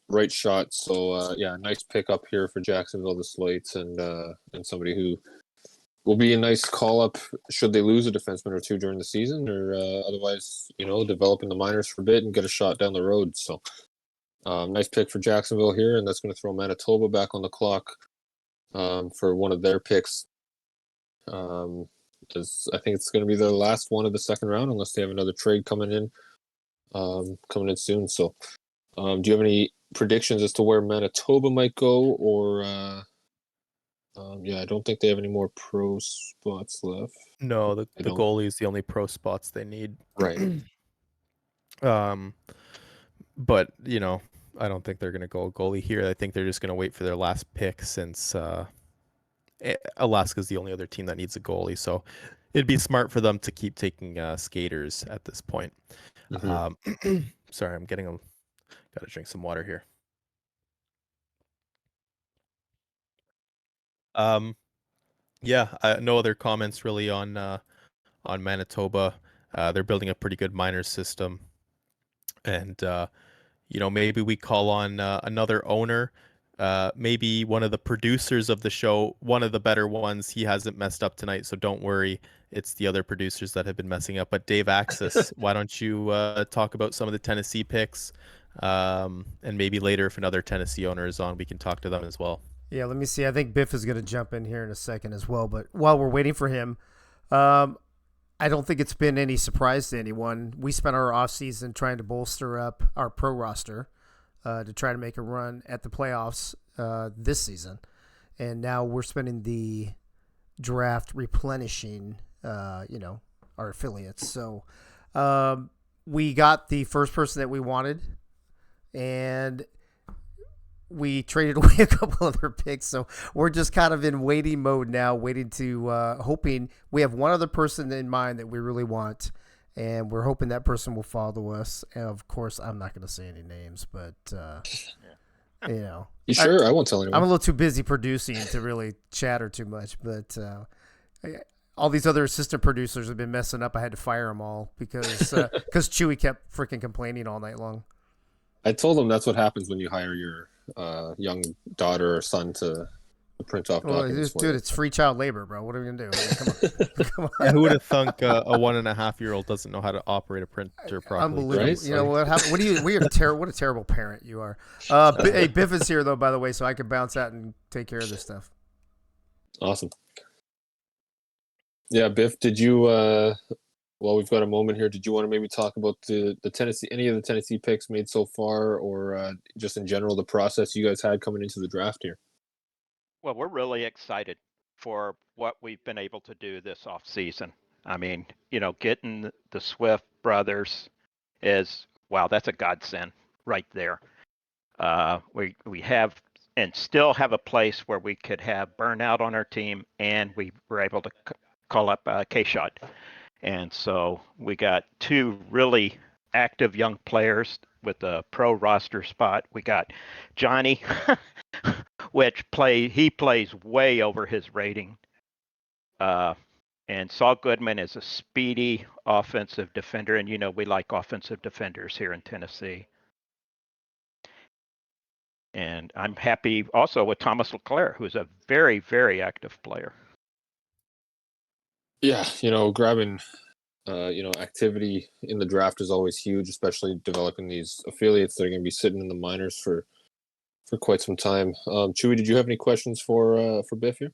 right shot. So yeah, nice pickup here for Jacksonville this late, and somebody who will be a nice call-up should they lose a defenseman or 2 during the season, or otherwise, develop in the minors for a bit and get a shot down the road. So nice pick for Jacksonville here, and that's going to throw Manitoba back on the clock for one of their picks. I think it's going to be the last one of the second round, unless they have another trade coming in soon. So, do you have any predictions as to where Manitoba might go, or? Yeah, I don't think they have any more pro spots left. No, the goalie is the only pro spots they need. Right. But I don't think they're going to go goalie here. I think they're just going to wait for their last pick, since Alaska's the only other team that needs a goalie. So it'd be smart for them to keep taking skaters at this point. Mm-hmm. Sorry, I'm got to drink some water here. Yeah, no other comments really on Manitoba. They're building a pretty good minor system, and maybe we call on another owner, maybe one of the producers of the show, one of the better ones. He hasn't messed up tonight, so don't worry. It's the other producers that have been messing up. But Dave Axis, why don't you talk about some of the Tennessee picks, and maybe later if another Tennessee owner is on, we can talk to them as well. Yeah, let me see. I think Biff is going to jump in here in a second as well. But while we're waiting for him, um, I don't think it's been any surprise to anyone. We spent our offseason trying to bolster up our pro roster to try to make a run at the playoffs this season. And now we're spending the draft replenishing, our affiliates. So we got the first person that we wanted, and we traded away a couple other picks, so we're just kind of in waiting mode now, waiting to hoping we have one other person in mind that we really want, and we're hoping that person will follow us. And of course, I'm not going to say any names, but You sure? I won't tell anyone. I'm a little too busy producing to really chatter too much, but all these other assistant producers have been messing up. I had to fire them all because Chewy kept freaking complaining all night long. I told them that's what happens when you hire your young daughter or son to print off documents. Dude, it's free child labor, bro. What are we gonna do? Come on. Come on. Yeah, who would have thunk a 1.5-year-old doesn't know how to operate a printer properly? Unbelievable. Right? You know what happened? What a terrible parent you are. Hey, Biff is here though, by the way, so I can bounce out and take care of this stuff. Awesome. Yeah, Biff, did you? Well, we've got a moment here. Did you want to maybe talk about the Tennessee, any of the Tennessee picks made so far, or just in general the process you guys had coming into the draft here? Well, we're really excited for what we've been able to do this offseason. I mean, getting the Swift brothers is, wow, that's a godsend right there. We have and still have a place where we could have Burnout on our team, and we were able to call up K-Shot. And so we got two really active young players with a pro roster spot. We got Johnny, which he plays way over his rating. And Saul Goodman is a speedy offensive defender, and we like offensive defenders here in Tennessee. And I'm happy also with Thomas LeClaire, who's a very, very active player. Yeah, grabbing activity in the draft is always huge, especially developing these affiliates that are going to be sitting in the minors for quite some time. Chewy, did you have any questions for Biff here?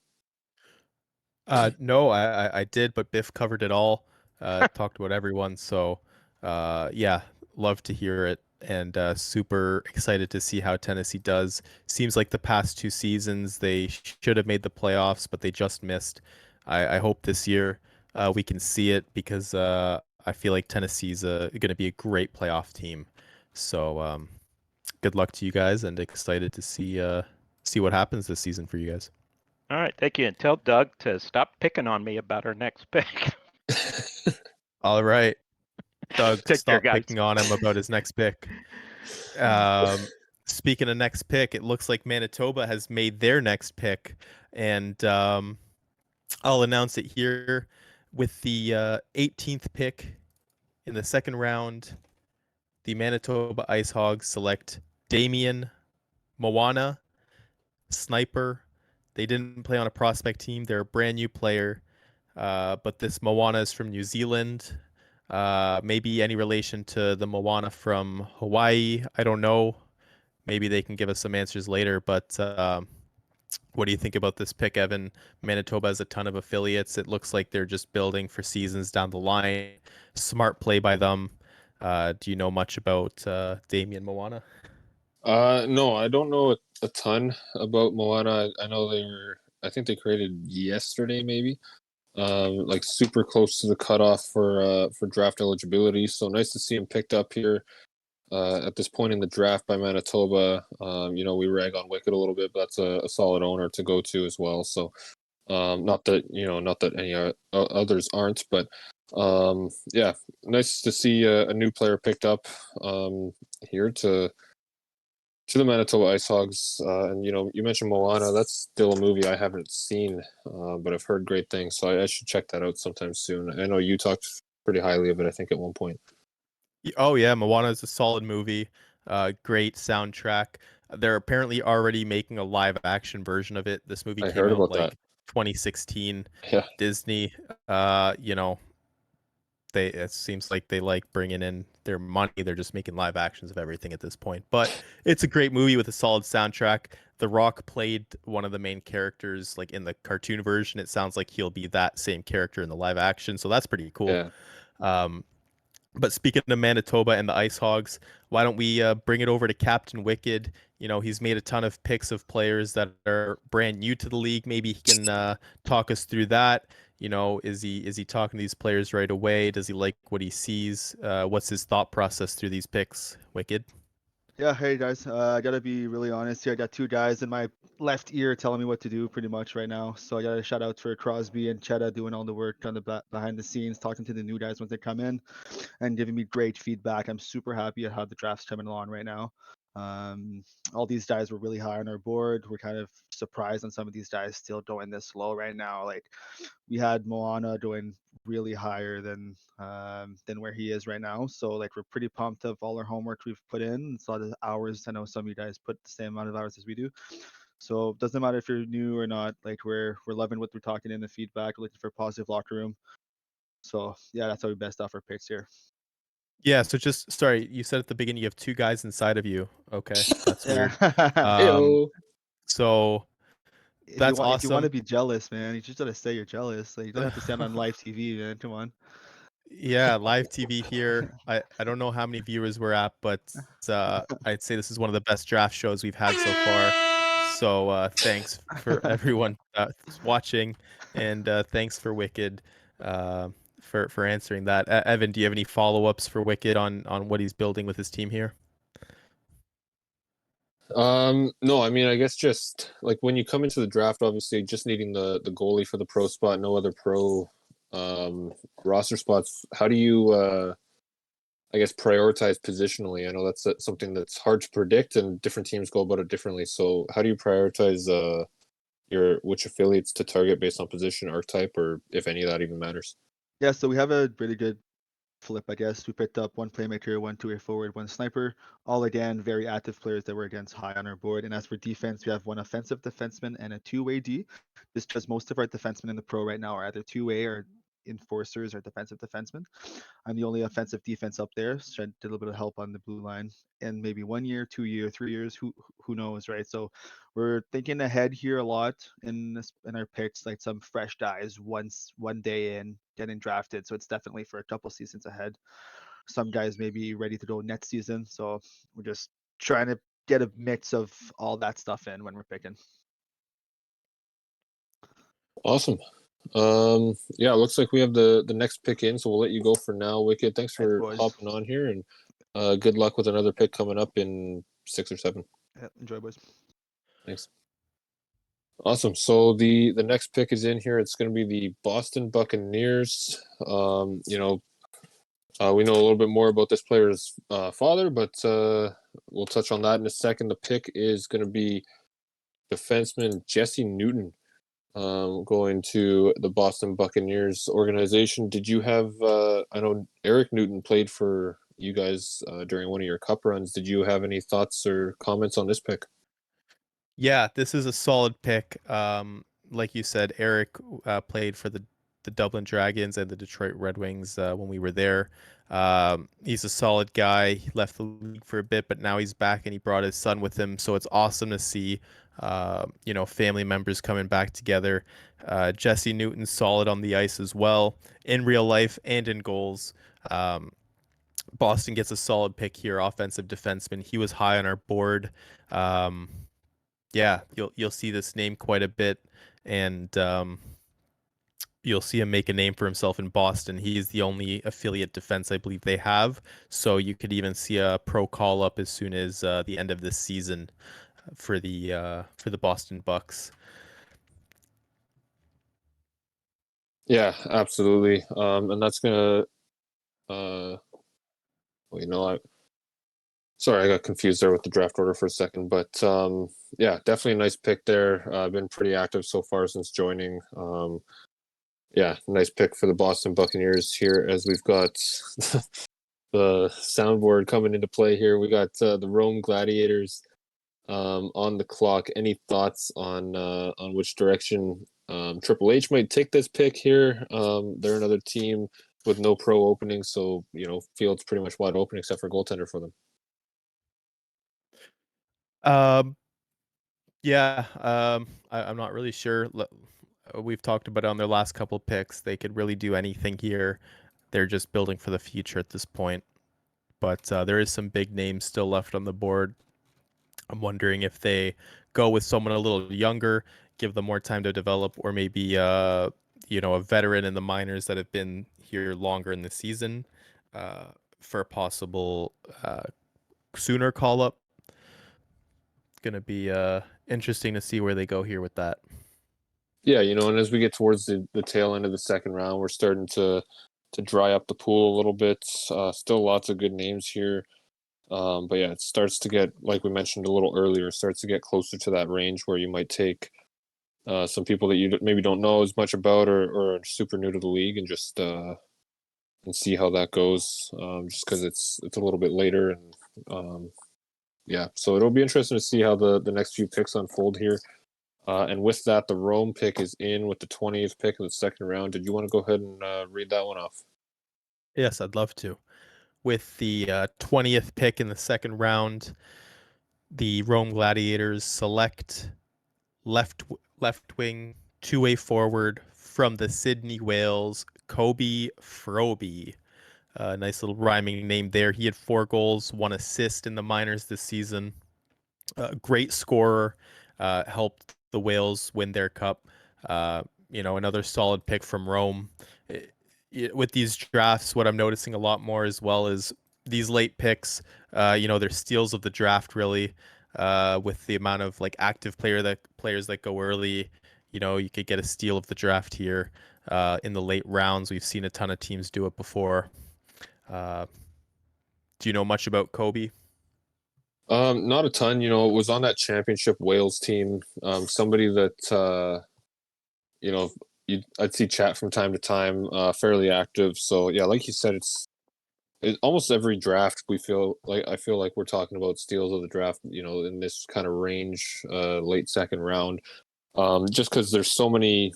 No, I did, but Biff covered it all. Talked about everyone, so yeah, love to hear it, and super excited to see how Tennessee does. Seems like the past 2 seasons they should have made the playoffs, but they just missed. I hope this year we can see it, because I feel like Tennessee's going to be a great playoff team. So good luck to you guys, and excited to see what happens this season for you guys. All right, thank you. And tell Doug to stop picking on me about our next pick. All right. Doug, stop care, picking on him about his next pick. Speaking of next pick, it looks like Manitoba has made their next pick, and I'll announce it here. With the 18th pick in the second round, the Manitoba Ice Hogs select Damian Moana, sniper. They didn't play on a prospect team. They're a brand new player, but this Moana is from New Zealand. Maybe any relation to the Moana from Hawaii? I don't know. Maybe they can give us some answers later, but what do you think about this pick, Evan? Manitoba has a ton of affiliates. It looks like they're just building for seasons down the line. Smart play by them. Do you know much about Damian Moana? No, I don't know a ton about Moana. I know I think they created yesterday, maybe. Like super close to the cutoff for draft eligibility. So nice to see him picked up here at this point in the draft by Manitoba. We rag on Wicked a little bit, but that's a solid owner to go to as well. So not that any others aren't, but yeah, nice to see a new player picked up here to the Manitoba Ice Hogs. And you mentioned Moana. That's still a movie I haven't seen, but I've heard great things, so I should check that out sometime soon. I know you talked pretty highly of it, I think, at one point. Oh yeah, Moana is a solid movie. Great soundtrack. They're apparently already making a live action version of it. This movie I came heard out about like that. 2016. Yeah. Disney. It seems like they like bringing in their money. They're just making live actions of everything at this point. But it's a great movie with a solid soundtrack. The Rock played one of the main characters, like in the cartoon version. It sounds like he'll be that same character in the live action, so that's pretty cool. Yeah. But speaking of Manitoba and the Ice Hogs, why don't we bring it over to Captain Wicked? You know, he's made a ton of picks of players that are brand new to the league. Maybe he can talk us through that. You know, is he talking to these players right away? Does he like what he sees? What's his thought process through these picks, Wicked? Yeah, hey guys. I gotta be really honest here. I got two guys in my left ear telling me what to do pretty much right now. So I got a shout out for Crosby and Chetta doing all the work on the behind the scenes, talking to the new guys once they come in, and giving me great feedback. I'm super happy at how the draft's coming along right now. All these guys were really high on our board. We're kind of surprised on some of these guys still going this low right now. Like we had Moana doing really higher than where he is right now. So like we're pretty pumped of all our homework we've put in. It's a lot of hours. I know some of you guys put the same amount of hours as we do. So it doesn't matter if you're new or not. Like we're loving what we're talking in the feedback. We're looking for a positive locker room. So yeah, that's how we best off our picks here. Yeah, so just sorry, you said at the beginning you have two guys inside of you. Okay, that's weird. Yeah. So that's If you want to awesome. be jealous, man, you just gotta say you're jealous. Like you don't have to stand on live TV, man. Come on. Yeah, live TV here. I don't know how many viewers we're at, but I'd say this is one of the best draft shows we've had so far. So thanks for everyone watching, and thanks for Wicked for answering that. Evan, do you have any follow-ups for Wicked on what he's building with his team here? No, I mean, I guess just like when you come into the draft, obviously just needing the goalie for the pro spot, no other pro roster spots. How do you I guess prioritize positionally? I know that's something that's hard to predict and different teams go about it differently. So how do you prioritize your which affiliates to target based on position, archetype, or if any of that even matters? Yeah, so we have a really good flip, I guess. We picked up one playmaker, one two-way forward, one sniper. All again, very active players that were against high on our board. And as for defense, we have one offensive defenseman and a two-way D. This because most of our defensemen in the pro right now are either two-way or enforcers or defensive defensemen. I'm the only offensive defense up there, so I did a little bit of help on the blue line. And maybe 1 year, 2 year, 3 years, who knows, right? So we're thinking ahead here a lot in our picks, like some fresh guys one day in getting drafted. So it's definitely for a couple seasons ahead. Some guys may be ready to go next season. So we're just trying to get a mix of all that stuff in when we're picking. Awesome. Yeah, it looks like we have the next pick in, so we'll let you go for now, Wicked. Thanks for hopping on here, and good luck with another pick coming up in 6 or 7. Yeah, enjoy, boys. Thanks. Awesome. So the next pick is in here. It's going to be the Boston Buccaneers. You know, we know a little bit more about this player's father, but we'll touch on that in a second. The pick is going to be defenseman Jesse Newton. Going to the Boston Buccaneers organization. Did you have? I know Eric Newton played for you guys during one of your cup runs. Did you have any thoughts or comments on this pick? Yeah, this is a solid pick. Like you said, Eric played for the Dublin Dragons and the Detroit Red Wings when we were there. He's a solid guy. He left the league for a bit, but now he's back and he brought his son with him. So it's awesome to see, you know, family members coming back together. Jesse Newton's solid on the ice as well, in real life and in goals. Boston gets a solid pick here, offensive defenseman. He was high on our board. Yeah, you'll see this name quite a bit, and you'll see him make a name for himself in Boston. He is the only affiliate defense I believe they have, so you could even see a pro call up as soon as the end of this season for the Boston Bucks. Yeah, absolutely. And that's gonna. Well, you know, sorry, I got confused there with the draft order for a second, but yeah, definitely a nice pick there. Been pretty active so far since joining. Yeah, nice pick for the Boston Buccaneers here as we've got the soundboard coming into play here. We got the Rome Gladiators on the clock. Any thoughts on which direction Triple H might take this pick here? They're another team with no pro openings, so field's pretty much wide open except for goaltender for them. Yeah, I'm not really sure. We've talked about it on their last couple picks. They could really do anything here. They're just building for the future at this point. But there is some big names still left on the board. I'm wondering if they go with someone a little younger, give them more time to develop, or maybe a veteran in the minors that have been here longer in the season for a possible sooner call up. It's gonna be interesting to see where they go here with that. Yeah, and as we get towards the tail end of the second round, we're starting to dry up the pool a little bit. Still lots of good names here. But yeah, it starts to get, like we mentioned a little earlier, starts to get closer to that range where you might take some people that you maybe don't know as much about or are super new to the league and just and see how that goes. Just because it's a little bit later and yeah, so it'll be interesting to see how the next few picks unfold here. And with that, the Rome pick is in with the 20th pick of the second round. Did you want to go ahead and read that one off? Yes, I'd love to. With the 20th pick in the second round, the Rome Gladiators select left wing 2-way forward from the Sydney Whales, Kobe Froby. Nice little rhyming name there. He had 4 goals, 1 assist in the minors this season. Great scorer, helped the Whales win their cup. Another solid pick from Rome. With these drafts, what I'm noticing a lot more as well is these late picks. They're steals of the draft really. With the amount of like active players that go early, you could get a steal of the draft here in the late rounds. We've seen a ton of teams do it before. Do you know much about Kobe? Not a ton. It was on that championship Wales team. Somebody that I'd see chat from time to time. Fairly active. So yeah, like you said, it's almost every draft I feel like we're talking about steals of the draft. In this kind of range, late second round. Just because there's so many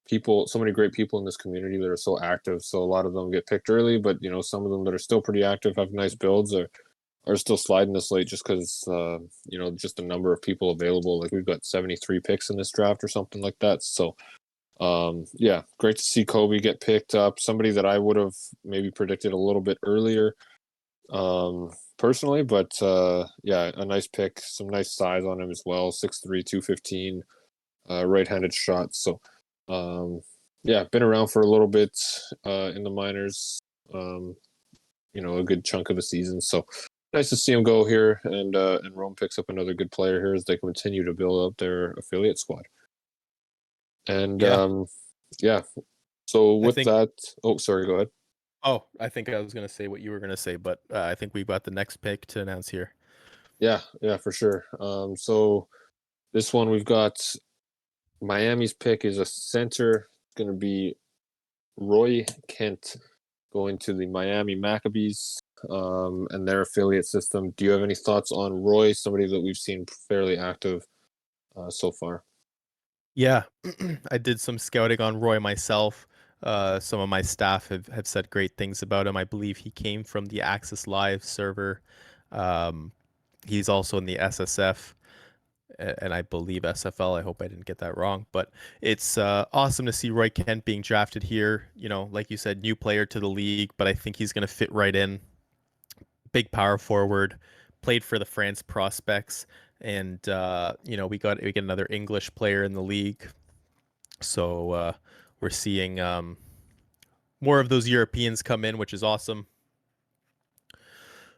people, so many great people in this community that are so active. So a lot of them get picked early, but some of them that are still pretty active have nice builds or are still sliding this late just because just the number of people available. Like we've got 73 picks in this draft or something like that. So yeah, great to see Kobe get picked up. Somebody that I would have maybe predicted a little bit earlier personally, but yeah, a nice pick, some nice size on him as well. 6'3", 215, right-handed shot. So yeah, been around for a little bit in the minors, a good chunk of the season. So nice to see him go here, and Rome picks up another good player here as they continue to build up their affiliate squad. And yeah. So with that, oh, sorry, go ahead. Oh, I think I was going to say what you were going to say, but I think we've got the next pick to announce here. Yeah, for sure. So this one we've got Miami's pick is a center. It's going to be Roy Kent going to the Miami Maccabees and their affiliate system. Do you have any thoughts on Roy, somebody that we've seen fairly active so far? Yeah, I did some scouting on Roy myself. Some of my staff have said great things about him. I believe he came from the Access Live server. He's also in the SSF, and I believe SFL. I hope I didn't get that wrong. But it's awesome to see Roy Kent being drafted here. Like you said, new player to the league, but I think he's going to fit right in. Big power forward, played for the France Prospects, and we get another English player in the league. So we're seeing more of those Europeans come in, which is awesome.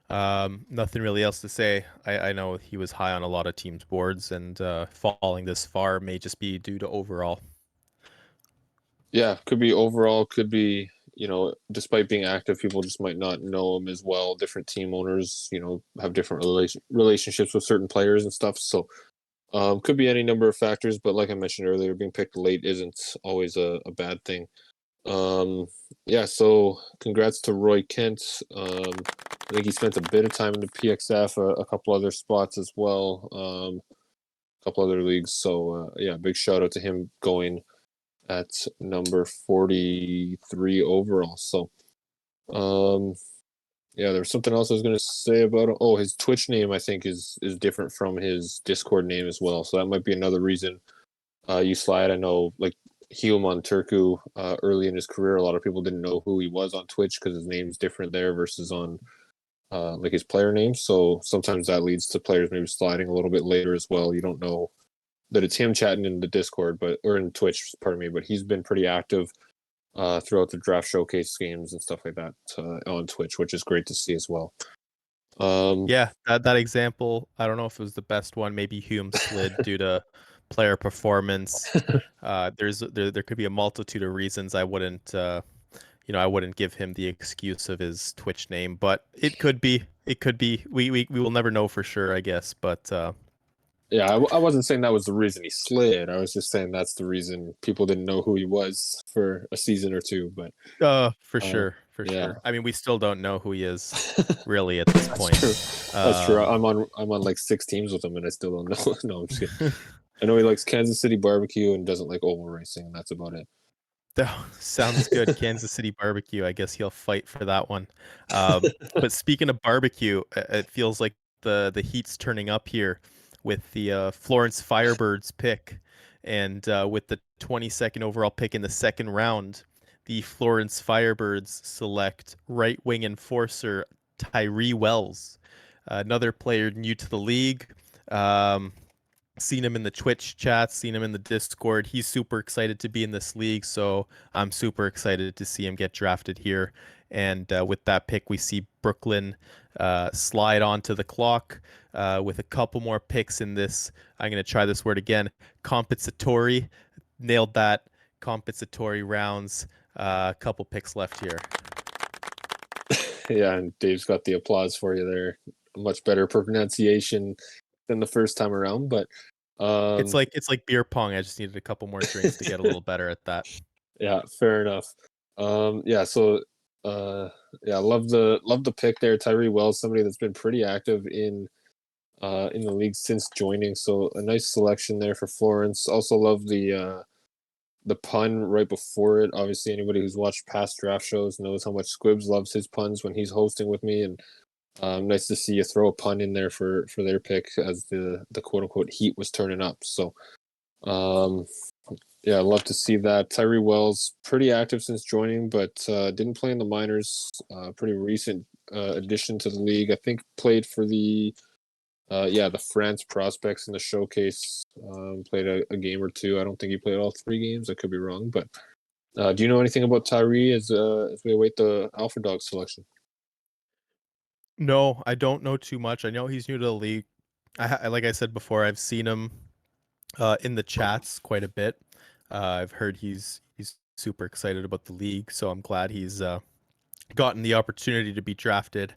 Nothing really else to say. I know he was high on a lot of teams' boards, and falling this far may just be due to overall. Yeah, could be overall, could be, despite being active, people just might not know him as well. Different team owners, have different relationships with certain players and stuff. So could be any number of factors, but like I mentioned earlier, being picked late isn't always a bad thing. Yeah, so congrats to Roy Kent. I think he spent a bit of time in the PXF, a couple other spots as well, a couple other leagues. So yeah, big shout out to him going at number 43 overall. So Yeah, there was something else I was gonna say about him. Oh, his Twitch name I think is different from his Discord name as well. So that might be another reason you slide. I know like Human Turku early in his career, a lot of people didn't know who he was on Twitch because his name's different there versus on like his player name. So sometimes that leads to players maybe sliding a little bit later as well. You don't know that it's him chatting in the Discord, or in Twitch, pardon me. But he's been pretty active throughout the draft showcase games and stuff like that on Twitch, which is great to see as well. Yeah, that example, I don't know if it was the best one. Maybe Hume slid due to player performance. There could be a multitude of reasons. I wouldn't I wouldn't give him the excuse of his Twitch name, but it could be. It could be. We will never know for sure, I guess. But yeah, I wasn't saying that was the reason he slid. I was just saying that's the reason people didn't know who he was for a season or two. But for sure. yeah. Sure. I mean, we still don't know who he is really at this point. True. That's true. I'm on like 6 teams with him, and I still don't know. No, I'm just kidding. I know he likes Kansas City barbecue and doesn't like oval racing, and that's about it. Sounds good. Kansas City barbecue. I guess he'll fight for that one. But speaking of barbecue, it feels like the heat's turning up here with the Florence Firebirds pick, and with the 22nd overall pick in the second round, the Florence Firebirds select right wing enforcer Tyree Wells, another player new to the league. Seen him in the Twitch chats, seen him in the Discord. He's super excited to be in this league, so I'm super excited to see him get drafted here. And with that pick, we see Brooklyn slide onto the clock with a couple more picks in this. I'm going to try this word again. Compensatory. Nailed that. Compensatory rounds. A couple picks left here. Yeah, and Dave's got the applause for you there. Much better pronunciation than the first time around, but it's like beer pong. I just needed a couple more drinks to get a little better at that. Yeah, fair enough. Yeah, so yeah, love the pick there. Tyree Wells, somebody that's been pretty active in the league since joining, so a nice selection there for Florence. Also love the pun right before it. Obviously, anybody who's watched past draft shows knows how much Squibs loves his puns when he's hosting with me, and nice to see you throw a pun in there for their pick as the quote unquote heat was turning up. So, yeah, I love to see that. Tyree Wells, pretty active since joining, but didn't play in the minors. Pretty recent addition to the league. I think played for the France prospects in the showcase. Played a game or two. I don't think he played all 3 games. I could be wrong, but do you know anything about Tyree as we await the Alpha Dog selection? No, I don't know too much. I know he's new to the league. Like I said before, I've seen him in the chats quite a bit. I've heard he's super excited about the league, so I'm glad he's gotten the opportunity to be drafted.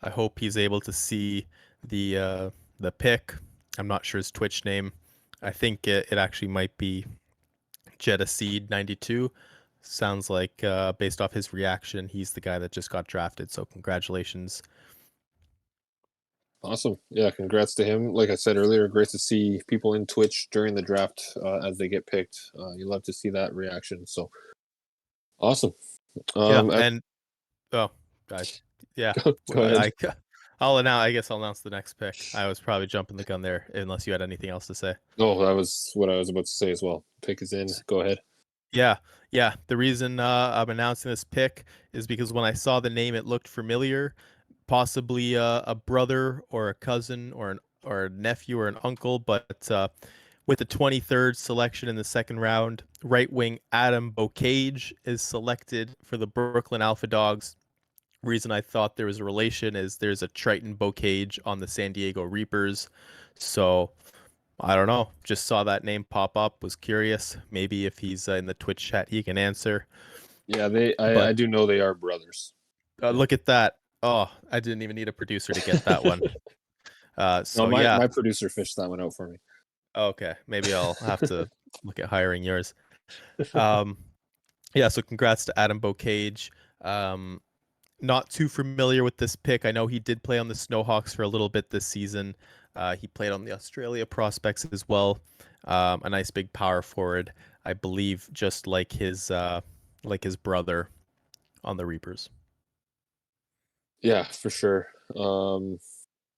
I hope he's able to see the pick. I'm not sure his Twitch name. I think it actually might be Jetta 92. Sounds like based off his reaction, he's the guy that just got drafted. So congratulations. Awesome. Yeah, congrats to him. Like I said earlier, great to see people in Twitch during the draft as they get picked. You love to see that reaction. So awesome. And guys, yeah. Go ahead. I guess I'll announce the next pick. I was probably jumping the gun there, unless you had anything else to say. No, that was what I was about to say as well. Pick is in. Go ahead. Yeah. The reason I'm announcing this pick is because when I saw the name, it looked familiar. Possibly a brother or a cousin or a nephew or an uncle, but with the 23rd selection in the second round, right wing Adam Bocage is selected for the Brooklyn Alpha Dogs. Reason I thought there was a relation is there's a Triton Bocage on the San Diego Reapers. So I don't know. Just saw that name pop up. Was curious. Maybe if he's in the Twitch chat, he can answer. Yeah, I do know they are brothers. Look at that. Oh, I didn't even need a producer to get that one. My producer fished that one out for me. Okay, maybe I'll have to look at hiring yours. So congrats to Adam Bocage. Not too familiar with this pick. I know he did play on the Snowhawks for a little bit this season. He played on the Australia prospects as well. A nice big power forward, I believe, just like his brother on the Reapers. Yeah, for sure.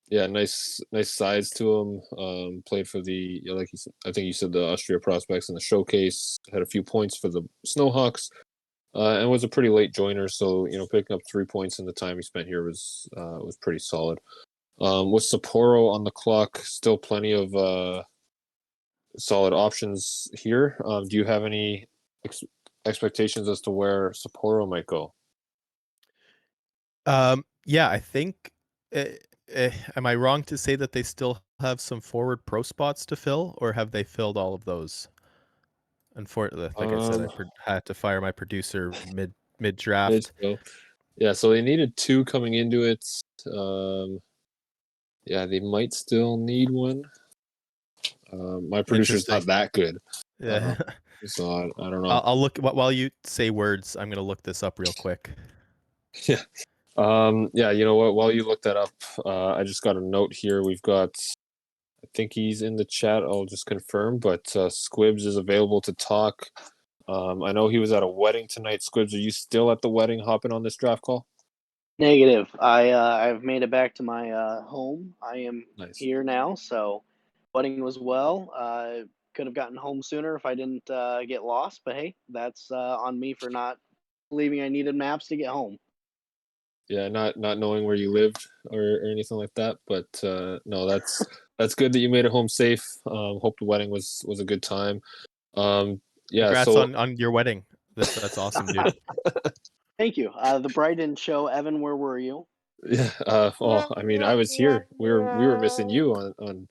Yeah, nice size to him. Played for the like you said, I think you said the Austria prospects in the showcase. Had a few points for the Snowhawks, and was a pretty late joiner. So picking up 3 points in the time he spent here was pretty solid. With Sapporo on the clock, still plenty of solid options here. Do you have any expectations as to where Sapporo might go? Yeah, I think. Am I wrong to say that they still have some forward pro spots to fill, or have they filled all of those? Unfortunately, like I said, I Um, had to fire my producer mid draft. Midfield. Yeah, so they needed 2 coming into it. Yeah, they might still need one. My producer's not Interesting. that good, Yeah, so I don't know. I'll look while you say words. I'm gonna look this up real quick. Yeah. Yeah, you know what? While you look that up, I just got a note here. We've got, I think he's in the chat. I'll just confirm, but Squibs is available to talk. I know he was at a wedding tonight. Squibs, are you still at the wedding hopping on this draft call? Negative. I've made it back to my home. I am Nice. here now, so wedding was well. Could have gotten home sooner if I didn't get lost, but hey, that's on me for not believing I needed maps to get home. Yeah, not knowing where you lived or anything like that, but no, that's good that you made it home safe. Hope the wedding was a good time. Yeah, Congrats so on your wedding. That's awesome, dude. Thank you. The bride didn't show. Evan, where were you? yeah, well, I mean, I was here. We were missing you on.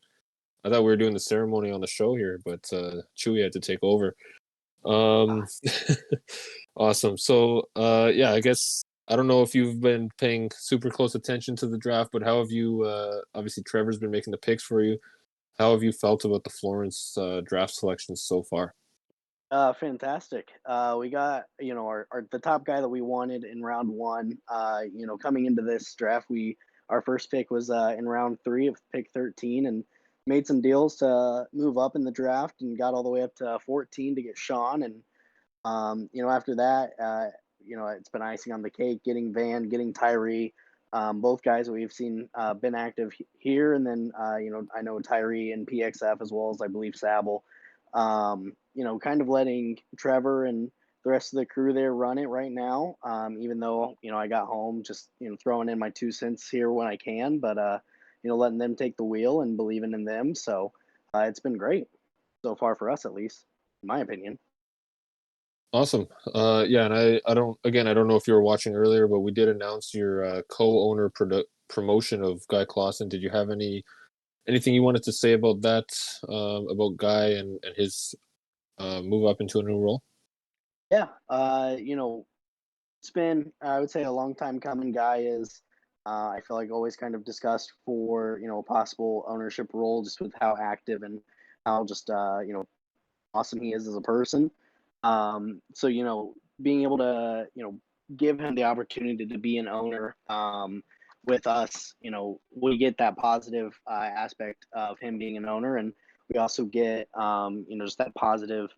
I thought we were doing the ceremony on the show here, but Chewy had to take over. Awesome. So, yeah, I guess I don't know if you've been paying super close attention to the draft, but how have you? Obviously, Trevor's been making the picks for you. How have you felt about the Florence draft selections so far? Fantastic. We got our the top guy that we wanted in round one. Coming into this draft, our first pick was in round three of pick 13, and made some deals to move up in the draft and got all the way up to 14 to get Sean. And after that, it's been icing on the cake. Getting Van, getting Tyree, both guys that we've seen been active here, and then I know Tyree and PXF as well as I believe Sable. Kind of letting Trevor and the rest of the crew there run it right now. Even though I got home, just throwing in my 2 cents here when I can, but letting them take the wheel and believing in them. So it's been great so far for us, at least, in my opinion. Awesome. Yeah, and I don't know if you were watching earlier, but we did announce your co-owner promotion of Guy Clausen. Did you have anything you wanted to say about that, about Guy and his move up into a new role? Yeah, it's been, I would say, a long time coming. Guy is, I feel like, always kind of discussed for a possible ownership role, just with how active and how just awesome he is as a person. So being able to give him the opportunity to be an owner with us, we get that positive aspect of him being an owner, and we also get just that positive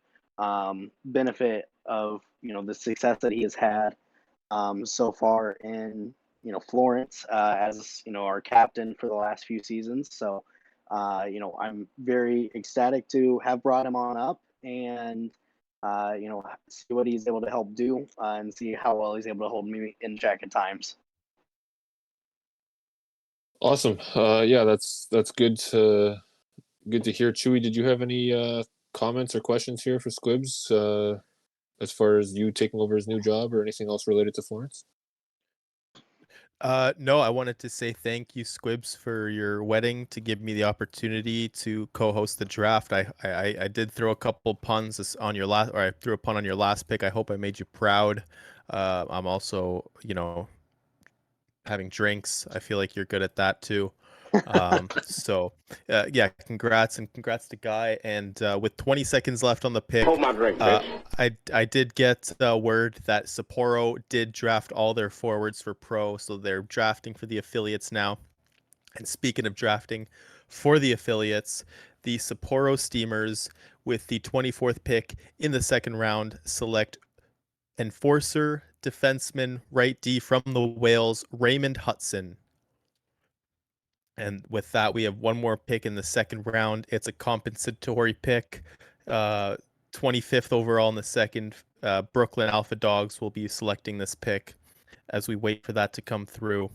benefit of the success that he has had so far in Florence as our captain for the last few seasons. So I'm very ecstatic to have brought him on up and see what he's able to help do and see how well he's able to hold me in check at times. Awesome. Yeah, that's good to hear. Chewy, did you have any comments or questions here for Squibs as far as you taking over his new job or anything else related to Florence? No, I wanted to say thank you, Squibs, for your wedding to give me the opportunity to co-host the draft. I did throw a couple puns on your last, or I threw a pun on your last pick. I hope I made you proud. I'm also, having drinks. I feel like you're good at that too. So yeah, congrats to Guy. And with 20 seconds left on the pick, Hold my drink, bitch. I did get word that Sapporo did draft all their forwards for pro, so they're drafting for the affiliates now. And speaking of drafting for the affiliates, the Sapporo Steamers with the 24th pick in the second round select Enforcer defenseman, right D from the Whales, Raymond Hudson. And with that, we have one more pick in the second round. It's a compensatory pick. 25th overall in the second. Brooklyn Alpha Dogs will be selecting this pick as we wait for that to come through.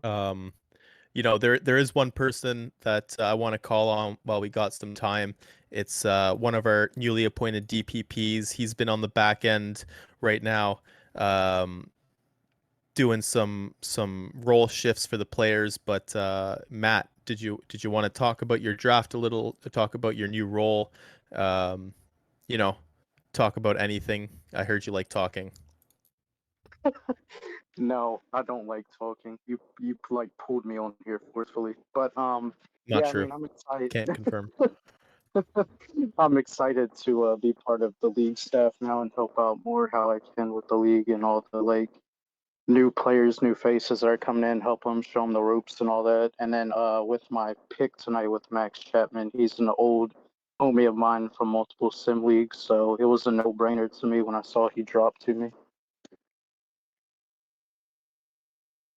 There is one person that I want to call on while we got some time. It's one of our newly appointed DPPs. He's been on the back end right now, doing some role shifts for the players. But Matt, did you want to talk about your draft a little? Talk about your new role? Um, you know, talk about anything. I heard you like talking. No, I don't like talking. You like pulled me on here forcefully. But Not yeah, true. I mean, I'm excited. Can't confirm. I'm excited to be part of the league staff now and help out more how I can with the league and all the new players, new faces that are coming in, help them, show them the ropes and all that. And then with my pick tonight with Max Chapman, he's an old homie of mine from multiple sim leagues, so it was a no-brainer to me when I saw he dropped to me.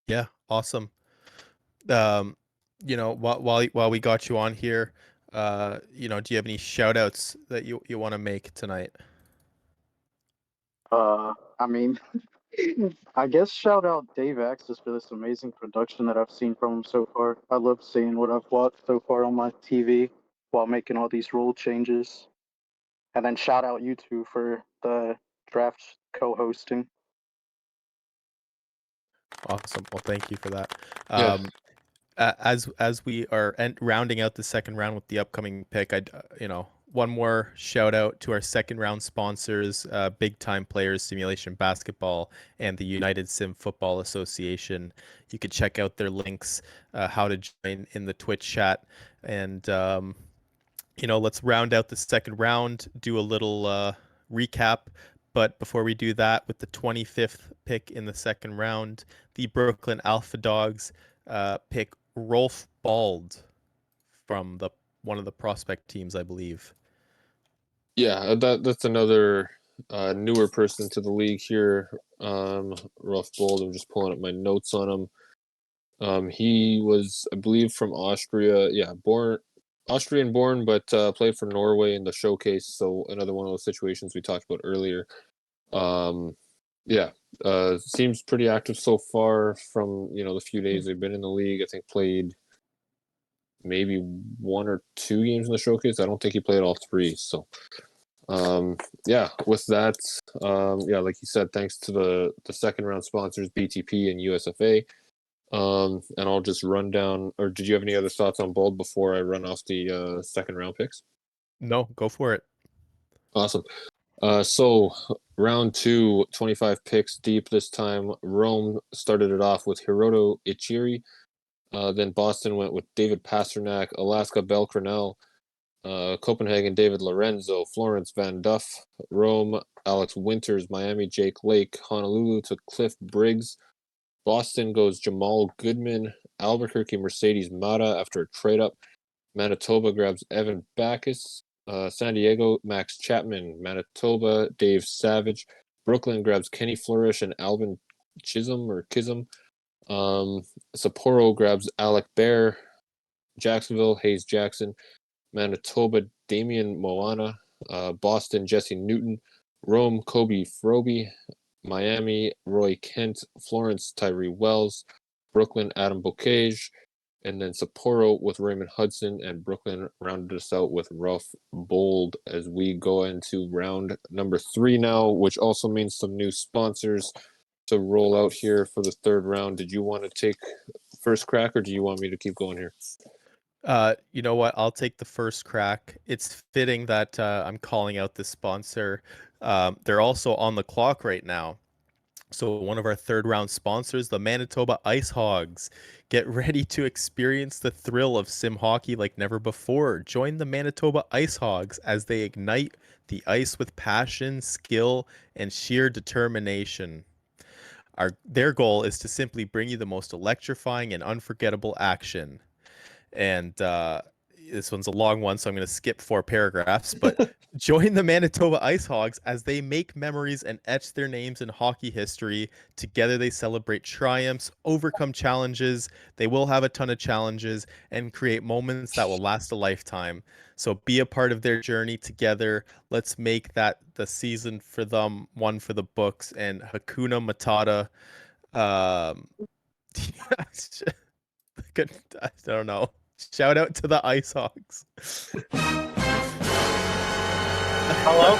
Yeah, awesome. While we got you on here, do you have any shout outs that you want to make tonight? I mean, I guess shout out Dave Axis for this amazing production that I've seen from him so far. I love seeing what I've watched so far on my TV while making all these rule changes. And then shout out you two for the draft co-hosting. Awesome. Well, thank you for that. Yeah. As we are rounding out the second round with the upcoming pick, one more shout out to our second round sponsors, Big Time Players Simulation Basketball and the United Sim Football Association. You could check out their links, how to join in the Twitch chat, and let's round out the second round, do a little recap. But before we do that, with the 25th pick in the second round, the Brooklyn Alpha Dogs pick Rolf Bald from one of the prospect teams, I believe. Yeah, that's another newer person to the league here. Rolf Bold. I'm just pulling up my notes on him. He was, I believe, from Austria. Yeah, Austrian born, but played for Norway in the showcase. So another one of those situations we talked about earlier. Seems pretty active so far from the few days they've been in the league. I think played maybe one or two games in the showcase. I don't think he played all three. So with that, like you said, thanks to the second round sponsors, BTP and USFA. And I'll just run down, or did you have any other thoughts on Bold before I run off the second round picks? No, go for it. Awesome. So round 2, 25 picks deep this time. Rome started it off with Hiroto Ichiri. Then Boston went with David Pasternak, Alaska Bell Cornell, Copenhagen David Lorenzo, Florence Van Duff, Rome Alex Winters, Miami Jake Lake, Honolulu to Cliff Briggs. Boston goes Jamal Goodman, Albuquerque Mercedes Mata after a trade up. Manitoba grabs Evan Backus. San Diego, Max Chapman. Manitoba, Dave Savage. Brooklyn grabs Kenny Flourish and Alvin Chisholm. Sapporo grabs Alec Bear. Jacksonville, Hayes Jackson. Manitoba, Damian Moana. Boston, Jesse Newton. Rome, Kobe Froby. Miami, Roy Kent. Florence, Tyree Wells. Brooklyn, Adam Bocage. And then Sapporo with Raymond Hudson, and Brooklyn rounded us out with Ralph Bold as we go into round number 3 now, which also means some new sponsors to roll out here for the third round. Did you want to take first crack, or do you want me to keep going here? You know what? I'll take the first crack. It's fitting that I'm calling out this sponsor. They're also on the clock right now. So one of our third round sponsors, the Manitoba Ice Hogs. Get ready to experience the thrill of sim hockey like never before. Join the Manitoba Ice Hogs as they ignite the ice with passion, skill, and sheer determination. Their goal is to simply bring you the most electrifying and unforgettable action. And this one's a long one, so I'm going to skip 4 paragraphs, but join the Manitoba Ice Hogs as they make memories and etch their names in hockey history. Together they celebrate triumphs, overcome challenges. They will have a ton of challenges and create moments that will last a lifetime. So be a part of their journey together. Let's make that the season for them, one for the books, and Hakuna Matata. Good, I don't know. Shout out to the Ice Hogs. Hello.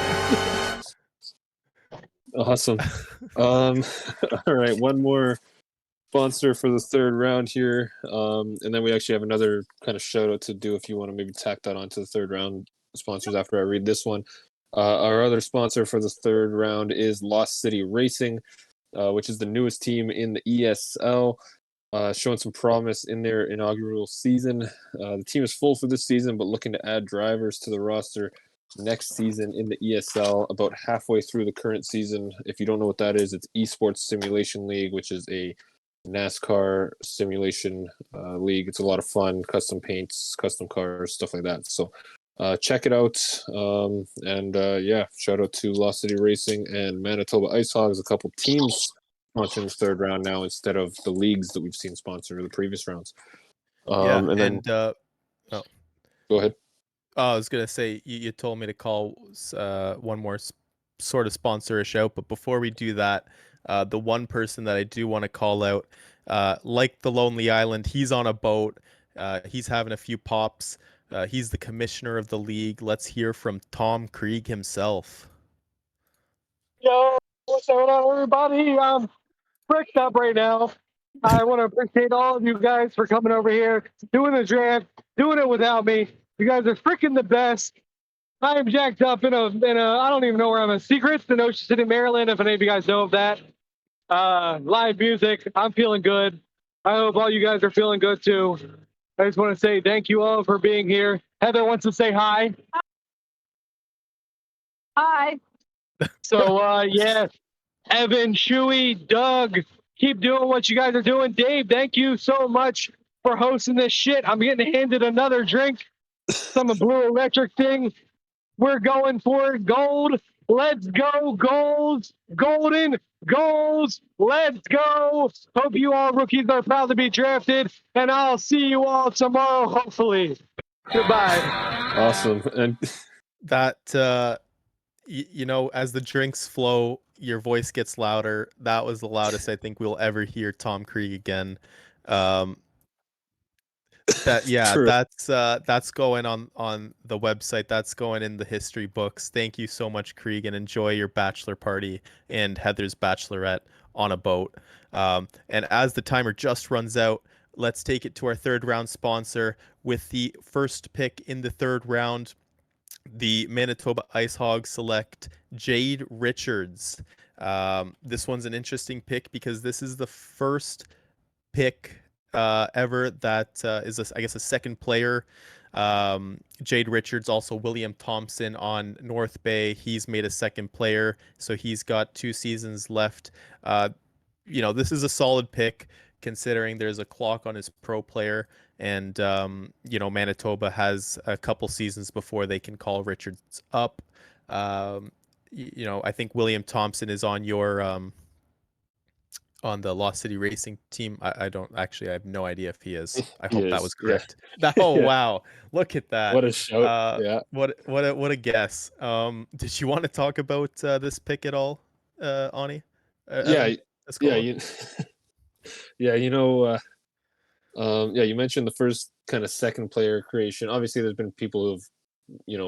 Awesome. All right, one more sponsor for the third round here, and then we actually have another kind of shout out to do if you want to maybe tack that onto the third round sponsors after I read this one. Our other sponsor for the third round is Lost City Racing, which is the newest team in the ESL. Showing some promise in their inaugural season. The team is full for this season, but looking to add drivers to the roster next season in the ESL, about halfway through the current season. If you don't know what that is, it's Esports Simulation League, which is a NASCAR simulation league. It's a lot of fun, custom paints, custom cars, stuff like that. So check it out. Yeah, shout out to Lost City Racing and Manitoba Ice Hogs, a couple teams sponsoring the third round now instead of the leagues that we've seen sponsor the previous rounds. Go ahead. I was gonna say you told me to call one more sort of sponsorish out, but before we do that, the one person that I do want to call out, like the Lonely Island, he's on a boat. He's having a few pops. He's the commissioner of the league. Let's hear from Tom Krieg himself. Yo, what's going on, everybody? I'm bricked up right now. I want to appreciate all of you guys for coming over here, doing the draft, doing it without me. You guys are freaking the best. I am jacked up in a I don't even know where I'm at. Secrets in Ocean City, Maryland, if any of you guys know of that. Live music. I'm feeling good. I hope all you guys are feeling good too. I just want to say thank you all for being here. Heather wants to say hi. Hi. So, yeah, Evan, Shuey, Doug, keep doing what you guys are doing. Dave, thank you so much for hosting this shit. I'm getting handed another drink. Some blue electric thing. We're going for it. Gold. Let's go. Goals. Golden. Goals. Let's go. Hope you all rookies are proud to be drafted. And I'll see you all tomorrow, hopefully. Goodbye. Awesome. And that, you know, as the drinks flow, your voice gets louder. That was the loudest I think we'll ever hear Tom Krieg again. That's going on the website. That's going in the history books. Thank you so much, Krieg, and enjoy your bachelor party and Heather's bachelorette on a boat. And as the timer just runs out, let's take it to our third round sponsor with the first pick in the third round. The Manitoba Ice Hogs select Jade Richards. This one's an interesting pick because this is the first pick ever that is, I guess, a second player. Jade Richards, also William Thompson on North Bay. He's made a second player, so he's got 2 seasons left. This is a solid pick considering there's a clock on his pro player, and Manitoba has a couple seasons before they can call Richards up. I think William Thompson is on your on the Lost City Racing team. I have no idea if he is. I hope that was correct. Yeah. Oh, yeah. Wow. Look at that. What a shout. Yeah. What a guess. Did you want to talk about this pick at all, Ani? You mentioned the first kind of second player creation. Obviously there's been people who've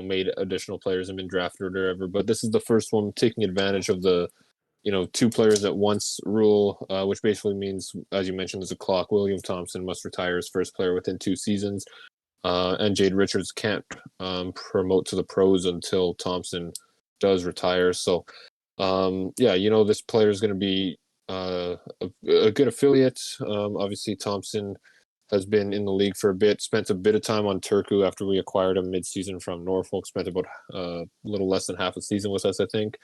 made additional players and been drafted or whatever, but this is the first one taking advantage of the 2 players at once rule, which basically means, as you mentioned, there's a clock. William Thompson must retire as first player within 2 seasons, and Jade Richards can't promote to the pros until Thompson does retire. So, this player is going to be a good affiliate. Obviously, Thompson has been in the league for a bit, spent a bit of time on Turku after we acquired him mid-season from Norfolk, spent about a little less than half a season with us, I think.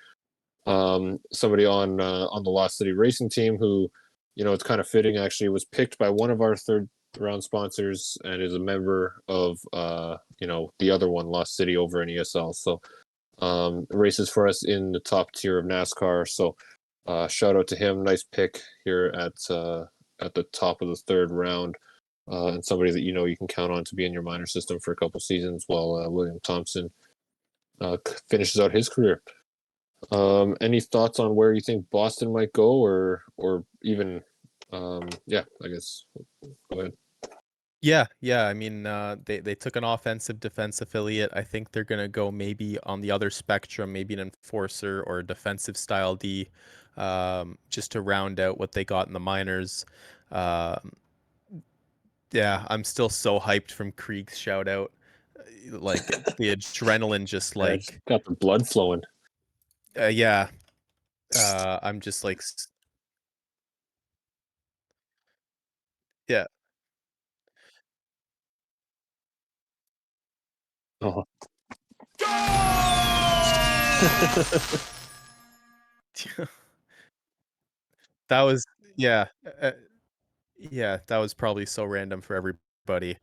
Somebody on the Lost City Racing team who, it's kind of fitting, actually was picked by one of our third round sponsors and is a member of the other one, Lost City, over in ESL. So races for us in the top tier of NASCAR. So shout out to him. Nice pick here at the top of the third round. And somebody that you can count on to be in your minor system for a couple seasons while William Thompson finishes out his career. Any thoughts on where you think Boston might go, or even I guess go ahead. Yeah. I mean, they took an offensive defense affiliate. I think they're gonna go maybe on the other spectrum, maybe an enforcer or a defensive style D, just to round out what they got in the minors. Yeah, I'm still so hyped from Krieg's shout out. Like the adrenaline just like got the blood flowing. Yeah. I'm just like yeah. Oh. That was yeah. Yeah, that was probably so random for everybody.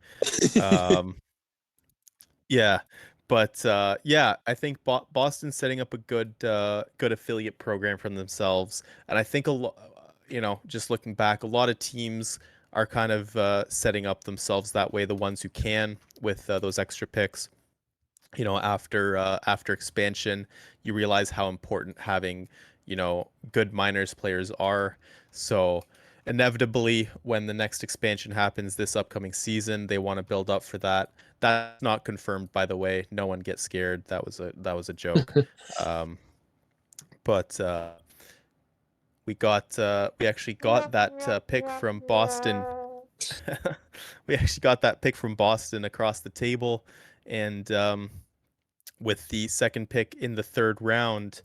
Yeah, but yeah, I think Boston's setting up a good affiliate program for themselves, and I think just looking back, a lot of teams are kind of setting up themselves that way. The ones who can with those extra picks. After expansion, you realize how important having good minors players are. So inevitably, when the next expansion happens this upcoming season, they want to build up for that. That's not confirmed, by the way. No one get scared. That was a joke. But we actually got that pick from Boston. We actually got that pick from Boston across the table, and with the second pick in the third round,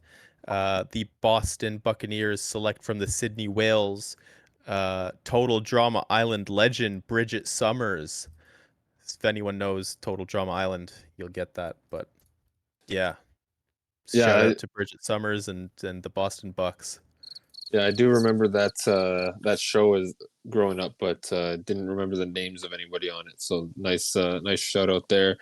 the Boston Buccaneers select from the Sydney Whales Total Drama Island legend Bridget Summers. If anyone knows Total Drama Island, you'll get that. But yeah, shout out to Bridget Summers and the Boston Bucks. Yeah, I do remember that show as growing up, but didn't remember the names of anybody on it. So nice shout out there.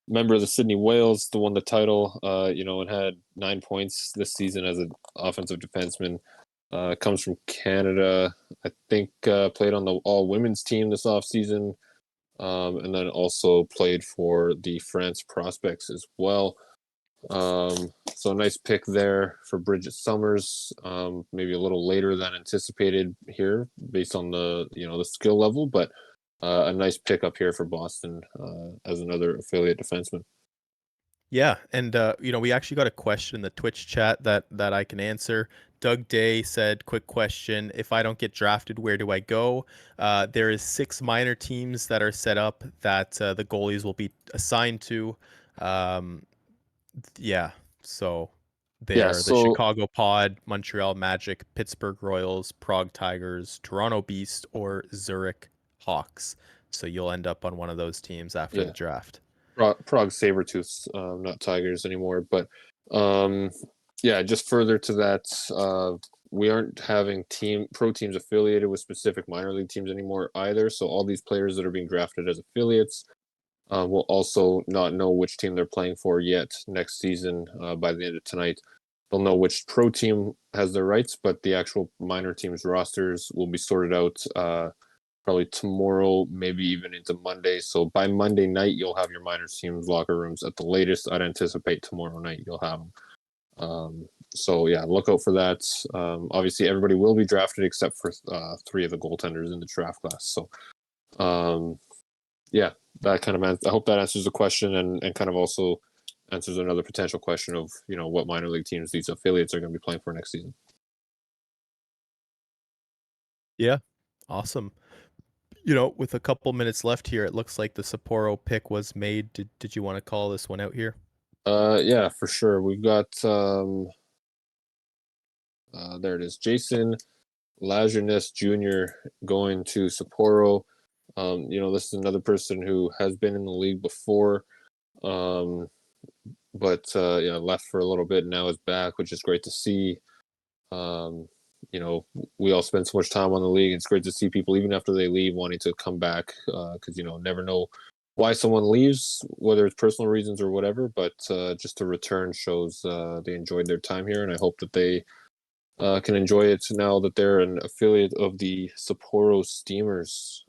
Member of the Sydney Whales, the won the title. And had 9 points this season as an offensive defenseman. Comes from Canada. I think played on the all women's team this offseason. And then also played for the France Prospects as well. So a nice pick there for Bridget Summers. Maybe a little later than anticipated here based on the skill level, but a nice pick up here for Boston as another affiliate defenseman. Yeah, and we actually got a question in the Twitch chat that I can answer. Doug Day said, "Quick question: if I don't get drafted, where do I go?" There is 6 minor teams that are set up that the goalies will be assigned to. Yeah, so they're the Chicago Pod, Montreal Magic, Pittsburgh Royals, Prague Tigers, Toronto Beast, or Zurich Hawks. So you'll end up on one of those teams after the draft. Prague Sabertooths, not Tigers anymore. But just further to that, we aren't having pro teams affiliated with specific minor league teams anymore either. So all these players that are being drafted as affiliates will also not know which team they're playing for yet next season. By the end of tonight, they'll know which pro team has their rights, but the actual minor teams rosters will be sorted out probably tomorrow, maybe even into Monday. So by Monday night, you'll have your minor teams locker rooms at the latest. I'd anticipate tomorrow night you'll have them. So yeah, look out for that. Obviously, everybody will be drafted except for 3 of the goaltenders in the draft class. So that kind of I hope that answers the question and kind of also answers another potential question of what minor league teams these affiliates are going to be playing for next season. Yeah, awesome. With a couple minutes left here, it looks like the Sapporo pick was made. Did you want to call this one out here? Yeah, for sure. We've got there it is, Jason Lajeunesse Jr. going to Sapporo. This is another person who has been in the league before, but left for a little bit and now is back, which is great to see. we all spend so much time on the league. It's great to see people, even after they leave, wanting to come back because, never know why someone leaves, whether it's personal reasons or whatever, but just to return shows they enjoyed their time here, and I hope that they can enjoy it now that they're an affiliate of the Sapporo Steamers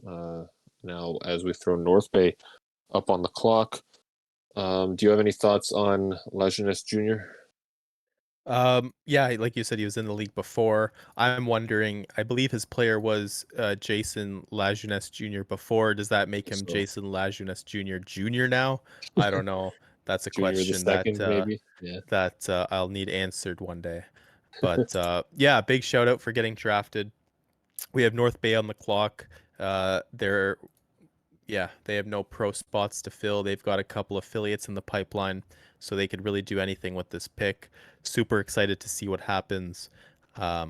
now as we throw North Bay up on the clock. Do you have any thoughts on Lajeunesse Jr.? Yeah, like you said, he was in the league before. I'm wondering, I believe his player was Jason Lajeunesse Jr. before. Does that make him So, Jason Lajeunesse Jr. now? I don't know. That's a Junior the question second, maybe. Yeah. that I'll need answered one day. But yeah, big shout out for getting drafted. We have North Bay on the clock. They're they have no pro spots to fill. They've got a couple affiliates in the pipeline, so they could really do anything with this pick. Super excited to see what happens. Yeah.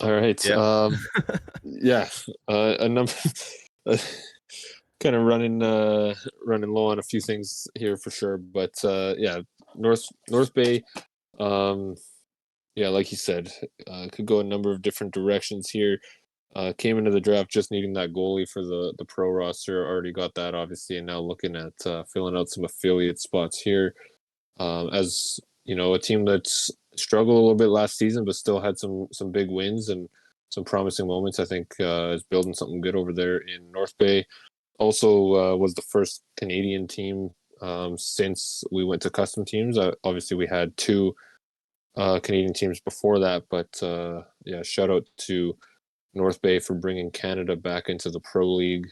All right. Yeah. Yeah. A number. Kind of running low on a few things here for sure, but yeah, North Bay. Yeah, like you said, could go a number of different directions here. Came into the draft just needing that goalie for the pro roster. Already got that, obviously, and now looking at filling out some affiliate spots here. As a team that's struggled a little bit last season, but still had some big wins and some promising moments. I think is building something good over there in North Bay. Also, was the first Canadian team since we went to custom teams. Obviously, we had two Canadian teams before that, but yeah, shout out to North Bay for bringing Canada back into the Pro League.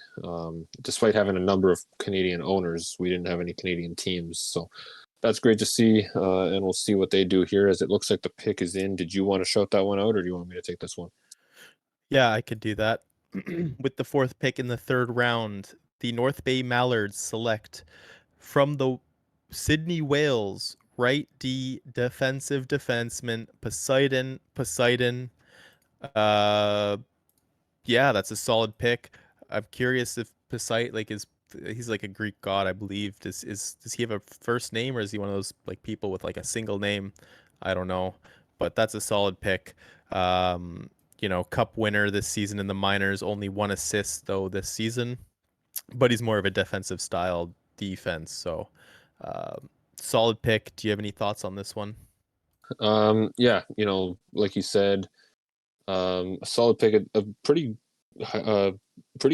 Despite having a number of Canadian owners, we didn't have any Canadian teams, so that's great to see. And we'll see what they do here, as it looks like the pick is in. Did you want to shout that one out, or do you want me to take this one? Yeah, I could do that. With the fourth pick in the third round, the North Bay Mallards select from the Sydney Whales right D defensive defenseman Poseidon. Yeah, that's a solid pick. I'm curious if Poseidon he's like a Greek god, I believe. Does he have a first name, or is he one of those like people with like a single name? I don't know, but that's a solid pick. Cup winner this season in the minors, only one assist though this season, but he's more of a defensive style defense. So, solid pick. Do you have any thoughts on this one? Yeah, like you said, a solid pick. A pretty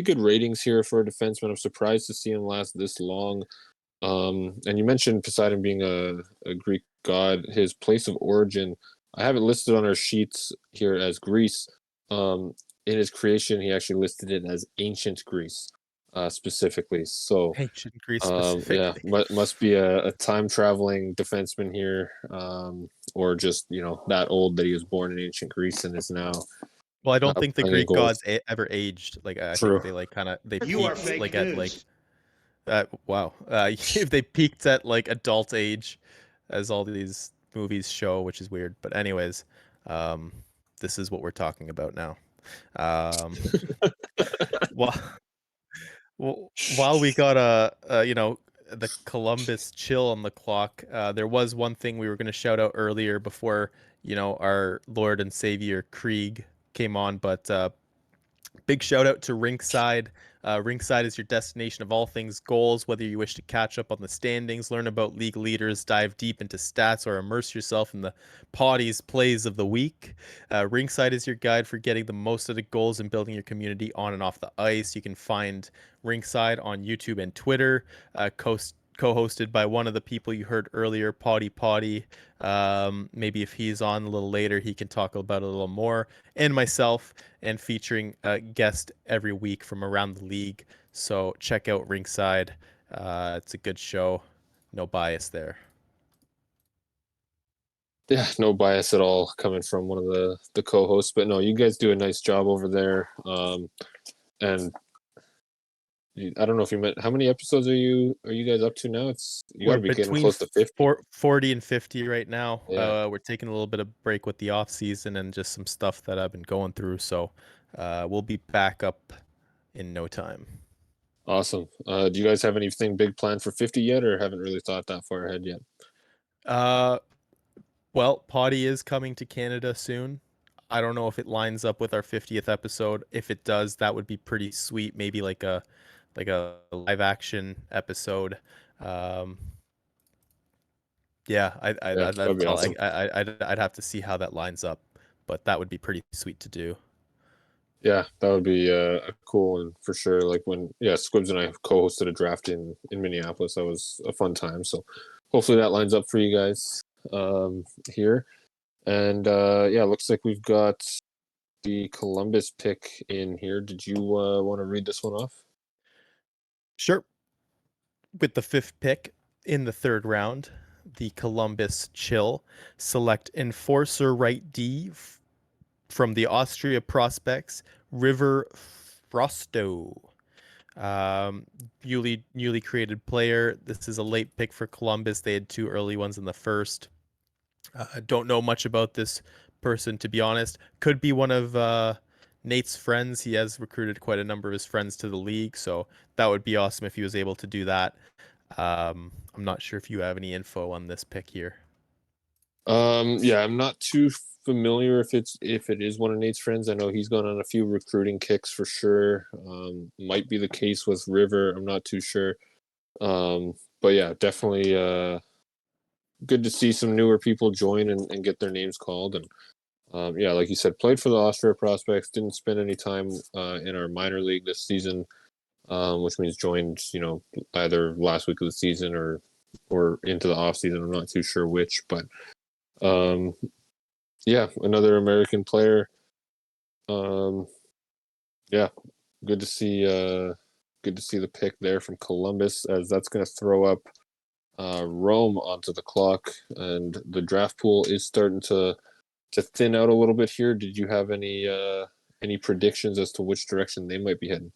good ratings here for a defenseman. I'm surprised to see him last this long. And you mentioned Poseidon being a Greek god. His place of origin, I have it listed on our sheets here as Greece. In his creation, he actually listed it as ancient Greece, specifically. So, Ancient Greece yeah, specifically. must be a time traveling defenseman here, or just that old that he was born in ancient Greece and is now. Well, I don't think the playing in Greek goals. gods ever aged. Like I True. think they like kind of they You are peaked fake like news. wow. If they peaked at like adult age, as all these movies show, which is weird. But anyways, this is what we're talking about now. While while we got the Columbus chill on the clock, there was one thing we were going to shout out earlier before our Lord and Savior Krieg came on, but big shout out to Rinkside. Rinkside is your destination of all things goals, whether you wish to catch up on the standings, learn about league leaders, dive deep into stats, or immerse yourself in the potties plays of the week. Rinkside is your guide for getting the most of the goals and building your community on and off the ice. You can find Rinkside on YouTube and Twitter, co-hosted by one of the people you heard earlier, Potty. Maybe if he's on a little later, he can talk about it a little more, and myself, and featuring a guest every week from around the league. So check out Rinkside. It's a good show. No bias there. Yeah, no bias at all coming from one of the co-hosts, but no, you guys do a nice job over there. And I don't know if you meant, how many episodes are you guys up to now? You got We're to be getting between close to 50. 40 and 50 right now. Yeah. We're taking a little bit of break with the off season and just some stuff that I've been going through. So we'll be back up in no time. Awesome. Do you guys have anything big planned for 50 yet, or haven't really thought that far ahead yet? Well, Potty is coming to Canada soon. I don't know if it lines up with our 50th episode. If it does, that would be pretty sweet. Maybe like a live action episode. Um, yeah, Yeah, that'd that's be all. awesome. I'd have to see how that lines up, but that would be pretty sweet to do. Yeah, that would be cool, and for sure. Like when Squibs and I co-hosted a draft in Minneapolis. That was a fun time. So hopefully that lines up for you guys here. And looks like we've got the Columbus pick in here. Did you want to read this one off? Sure. With the 5th pick in the 3rd round, the Columbus Chill select Enforcer Right D from the Austria prospects, River Frosto. Newly created player. This is a late pick for Columbus. They had 2 early ones in the 1st. Don't know much about this person, to be honest. Could be one of Nate's friends. He has recruited quite a number of his friends to the league, so that would be awesome if he was able to do that. I'm not sure if you have any info on this pick here. I'm not too familiar if it is one of Nate's friends. I know he's gone on a few recruiting kicks for sure. Might be the case with River. I'm not too sure. But yeah, definitely good to see some newer people join and get their names called. And like you said, played for the Austria prospects. Didn't spend any time in our minor league this season, which means joined either last week of the season or into the off season. I'm not too sure which, but another American player. Good to see the pick there from Columbus, as that's going to throw up Rome onto the clock, and the draft pool is starting to thin out a little bit here. Did you have any predictions as to which direction they might be heading?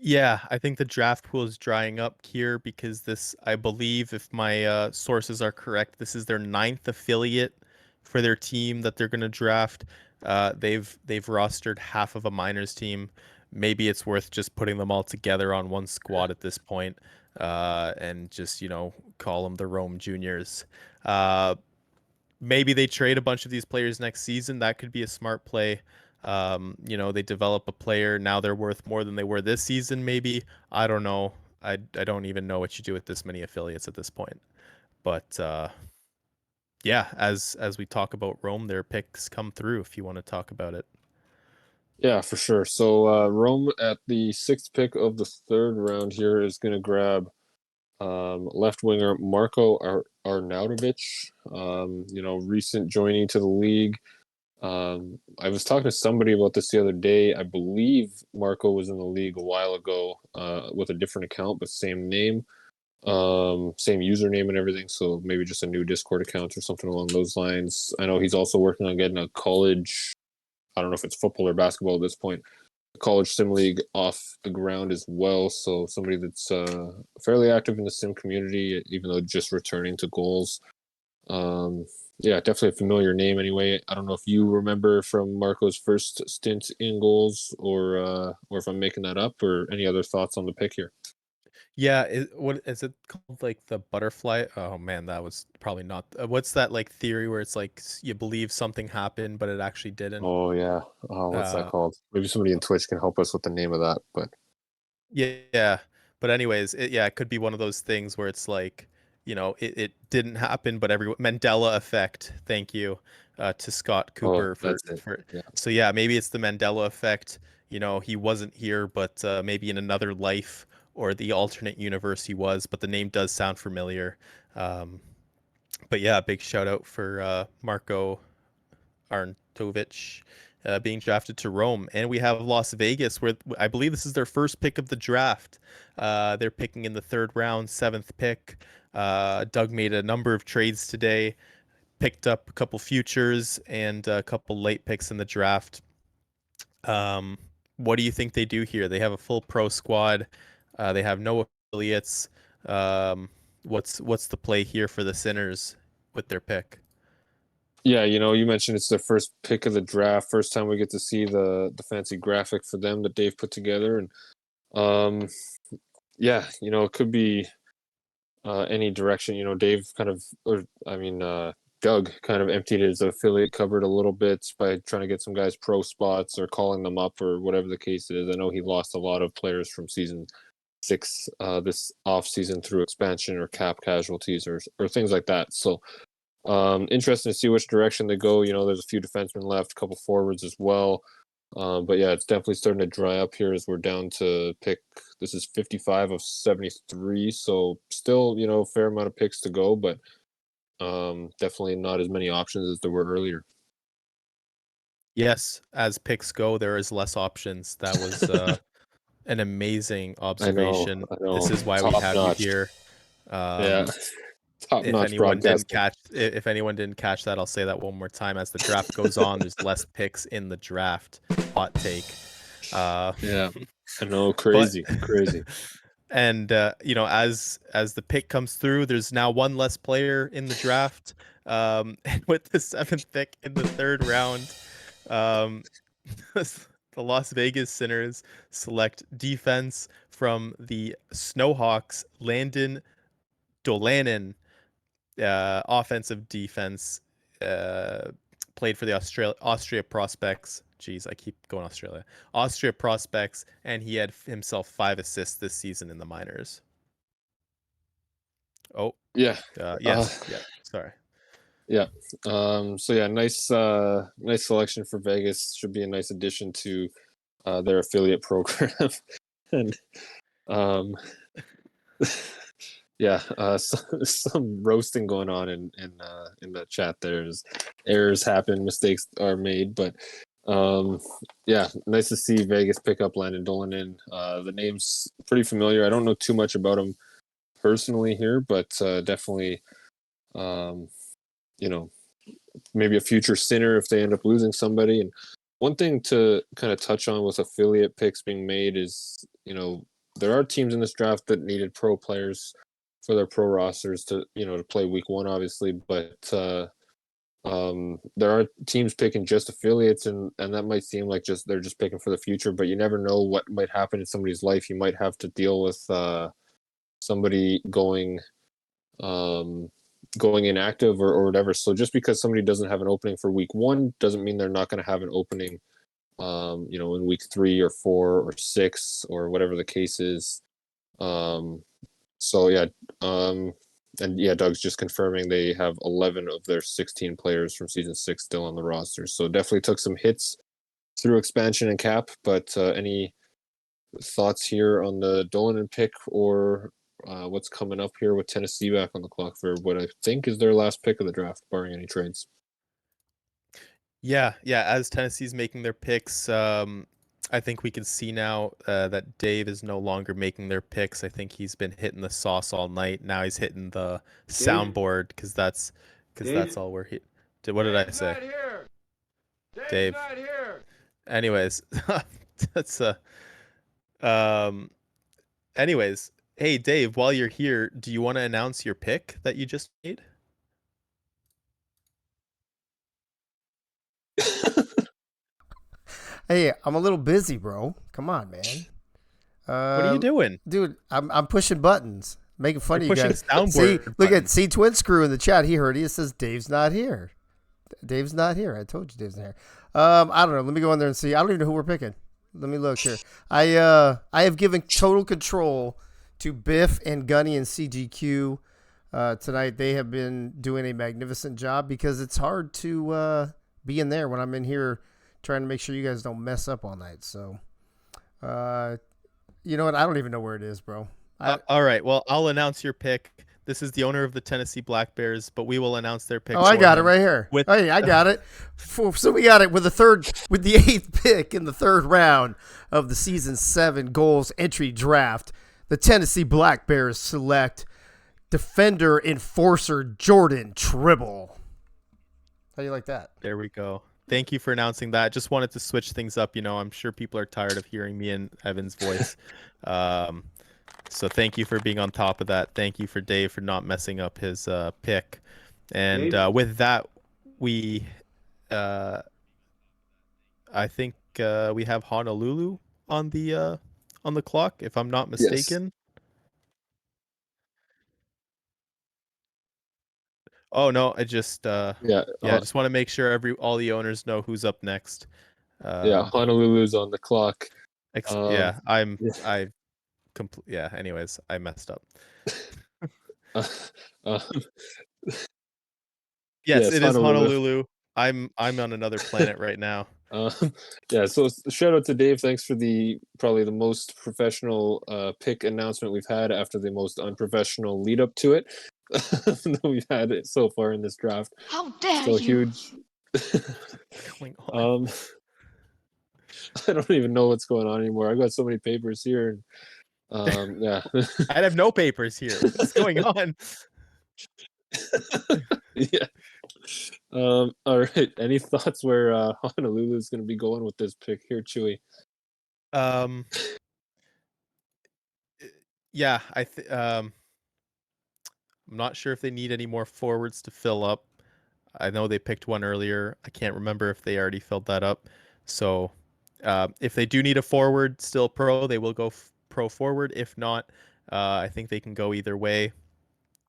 Yeah, I think the draft pool is drying up here because this, I believe, if my sources are correct, this is their 9th affiliate for their team that they're going to draft. They've rostered half of a minors team. Maybe it's worth just putting them all together on one squad at this point, and just call them the Rome Juniors. Maybe they trade a bunch of these players next season. That could be a smart play. They develop a player. Now they're worth more than they were this season, maybe. I don't know. I don't even know what you do with this many affiliates at this point. But as we talk about Rome, their picks come through if you want to talk about it. Yeah, for sure. So Rome at the 6th pick of the 3rd round here is going to grab left winger Marko Arnautovic. Recent joining to the league. I was talking to somebody about this the other day. I believe Marco was in the league a while ago with a different account, but same name, same username and everything. So maybe just a new Discord account or something along those lines. I know he's also working on getting a college, I don't know if it's football or basketball at this point, college sim league off the ground as well. So somebody that's fairly active in the sim community, even though just returning to Gohls. Definitely a familiar name anyway. I don't know if you remember from Marco's first stint in Gohls, or if I'm making that up, or any other thoughts on the pick here. Yeah, what is it called? Like the butterfly? Oh man, that was probably not. What's that like theory where it's like you believe something happened, but it actually didn't? Oh yeah. Oh, what's that Uh, called? Maybe somebody in Twitch can help us with the name of that. But yeah. But anyways, it could be one of those things where it's like, it didn't happen, but everyone Mandela effect. Thank you to Scott Cooper for that's it. for. Yeah. So yeah, maybe it's the Mandela effect. He wasn't here, but maybe in another life or the alternate universe he was. But the name does sound familiar. But yeah, big shout out for Marco Arnautovic being drafted to Rome. And we have Las Vegas, where I believe this is their first pick of the draft. They're picking in the 3rd round, 7th pick. Doug made a number of trades today, picked up a couple futures and a couple late picks in the draft. What do you think they do here? They have a full pro squad. They have no affiliates. What's the play here for the Sinners with their pick? Yeah, you mentioned it's their first pick of the draft. First time we get to see the fancy graphic for them that Dave put together, and yeah, it could be any direction. Dave kind of, Doug kind of emptied his affiliate cupboard a little bit by trying to get some guys pro spots or calling them up or whatever the case is. I know he lost a lot of players from season 6 this off season through expansion or cap casualties or things like that. So interesting to see which direction they go. There's a few defensemen left, a couple forwards as well. But yeah, it's definitely starting to dry up here as we're down to pick. This is 55 of 73, so still, a fair amount of picks to go, but definitely not as many options as there were earlier. Yes, as picks go, there is less options. That was an amazing observation. I know. This is why we Top have notch. you here. Yeah, top If notch anyone didn't broadcasting. if anyone didn't catch that, I'll say that one more time. As the draft goes on, there's less picks in the draft. Hot take. Yeah, I know, crazy. And as the pick comes through, there's now one less player in the draft. And with the 7th pick in the 3rd round, the Las Vegas Sinners select defense from the Snowhawks. Landon Dolanen, offensive defense, played for the Austria Prospects. Jeez, I keep going Australia. Austria Prospects, and he had himself 5 assists this season in the minors. Oh, Yeah. yes. Yeah. Sorry. Yeah. So yeah, nice selection for Vegas. Should be a nice addition to their affiliate program. And yeah, some roasting going on in the chat. There's errors happen, mistakes are made, but yeah, nice to see Vegas pick up Landon Dolanen. The name's pretty familiar. I don't know too much about him personally here, but definitely maybe a future sinner if they end up losing somebody. And one thing to kind of touch on with affiliate picks being made is, there are teams in this draft that needed pro players for their pro rosters to play week 1, obviously, but there are teams picking just affiliates, and that might seem like they're just picking for the future, but you never know what might happen in somebody's life. You might have to deal with somebody going inactive or whatever. So just because somebody doesn't have an opening for week 1 doesn't mean they're not going to have an opening in week 3 or 4 or 6 or whatever the case is. So yeah, and yeah, Doug's just confirming they have 11 of their 16 players from season 6 still on the roster. So definitely took some hits through expansion and cap. But any thoughts here on the Dolanen pick or what's coming up here with Tennessee back on the clock for what I think is their last pick of the draft, barring any trades? Yeah. As Tennessee's making their picks, I think we can see now that Dave is no longer making their picks. I think he's been hitting the sauce all night. Now he's hitting the soundboard because that's all we're here. What did I say? Not here. Dave. Not here. Anyways, that's anyways, hey Dave, while you're here, do you want to announce your pick that you just made? Hey, I'm a little busy, bro. Come on, man. What are you doing? Dude, I'm pushing buttons, making fun You're of you guys. pushing See, soundboard look at buttons. Twin Screw in the chat. He heard it. It says Dave's not here. Dave's not here. I told you Dave's not here. I don't know. Let me go in there and see. I don't even know who we're picking. Let me look here. I have given total control to Biff and Gunny and CGQ tonight. They have been doing a magnificent job because it's hard to be in there when I'm in here trying to make sure you guys don't mess up all night. So, you know what? I don't even know where it is, bro. All right. Well, I'll announce your pick. This is the owner of the Tennessee Black Bears, but we will announce their pick. Oh, I got it right here. Hey, I got it. So we got it with the 8th pick in the 3rd round of the season 7 Gohls entry draft. The Tennessee Black Bears select defender enforcer Jordan Tribble. How do you like that? There we go. Thank you for announcing that. Just wanted to switch things up. I'm sure people are tired of hearing me and Evan's voice. So thank you for being on top of that. Thank you for Dave for not messing up his pick. And with that, we I think we have Honolulu on the clock, if I'm not mistaken. Oh no, I just Yeah, I just want to make sure all the owners know who's up next. yeah, Honolulu's on the clock. Yeah, Yeah. Anyways, I messed up. Yes, Yes, it is Honolulu. Honolulu. I'm on another planet right now. Yeah, so shout out to Dave. Thanks for probably the most professional pick announcement we've had after the most unprofessional lead up to it that we've had it so far in this draft. How dare So you? huge. What's going on? I don't even know what's going on anymore. I've got so many papers here. Yeah. I have no papers here. What's going on? Yeah. All right. Any thoughts where Honolulu is going to be going with this pick here, Chewy? Yeah, I'm not sure if they need any more forwards to fill up. I know they picked one earlier. I can't remember if they already filled that up. So, if they do need a forward still pro, they will go pro forward. If not, I think they can go either way.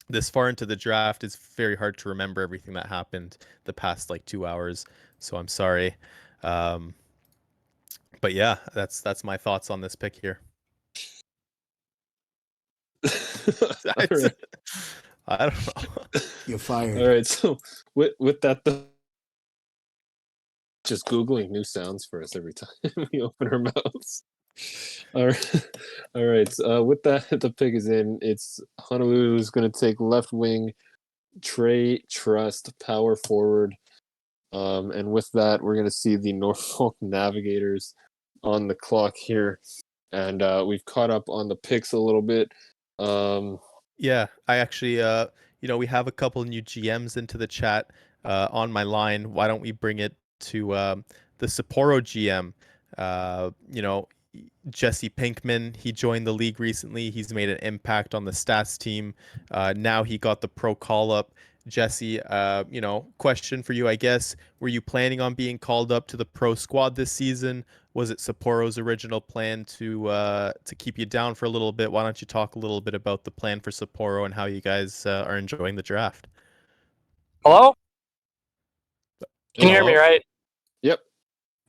This far into the draft, it's very hard to remember everything that happened the past 2 hours. So I'm sorry. But yeah, that's my thoughts on this pick here. All right. I don't know. You're fired. All right. So with that, just Googling new sounds for us every time we open our mouths. All right. All right. With that, the pick is in. It's Honolulu's going to take left wing Trey Trust, power forward. And with that, we're going to see the Norfolk Navigators on the clock here. And we've caught up on the picks a little bit. Yeah, I actually, we have a couple new GMs into the chat on my line. Why don't we bring it to the Sapporo GM? Jesse Pinkman, he joined the league recently. He's made an impact on the stats team. Now he got the pro call up. Jesse, question for you, I guess. Were you planning on being called up to the pro squad this season? Was it Sapporo's original plan to keep you down for a little bit? Why don't you talk a little bit about the plan for Sapporo and how you guys are enjoying the draft? Hello? Can you hear me right? Yep.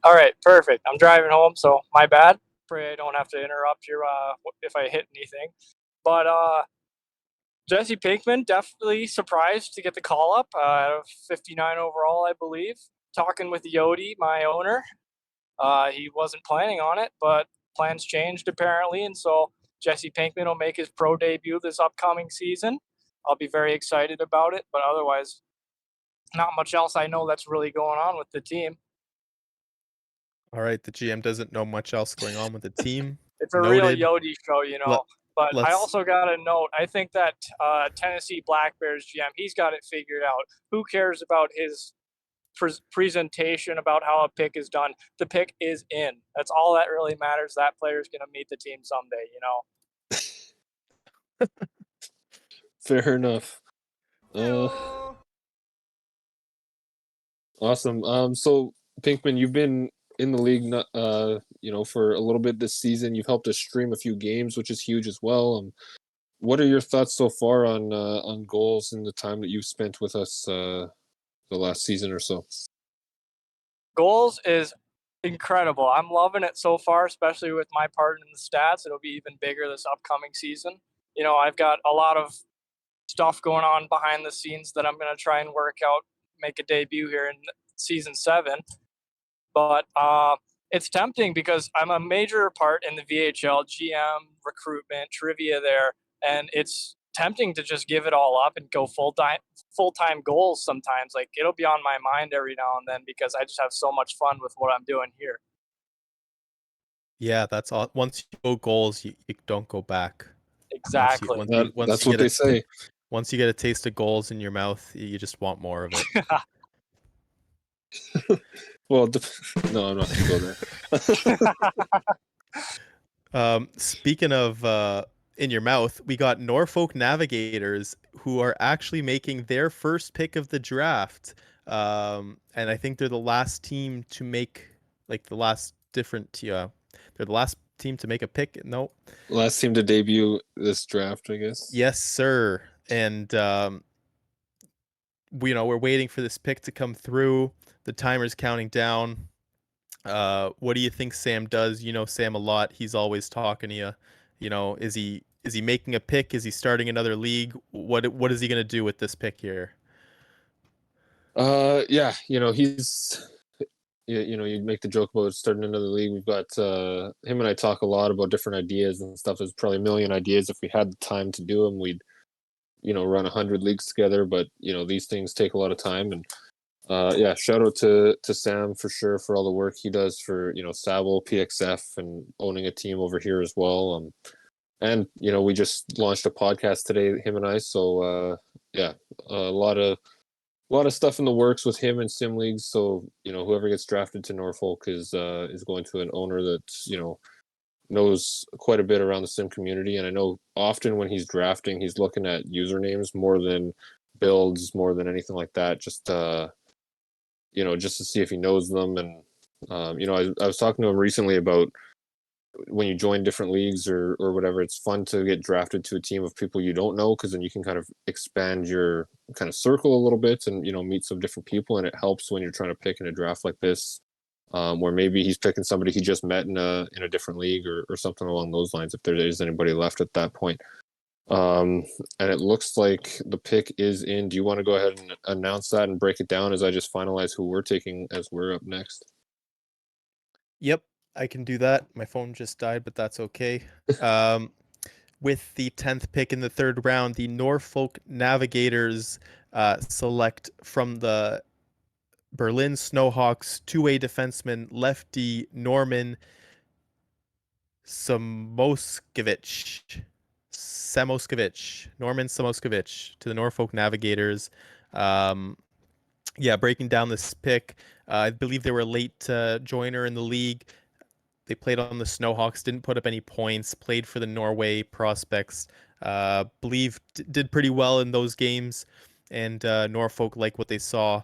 All right, perfect. I'm driving home, so my bad. Pray I don't have to interrupt your if I hit anything. But Jesse Pinkman, definitely surprised to get the call up out of 59 overall, I believe. Talking with Yodi, my owner, he wasn't planning on it, but plans changed apparently, and so Jesse Pinkman will make his pro debut this upcoming season. I'll be very excited about it, but otherwise, not much else I know that's really going on with the team. All right, the GM doesn't know much else going on with the team. It's a real Yodi show, But I let's- also got a note. I think that Tennessee Black Bears GM, he's got it figured out. Who cares about his presentation about how a pick is done? The pick is in. That's all that really matters. That player's going to meet the team someday, Fair enough. Awesome. So Pinkman, you've been in the league, for a little bit this season. You've helped us stream a few games, which is huge as well. What are your thoughts so far on Gohls and the time that you've spent with us the last season or so? Gohls is incredible. I'm loving it so far, especially with my part in the stats. It'll be even bigger this upcoming season. I've got a lot of stuff going on behind the scenes that I'm going to try and work out, make a debut here in season 7. But it's tempting because I'm a major part in the VHL, GM, recruitment, trivia there, and it's tempting to just give it all up and go full-time Gohls sometimes. Like, it'll be on my mind every now and then because I just have so much fun with what I'm doing here. Yeah, that's all. Once you go Gohls, you don't go back. Exactly. That's what they say. Once you get a taste of Gohls in your mouth, you just want more of it. Well, no, I'm not going to go there. Speaking of in your mouth, we got Norfolk Navigators, who are actually making their first pick of the draft. And I think they're the last team to make the last they're the last team to make a pick. No, last team to debut this draft, I guess. Yes, sir. And we're waiting for this pick to come through. The timer's counting down. What do you think Sam does? You know Sam a lot. He's always talking to you. Is he making a pick? Is he starting another league? What is he gonna do with this pick here? Yeah, he's you make the joke about starting another league. We've got him and I talk a lot about different ideas and stuff. There's probably a million ideas. If we had the time to do them, we'd run 100 leagues together. But these things take a lot of time. And yeah, shout out to Sam for sure for all the work he does for Sable, PXF, and owning a team over here as well. And we just launched a podcast today, him and I. So yeah, a lot of stuff in the works with him and sim leagues. So whoever gets drafted to Norfolk is going to an owner that knows quite a bit around the sim community. And I know often when he's drafting, he's looking at usernames more than builds, more than anything like that. Just just to see if he knows them. And I was talking to him recently about when you join different leagues or whatever, it's fun to get drafted to a team of people you don't know, because then you can kind of expand your kind of circle a little bit and meet some different people. And it helps when you're trying to pick in a draft like this, where maybe he's picking somebody he just met in a different league or something along those lines, if there is anybody left at that point. And it looks like the pick is in. Do you want to go ahead and announce that and break it down as I just finalize who we're taking as we're up next? Yep, I can do that. My phone just died, but that's okay. With the 10th pick in the third round, the Norfolk Navigators select from the Berlin Snowhawks two-way defenseman lefty Norman Norman Samoskevich to the Norfolk Navigators. Yeah, breaking down this pick, I believe they were a late joiner in the league. They played on the Snowhawks, didn't put up any points, played for the Norway Prospects, believe did pretty well in those games, and Norfolk liked what they saw.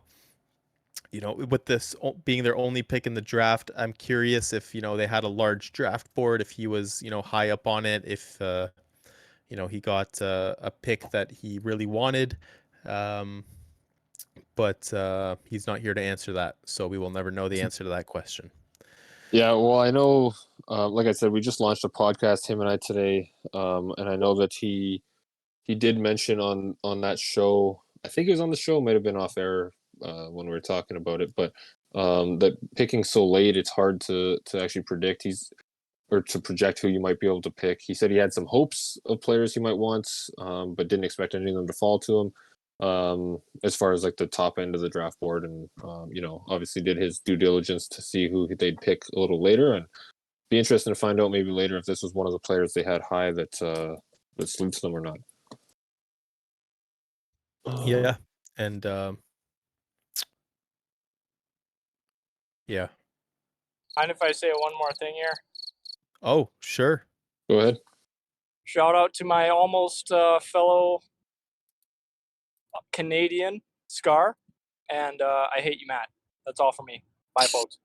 With this being their only pick in the draft, I'm curious if, they had a large draft board, if he was, high up on it, if, he got a pick that he really wanted. But he's not here to answer that, so we will never know the answer to that question. Yeah, well, I know, like I said, we just launched a podcast, him and I, today, and I know that he did mention on that show, I think he was on the show, might have been off air when we were talking about it, but that picking so late, it's hard to actually predict or to project who you might be able to pick. He said he had some hopes of players he might want, but didn't expect any of them to fall to him. As far as like the top end of the draft board, and obviously did his due diligence to see who they'd pick a little later, and be interesting to find out maybe later if this was one of the players they had high that suits them or not. Yeah, and yeah. Mind if I say one more thing here? Oh, sure. Go ahead. Shout out to my almost fellow Canadian, Scar, and I hate you, Matt. That's all for me. Bye, folks.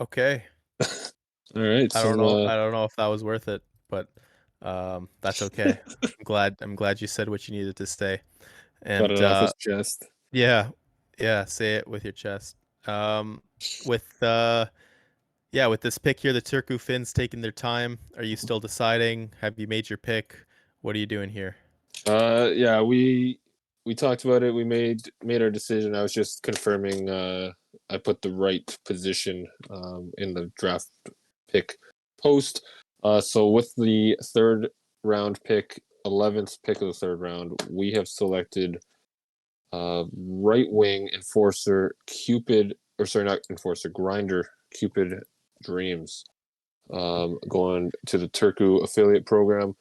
Okay. All right. I don't know. I don't know if that was worth it, but that's okay. I'm glad you said what you needed to say. And got it off his chest. Yeah, say it with your chest. With this pick here, the Turku Finns taking their time. Are you still deciding? Have you made your pick? What are you doing here? Yeah, we talked about it. We made our decision. I was just confirming I put the right position in the draft pick post. So with the third round pick, 11th pick of the third round, we have selected right wing enforcer grinder Cupid Dreams, going to the Turku affiliate program.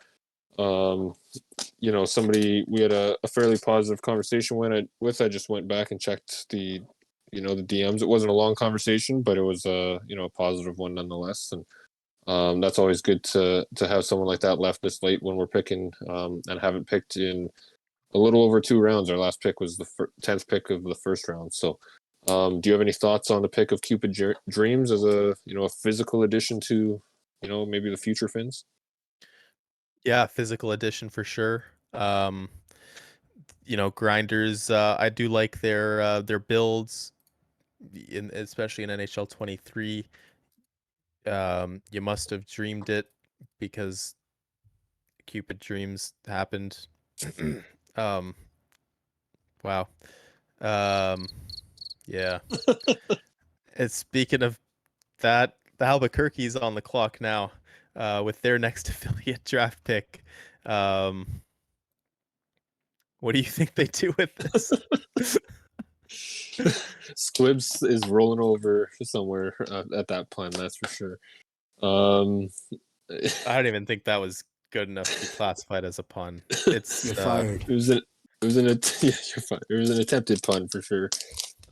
Somebody we had a fairly positive conversation with. I just went back and checked the DMs. It wasn't a long conversation, but it was a positive one nonetheless. And that's always good to have someone like that left this late when we're picking, and haven't picked in a little over 2 rounds. Our last pick was the 10th pick of the first round. So do you have any thoughts on the pick of Cupid Dreams as a physical addition to maybe the future Finns? Yeah, physical addition for sure. Grinders. I do like their builds, especially in NHL 23. You must have dreamed it because Cupid dreams happened. um, wow. Yeah. And speaking of that, the Albuquerque's on the clock now, with their next affiliate draft pick. What do you think they do with this? Squibs is rolling over somewhere at that pun, that's for sure. Um, I don't even think that was good enough to be classified as a pun. It's You're fired. It was an yeah, you're fine. It was an attempted pun for sure.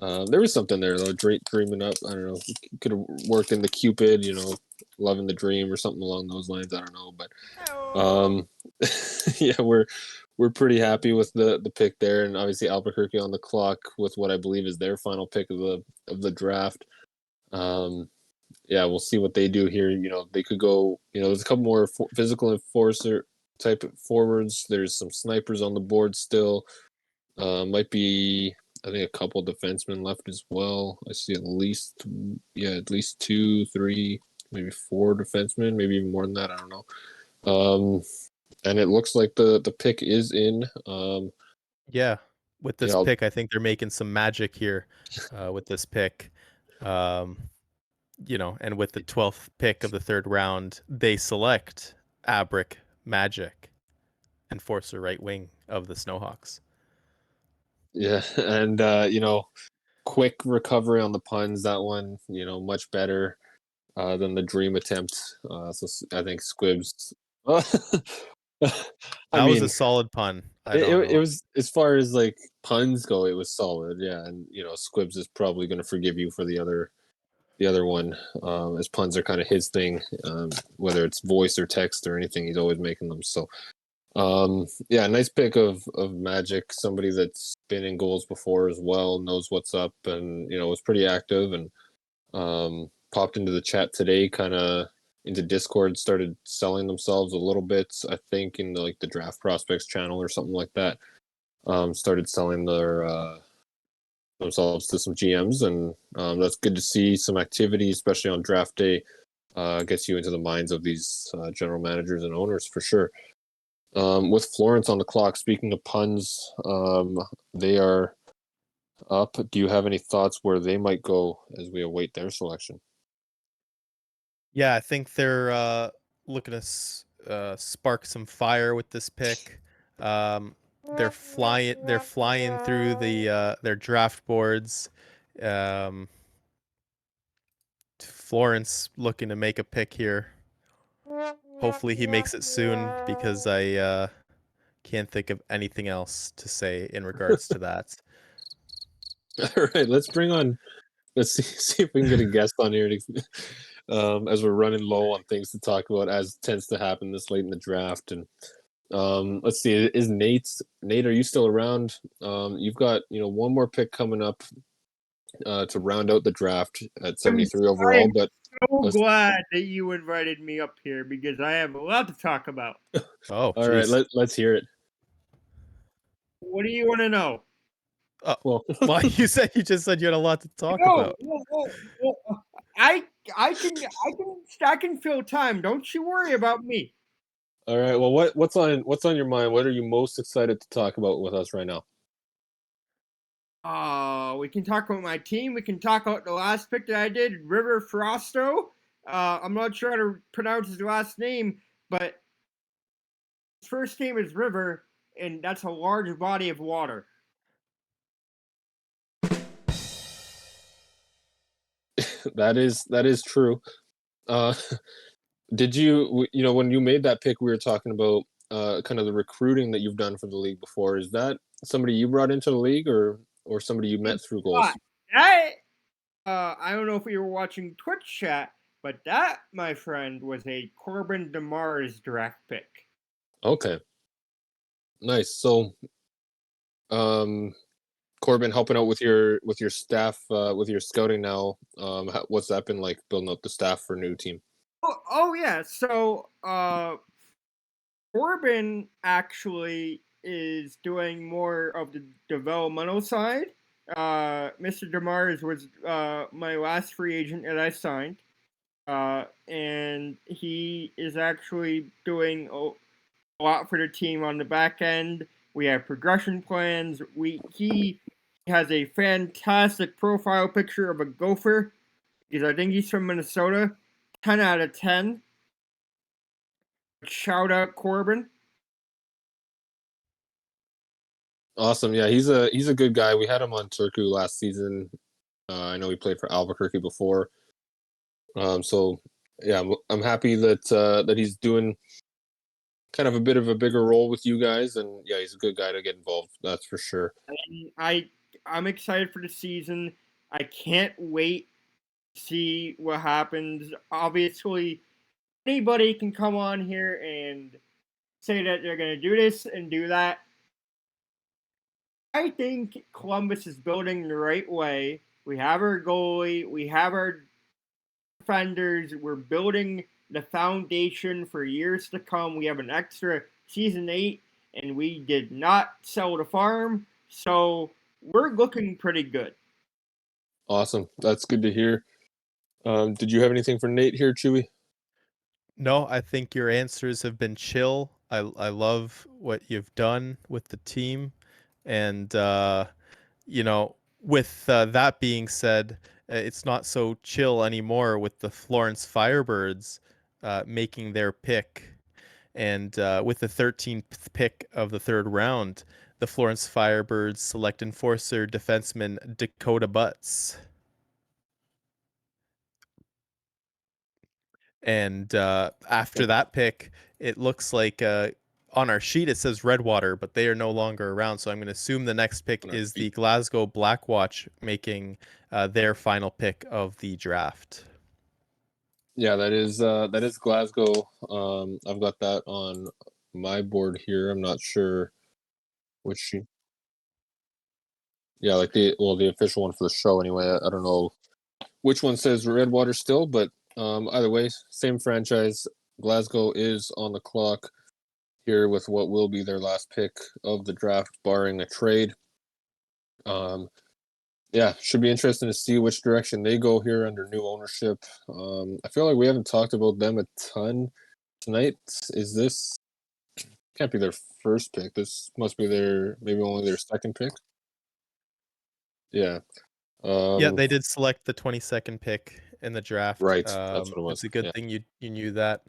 There was something there though. Drake dreaming up. I don't know. Could have worked in the Cupid, loving the dream or something along those lines. I don't know, but yeah, we're pretty happy with the pick there, and obviously Albuquerque on the clock with what I believe is their final pick of the draft. Yeah, we'll see what they do here. They could go. There's a couple more physical enforcer type forwards. There's some snipers on the board still. Might be, I think, a couple defensemen left as well. I see at least 2, 3, maybe 4 defensemen, maybe even more than that. I don't know. And it looks like the pick is in. Yeah, with this Yeah, pick, I think they're making some magic here, with this pick. And with the 12th pick of the third round, they select Abrick Magic, enforcer right wing of the Snowhawks. yeah, and quick recovery on the puns. That one, much better than the dream attempt. So I think Squibs. That was a solid pun. I don't know. It was, as far as like puns go, it was solid. Yeah, and Squibs is probably going to forgive you for the other one, as puns are kind of his thing. Whether it's voice or text or anything, he's always making them. So, yeah, nice pick of Magic. Somebody that's been in goals before as well, knows what's up, and was pretty active and popped into the chat today, kind of into Discord, started selling themselves a little bit. I think in the draft prospects channel or something like that. Started selling themselves to some GMs, and that's good to see some activity, especially on draft day. Gets you into the minds of these general managers and owners for sure. With Florence on the clock, speaking of puns, they are up. Do you have any thoughts where they might go as we await their selection? Yeah, I think they're looking to spark some fire with this pick. They're flying through their draft boards. Florence looking to make a pick here. Hopefully he makes it soon, because I can't think of anything else to say in regards to that. All right, let's see if we can get a guest on here as we're running low on things to talk about, as tends to happen this late in the draft. And let's see, is Nate, are you still around? You've got one more pick coming up to round out the draft at 73 overall. But so glad that you invited me up here, because I have a lot to talk about. Oh, all right, let's hear it. What do you want to know? Well, you just said you had a lot to talk about. Well, I can fill time. Don't you worry about me. All right. Well, what's on your mind? What are you most excited to talk about with us right now? We can talk about my team. We can talk about the last pick that I did, River Frosto. I'm not sure how to pronounce his last name, but his first name is River, and that's a large body of water. That is true. Did you when you made that pick, we were talking about kind of the recruiting that you've done for the league before. Is that somebody you brought into the league, or somebody you met through Gohls? I don't know if you were watching Twitch chat, but that, my friend, was a Corbin DeMars draft pick. Okay. Nice. So, Corbin, helping out with your staff, with your scouting now. What's that been like, building up the staff for a new team? Oh yeah. So Corbin actually is doing more of the developmental side. Mr. Demars was my last free agent that I signed, and he is actually doing a lot for the team on the back end. We have progression plans. He has a fantastic profile picture of a Gopher because I think he's from Minnesota. 10 out of 10. Shout out Corbin. Awesome. Yeah, he's a good guy. We had him on Turku last season. I know he played for Albuquerque before. So yeah, I'm happy that that he's doing kind of a bit of a bigger role with you guys, and yeah, he's a good guy to get involved. That's for sure. I'm excited for the season. I can't wait to see what happens. Obviously, anybody can come on here and say that they're going to do this and do that. I think Columbus is building the right way. We have our goalie, we have our defenders, we're building the foundation for years to come. We have an extra season 8, and we did not sell the farm, so we're looking pretty good. Awesome. That's good to hear. Did you have anything for Nate here, Chewy? No, I think your answers have been chill. I love what you've done with the team, and with that being said, it's not so chill anymore with the Florence Firebirds making their pick, and with the 13th pick of the third round, the Florence Firebirds select enforcer defenseman Dakota Butts. And after that pick, it looks like on our sheet it says Redwater, but they are no longer around. So I'm going to assume the next pick is the Glasgow Blackwatch making their final pick of the draft. Yeah, that is Glasgow. I've got that on my board here. I'm not sure which sheet. Yeah, like the official one for the show anyway. I don't know which one says Redwater still, but either way, same franchise. Glasgow is on the clock here with what will be their last pick of the draft, barring a trade. Yeah, should be interesting to see which direction they go here under new ownership. I feel like we haven't talked about them a ton tonight. Is this can't be their first pick? This must be maybe only their second pick. Yeah. Yeah, they did select the 22nd pick in the draft. Right, that's what it was. It's a good Yeah. thing you knew that.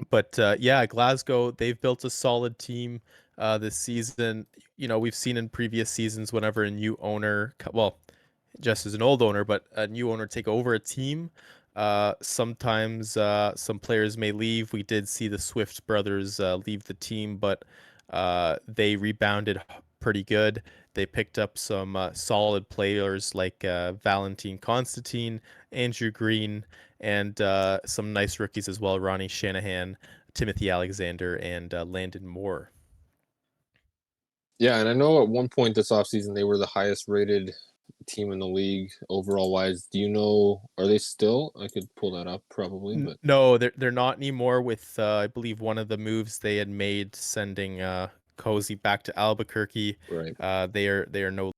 But yeah, Glasgow, they've built a solid team this season. We've seen in previous seasons whenever a new owner, well, just as an old owner, but a new owner take over a team, sometimes some players may leave. We did see the Swift brothers leave the team, but they rebounded pretty good. They picked up some solid players like Valentin Constantine, Andrew Green, and some nice rookies as well, Ronnie Shanahan, Timothy Alexander, and Landon Moore. Yeah, and I know at one point this offseason they were the highest rated team in the league overall wise. Do you know, are they still? I could pull that up probably, but No, they're not anymore. With I believe one of the moves they had made, sending Cozy back to Albuquerque. Right. They are no.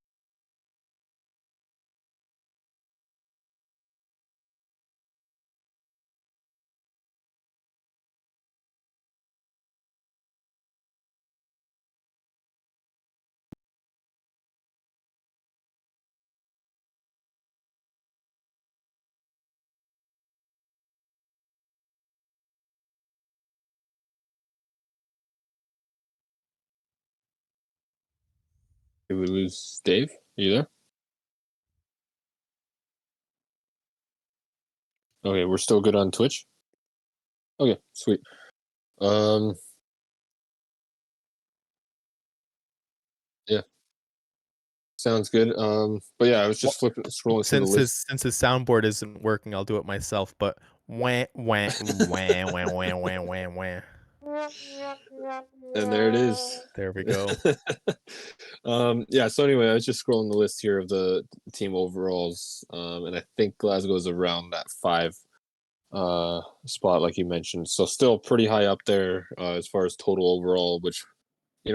Did we lose Dave? Are you there? Okay, we're still good on Twitch. Okay, sweet. Yeah, sounds good. But yeah, I was just scrolling through the list. Since his soundboard isn't working, I'll do it myself. But wah wah wah wah wah wah wah wah. And there it is. There we go. Yeah, so anyway, I was just scrolling the list here of the team overalls, and I think Glasgow is around that 5 spot, like you mentioned. So still pretty high up there as far as total overall, which,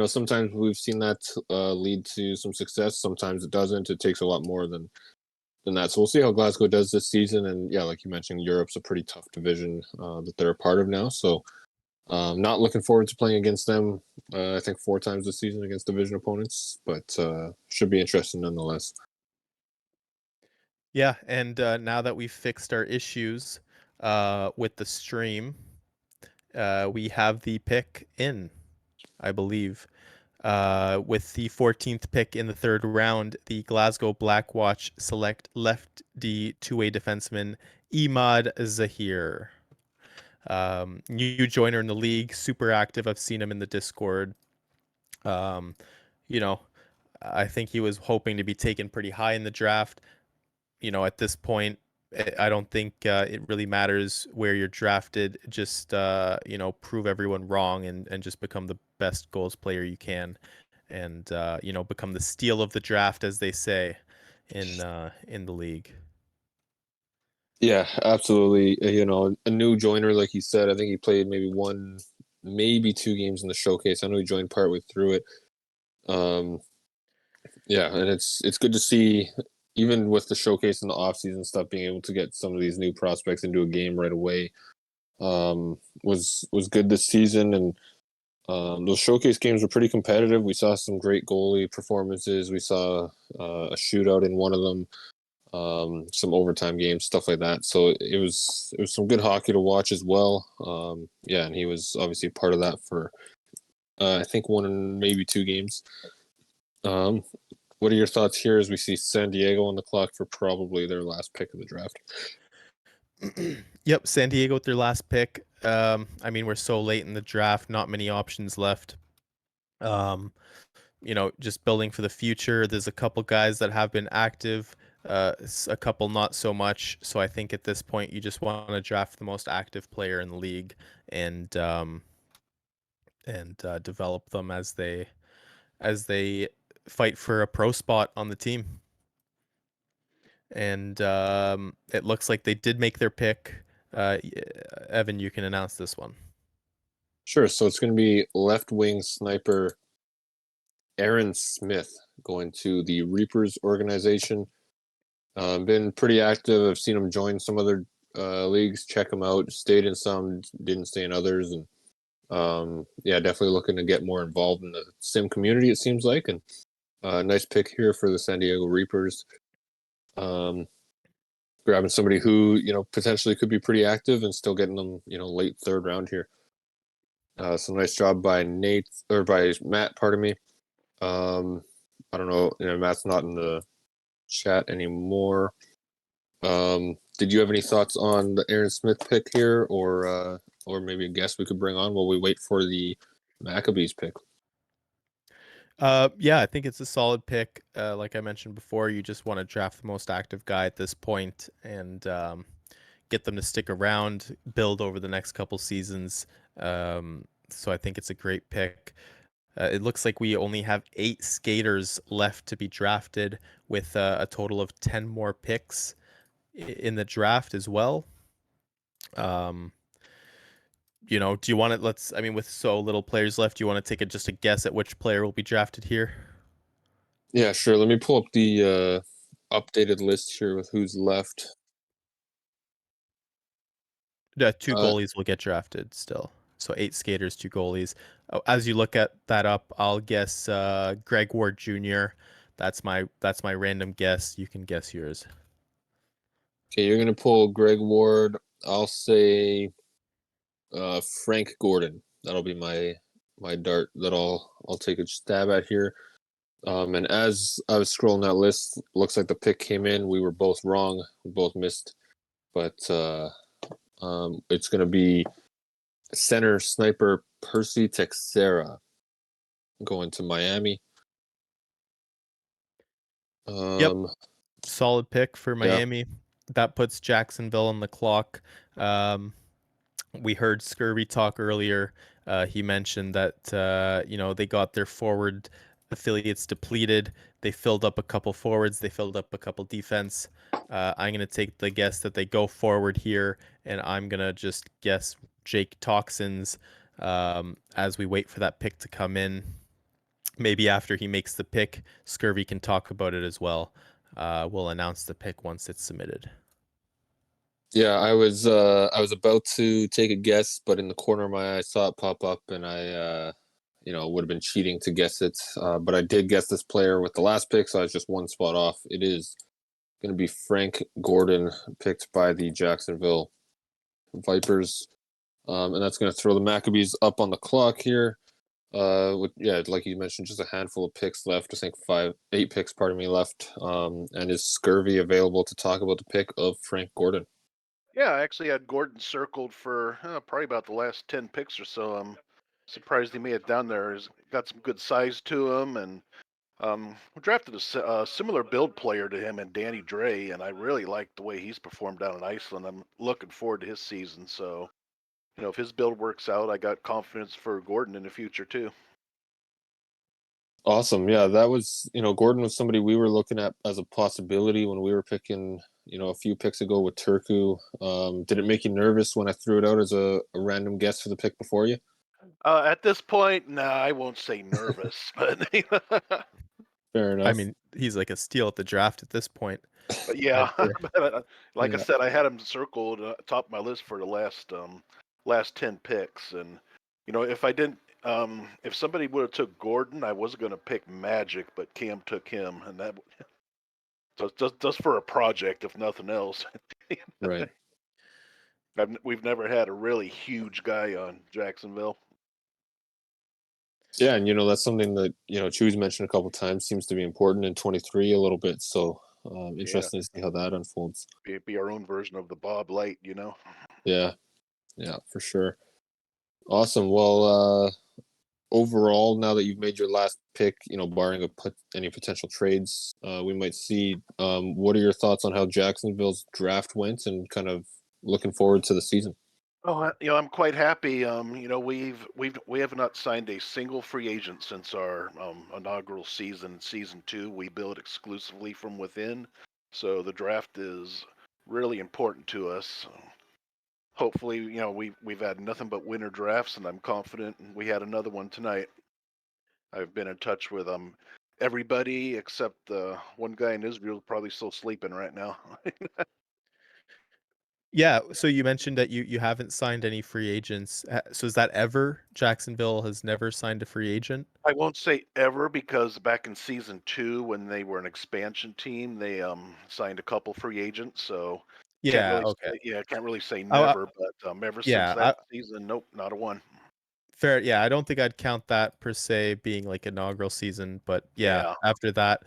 sometimes we've seen that lead to some success. Sometimes it doesn't. It takes a lot more than that. So we'll see how Glasgow does this season. And yeah, like you mentioned, Europe's a pretty tough division that they're a part of now. So not looking forward to playing against them. I think 4 times this season against division opponents, but should be interesting nonetheless. Yeah, and now that we've fixed our issues with the stream, we have the pick in, I believe. With the 14th pick in the 3rd round, the Glasgow Blackwatch select lefty two-way defenseman Imad Zahir. New joiner in the league, super active. I've seen him in the Discord. You know, I think he was hoping to be taken pretty high in the draft. At this point, I don't think it really matters where you're drafted. Just prove everyone wrong and just become the best goals player you can, and become the steal of the draft, as they say in the league. Yeah, absolutely. A new joiner, like you said. I think he played maybe 1, maybe 2 games in the showcase. I know he joined partway through it. Yeah, and it's good to see, even with the showcase and the offseason stuff, being able to get some of these new prospects into a game right away was good this season. And those showcase games were pretty competitive. We saw some great goalie performances. We saw a shootout in one of them, some overtime games, stuff like that. So it was some good hockey to watch as well. Yeah, and he was obviously part of that for I think 1 and maybe 2 games. What are your thoughts here as we see San Diego on the clock for probably their last pick of the draft? Yep, San Diego with their last pick. We're so late in the draft, not many options left. Just building for the future. There's a couple guys that have been active, a couple not so much. So I think at this point you just want to draft the most active player in the league and develop them as they fight for a pro spot on the team. And it looks like they did make their pick. Evan, you can announce this one. Sure. So it's going to be left wing sniper Aaron Smith going to the Reapers organization. Been pretty active. I've seen him join some other leagues, check him out, stayed in some, didn't stay in others. And yeah, definitely looking to get more involved in the sim community, it seems like. And nice pick here for the San Diego Reapers. Grabbing somebody who, potentially could be pretty active and still getting them, late 3rd round here. So nice job by Matt, pardon me. I don't know, Matt's not in the chat anymore. Did you have any thoughts on the Aaron Smith pick here, or maybe a guest we could bring on while we wait for the Maccabees pick? Yeah, I think it's a solid pick. Like I mentioned before, you just want to draft the most active guy at this point and get them to stick around, build over the next couple seasons. So I think it's a great pick. It looks like we only have 8 skaters left to be drafted, with a total of 10 more picks in the draft as well. Do you want to, with so little players left, do you want to take just a guess at which player will be drafted here? Yeah, sure. Let me pull up the updated list here with who's left. 2 goalies will get drafted still. So 8 skaters, 2 goalies. As you look at that up, I'll guess Greg Ward Jr. That's my random guess. You can guess yours. Okay, you're gonna pull Greg Ward. I'll say Frank Gordon. That'll be my dart that I'll take a stab at here. And as I was scrolling that list, looks like the pick came in. We were both wrong. We both missed. But it's going to be center sniper Percy Texera going to Miami. Yep. Solid pick for Miami. Yeah. That puts Jacksonville on the clock. We heard Scurvy talk earlier. He mentioned that they got their forward affiliates depleted. They filled up a couple forwards. They filled up a couple defense. I'm going to take the guess that they go forward here, and I'm going to just guess Jake Toxins as we wait for that pick to come in. Maybe after he makes the pick, Scurvy can talk about it as well. We'll announce the pick once it's submitted. Yeah, I was about to take a guess, but in the corner of my eye, I saw it pop up, and I would have been cheating to guess it. But I did guess this player with the last pick, so I was just one spot off. It is going to be Frank Gordon, picked by the Jacksonville Vipers, and that's going to throw the Maccabees up on the clock here. Like you mentioned, just a handful of picks left. I think 8 picks, left. And is Scurvy available to talk about the pick of Frank Gordon? Yeah, I actually had Gordon circled for probably about the last 10 picks or so. I'm surprised he made it down there. He's got some good size to him, and we drafted a similar build player to him and Danny Dre, and I really like the way he's performed down in Iceland. I'm looking forward to his season. So, if his build works out, I got confidence for Gordon in the future too. Awesome. Yeah, that was, Gordon was somebody we were looking at as a possibility when we were picking, a few picks ago with Turku. Did it make you nervous when I threw it out as a random guess for the pick before you? At this point, nah, I won't say nervous, but Fair enough. I mean, he's like a steal at the draft at this point. But yeah, like Yeah. I said, I had him circled top of my list for the last 10 picks, and if I didn't, if somebody would have took Gordon, I was going to pick Magic, but Cam took him, and that just for a project, if nothing else. Right. We've never had a really huge guy on Jacksonville. Yeah, and that's something that Chewy's mentioned a couple times, seems to be important in 23 a little bit. So interesting to see how that unfolds. Be our own version of the Bob Light, Yeah, for sure. Awesome. Well, overall, now that you've made your last pick, barring any potential trades we might see, what are your thoughts on how Jacksonville's draft went, and kind of looking forward to the season? Oh, I'm quite happy. We have not signed a single free agent since our inaugural season, season 2. We build exclusively from within, so the draft is really important to us. Hopefully, we've had nothing but winner drafts, and I'm confident we had another one tonight. I've been in touch with everybody except one guy in Israel, probably still sleeping right now. Yeah, so you mentioned that you haven't signed any free agents. So is that ever? Jacksonville has never signed a free agent? I won't say ever, because back in season 2, when they were an expansion team, they signed a couple free agents. So Yeah, okay. can't really say Oh, never, but ever since that season, nope, not a one. Fair. Yeah, I don't think I'd count that per se being like inaugural season, but yeah. After that,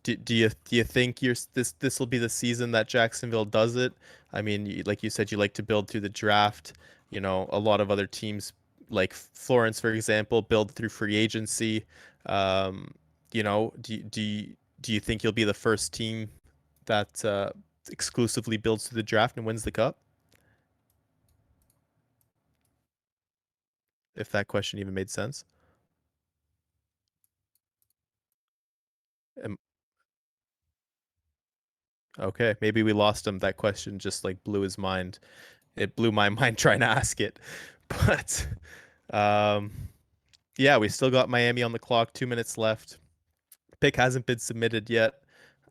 do you think this will be the season that Jacksonville does it? I mean, like you said, you like to build through the draft. A lot of other teams, like Florence, for example, build through free agency. Do you think you'll be the first team that exclusively builds through the draft and wins the cup? If that question even made sense. Okay, maybe we lost him. That question just like blew his mind. It blew my mind trying to ask it. But yeah, we still got Miami on the clock, 2 minutes left. Pick hasn't been submitted yet.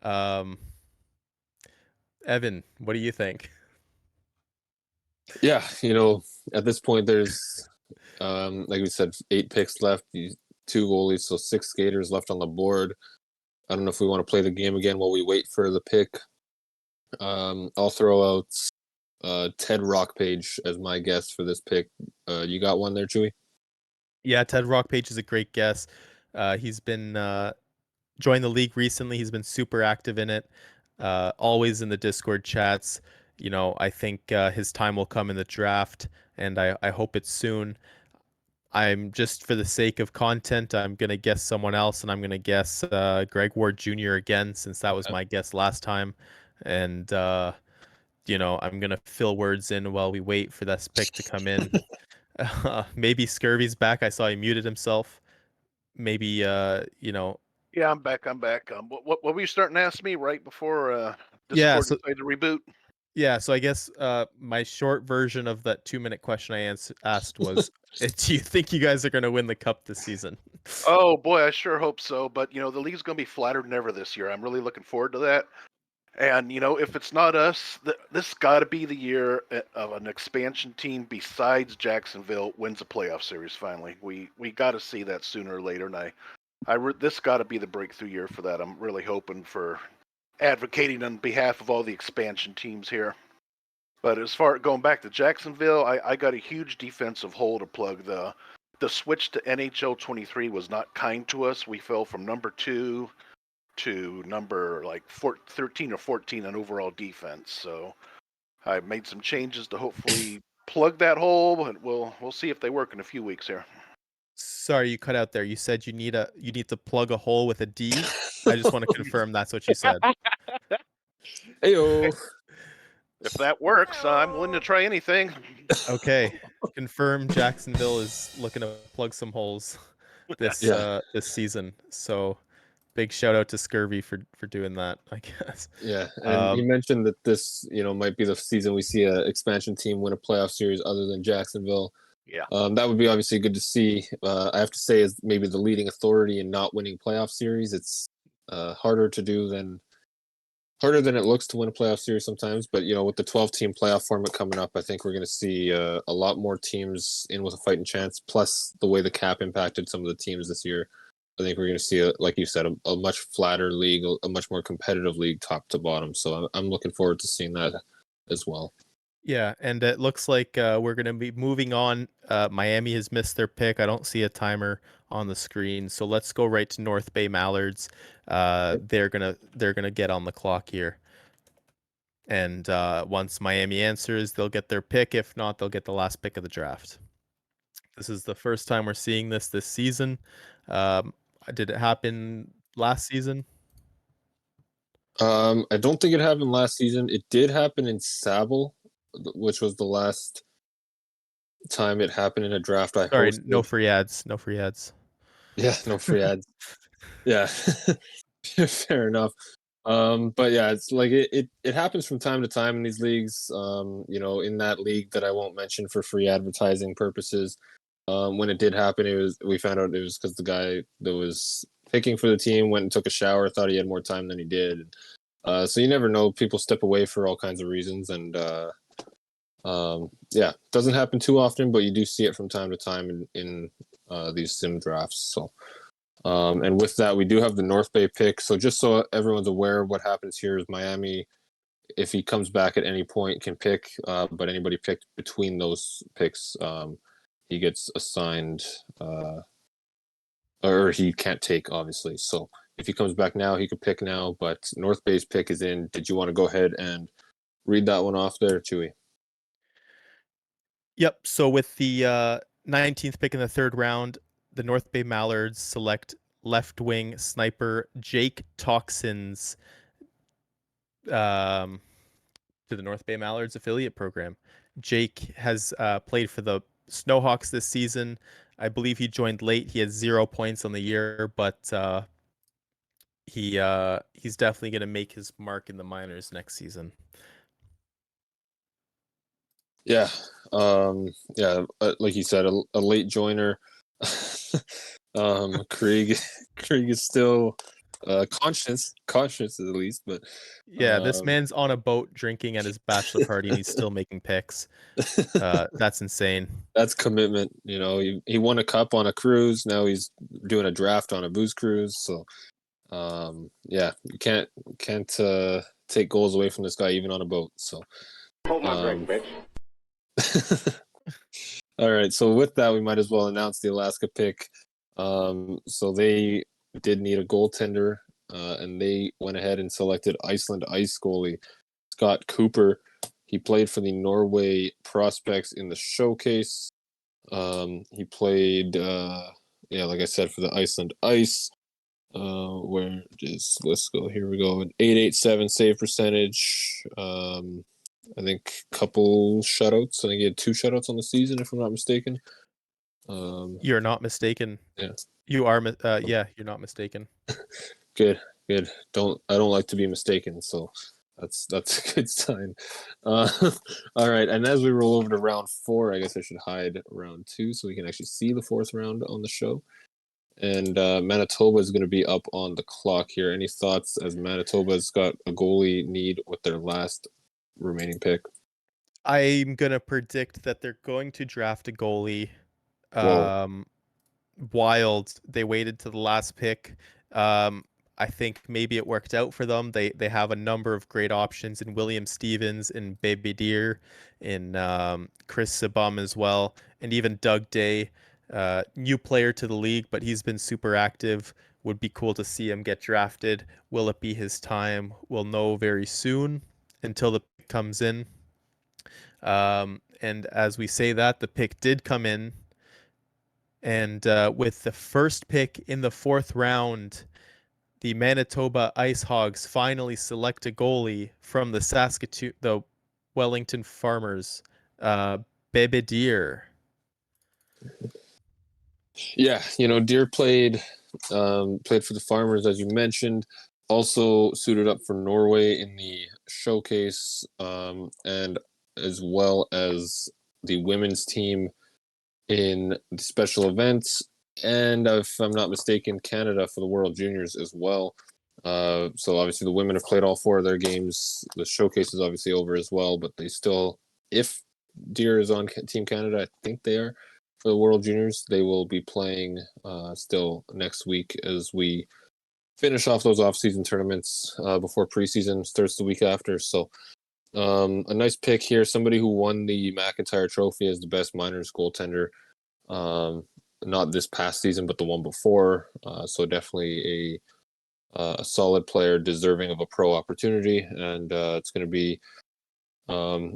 Evan, what do you think? Yeah, at this point there's like we said, 8 picks left, 2 goalies, so 6 skaters left on the board. I don't know if we want to play the game again while we wait for the pick. I'll throw out Ted Rockpage as my guess for this pick. You got one there, Chewy? Yeah, Ted Rockpage is a great guess. He's been joined the league recently. He's been super active in it, always in the Discord chats. I think his time will come in the draft, and I hope it's soon. I'm just for the sake of content, I'm going to guess someone else, and I'm going to guess Greg Ward Jr. again, since that was my guess last time. And, I'm going to fill words in while we wait for this pick to come in. Maybe Scurvy's back. I saw he muted himself. maybe Yeah, I'm back. What were you starting to ask me right before Yeah, Discord so decided to reboot? yeah, so I guess my short version of that 2-minute question I asked was, do you think you guys are going to win the cup this season? Oh boy, I sure hope so. But the league's going to be flatter than ever this year. I'm really looking forward to that. And if it's not us, this got to be the year of an expansion team besides Jacksonville wins a playoff series. Finally, we got to see that sooner or later. And this got to be the breakthrough year for that. I'm really hoping for advocating on behalf of all the expansion teams here. But as far going back to Jacksonville, I got a huge defensive hole to plug. The switch to NHL 23 was not kind to us. We fell from number 2 to number 13 or 14 in overall defense. So I made some changes to hopefully plug that hole, and we'll see if they work in a few weeks here. Sorry, you cut out there. You said you need to plug a hole with a D. I just want to confirm that's what you said. Heyo. If that works, I'm willing to try anything. Okay, confirm Jacksonville is looking to plug some holes this season. So big shout out to Scurvy for doing that, I guess. Yeah, and he mentioned that this might be the season we see an expansion team win a playoff series other than Jacksonville. Yeah, that would be obviously good to see. I have to say, as maybe the leading authority in not winning playoff series, it's harder than it looks to win a playoff series sometimes. But with the 12-team playoff format coming up, I think we're going to see a lot more teams in with a fighting chance. Plus, the way the cap impacted some of the teams this year, I think we're going to see, like you said, a much flatter league, a much more competitive league, top to bottom. So I'm looking forward to seeing that as well. Yeah, and it looks like we're going to be moving on. Miami has missed their pick. I don't see a timer on the screen, so let's go right to North Bay Mallards. They're gonna get on the clock here, and once Miami answers, they'll get their pick. If not, they'll get the last pick of the draft. This is the first time we're seeing this season. Did it happen last season? I don't think it happened last season. It did happen in Sable, which was the last time it happened in a draft I Sorry, hosted. no free ads. No free ads. Yeah, no free ads. Yeah, fair enough. But yeah, it's like it happens from time to time in these leagues. In that league that I won't mention for free advertising purposes. When it did happen, we found out it was because the guy that was picking for the team went and took a shower, thought he had more time than he did. So you never know. People step away for all kinds of reasons, and doesn't happen too often, but you do see it from time to time in these sim drafts. So. And with that, we do have the North Bay pick. So just so everyone's aware of what happens here is Miami, if he comes back at any point, can pick. But anybody picked between those picks, he gets assigned, or he can't take, obviously. So if he comes back now, he could pick now. But North Bay's pick is in. Did you want to go ahead and read that one off there, Chewy? Yep. So with the 19th pick in the third round, the North Bay Mallards select left wing sniper Jake Toxins to the North Bay Mallards affiliate program. Jake has played for the Snowhawks this season. I believe he joined late. He has 0 points on the year, but he's definitely going to make his mark in the minors next season. Yeah, like you said, a late joiner. Krieg is still conscious at least, but yeah, this man's on a boat drinking at his bachelor party and he's still making picks. That's insane. That's commitment. He won a cup on a cruise. Now he's doing a draft on a booze cruise. So, you can't take goals away from this guy even on a boat. So, hold my drink, bitch. All right. So with that, we might as well announce the Alaska pick. So they did need a goaltender, and they went ahead and selected Iceland Ice goalie Scott Cooper. He played for the Norway Prospects in the showcase. He played, like I said, for the Iceland Ice. Where does let's go? Here we go. An 887 save percentage. I think couple shutouts. I think he had 2 shutouts on the season, if I'm not mistaken. You're not mistaken. Yeah. You are, yeah, you're not mistaken. Good. I don't like to be mistaken, so that's a good sign. All right, and as we roll over to round 4, I guess I should hide round 2 so we can actually see the 4th round on the show. And Manitoba is going to be up on the clock here. Any thoughts as Manitoba's got a goalie need with their last remaining pick? I'm gonna predict that they're going to draft a goalie. Whoa. Wild. They waited to the last pick. I think maybe it worked out for them. They have a number of great options in William Stevens, in Baby Deer, in Chris Sabum as well, and even Doug Day, new player to the league, but he's been super active. Would be cool to see him get drafted. Will it be his time? We'll know very soon until the pick comes in. And as we say that, the pick did come in. And with the first pick in the 4th round, the Manitoba Ice Hogs finally select a goalie from the Wellington Farmers, Bebe Deer. Yeah, Deer played for the Farmers, as you mentioned. Also suited up for Norway in the showcase, and as well as the women's team in the special events, and if I'm not mistaken, Canada for the World Juniors as well. So obviously the women have played all 4 of their games. The showcase is obviously over as well, but they still, if Deer is on Team Canada, I think they are for the World Juniors. They will be playing still next week as we finish off those off-season tournaments before preseason starts the week after. So a nice pick here. Somebody who won the McIntyre Trophy as the best minors goaltender. Not this past season, but the one before. So definitely a solid player, deserving of a pro opportunity, and it's going to be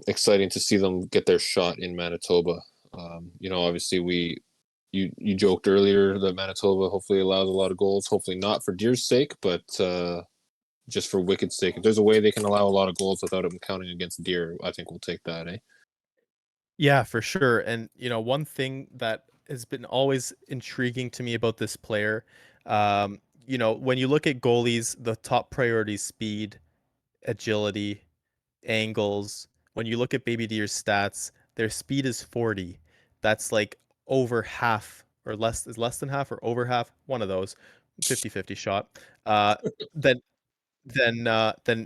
exciting to see them get their shot in Manitoba. Obviously you joked earlier that Manitoba hopefully allows a lot of goals. Hopefully not for Deer's sake, but just for Wicked's sake. If there's a way they can allow a lot of goals without them counting against Deer, I think we'll take that, eh? Yeah, for sure. And one thing that has been always intriguing to me about this player, when you look at goalies, the top priority is speed, agility, angles. When you look at Baby Deer's stats, their speed is 40. That's like over half or less than half or over half, one of those, 50-50 shot. Then then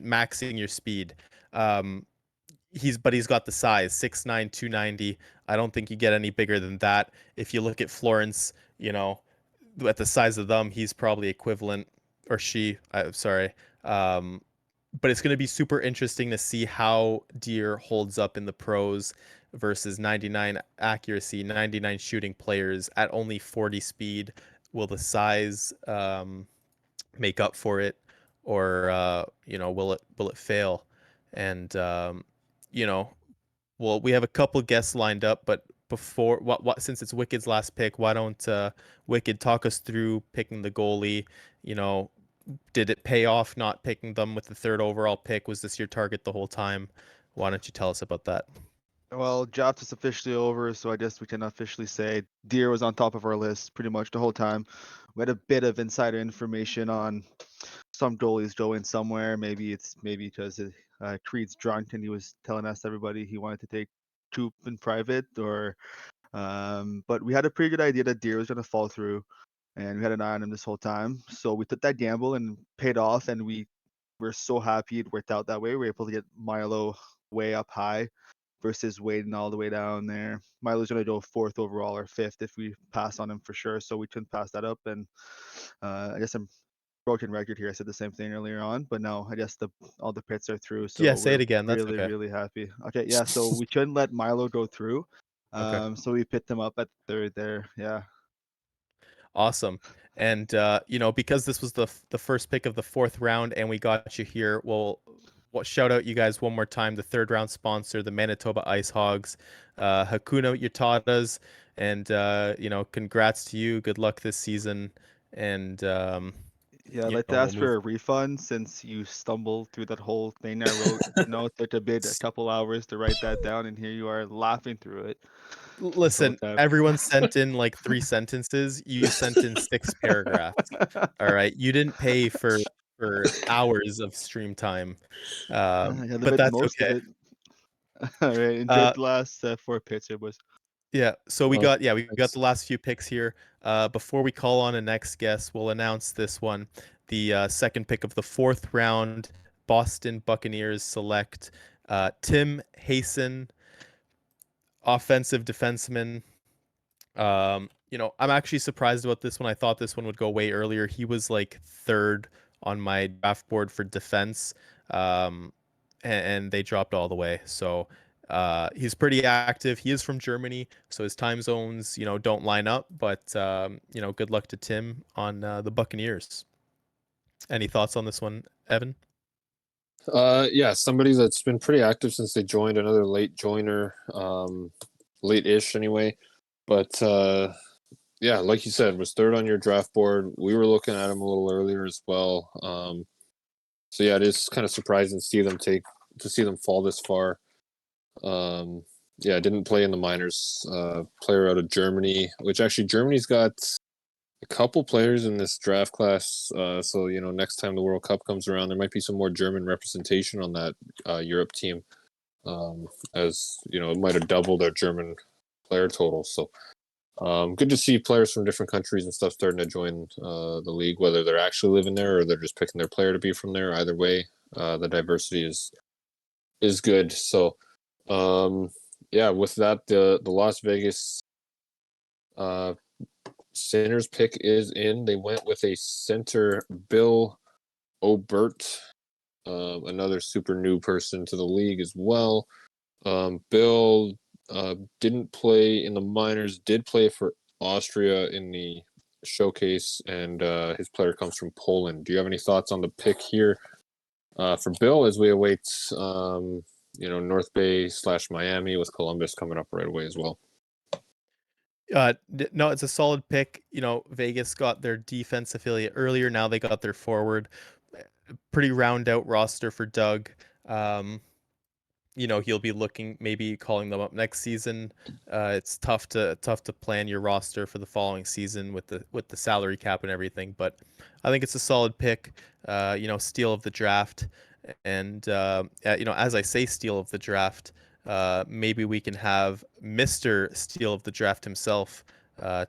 maxing your speed. Um, he's got the size, 6'9", 290. I don't think you get any bigger than that. If you look at Florence, at the size of them, he's probably equivalent, or she, I'm sorry. But it's going to be super interesting to see how Deer holds up in the pros versus 99 accuracy, 99 shooting players at only 40 speed. Will the size make up for it, or will it fail? And you know, well, we have a couple guests lined up, but before what since it's Wicked's last pick, why don't Wicked talk us through picking the goalie? You know, did it pay off not picking them with the 3rd overall pick? Was this your target the whole time? Why don't you tell us about that? Well, draft is officially over, so I guess we can officially say Deer was on top of our list pretty much the whole time. We had a bit of insider information on some goalies going somewhere. Maybe because Creed's drunk and he was telling us everybody he wanted to take Coop in private, or but we had a pretty good idea that Deer was going to fall through, and we had an eye on him this whole time. So we took that gamble and paid off, and we were so happy it worked out that way. We were able to get Milo way up high versus waiting all the way down there. Milo's going to go 4th overall or 5th if we pass on him for sure. So we couldn't pass that up. And I guess I'm broken record here. I said the same thing earlier on, but no, I guess all the pits are through. So Yeah, say we're it again. That's really, okay. really happy. Okay, yeah. So we couldn't let Milo go through. Okay. So we pit them up at 3rd there. Yeah. Awesome. And because this was the first pick of the 4th round and we got you here, well, shout out you guys one more time, the 3rd round sponsor, the Manitoba Ice Hogs, Hakuna Yatadas, and congrats to you. Good luck this season. And Yeah, I'd like to ask for a refund since you stumbled through that whole thing I wrote notes. It took a couple hours to write that down, and here you are laughing through it. Listen, everyone sent in like 3 sentences. You sent in 6 paragraphs. All right, you didn't pay for hours of stream time, but that's most okay. of it. All right, enjoy the last 4 picks here, boys. Yeah, so we got the last few picks here. Before we call on a next guest, we'll announce this one. The second pick of the 4th round, Boston Buccaneers select Tim Hasen, offensive defenseman. I'm actually surprised about this one. I thought this one would go way earlier. He was like 3rd on my draft board for defense, and they dropped all the way. So he's pretty active. He is from Germany, so his time zones, don't line up. But good luck to Tim on the Buccaneers. Any thoughts on this one, Evan? Yeah, somebody that's been pretty active since they joined. Another late joiner, late-ish anyway. But yeah, like you said, was 3rd on your draft board. We were looking at him a little earlier as well. So yeah, it is kind of surprising to see them fall this far. Yeah, didn't play in the minors. Player out of Germany, which actually Germany's got a couple players in this draft class. So next time the World Cup comes around, there might be some more German representation on that Europe team. As it might have doubled our German player total. So good to see players from different countries and stuff starting to join the league, whether they're actually living there or they're just picking their player to be from there. Either way, the diversity is good. So yeah, with that, the Las Vegas Sinners pick is in. They went with a center, Bill Obert, another super new person to the league as well. Bill didn't play in the minors, did play for Austria in the showcase, and his player comes from Poland. Do you have any thoughts on the pick here for Bill as we await North Bay / Miami with Columbus coming up right away as well? No, it's a solid pick. Vegas got their defense affiliate earlier. Now they got their forward. Pretty round out roster for Doug. He'll be looking, maybe calling them up next season. It's tough to plan your roster for the following season with the salary cap and everything. But I think it's a solid pick. Steal of the draft, and as I say, steal of the draft. Maybe we can have Mr. Steal of the Draft himself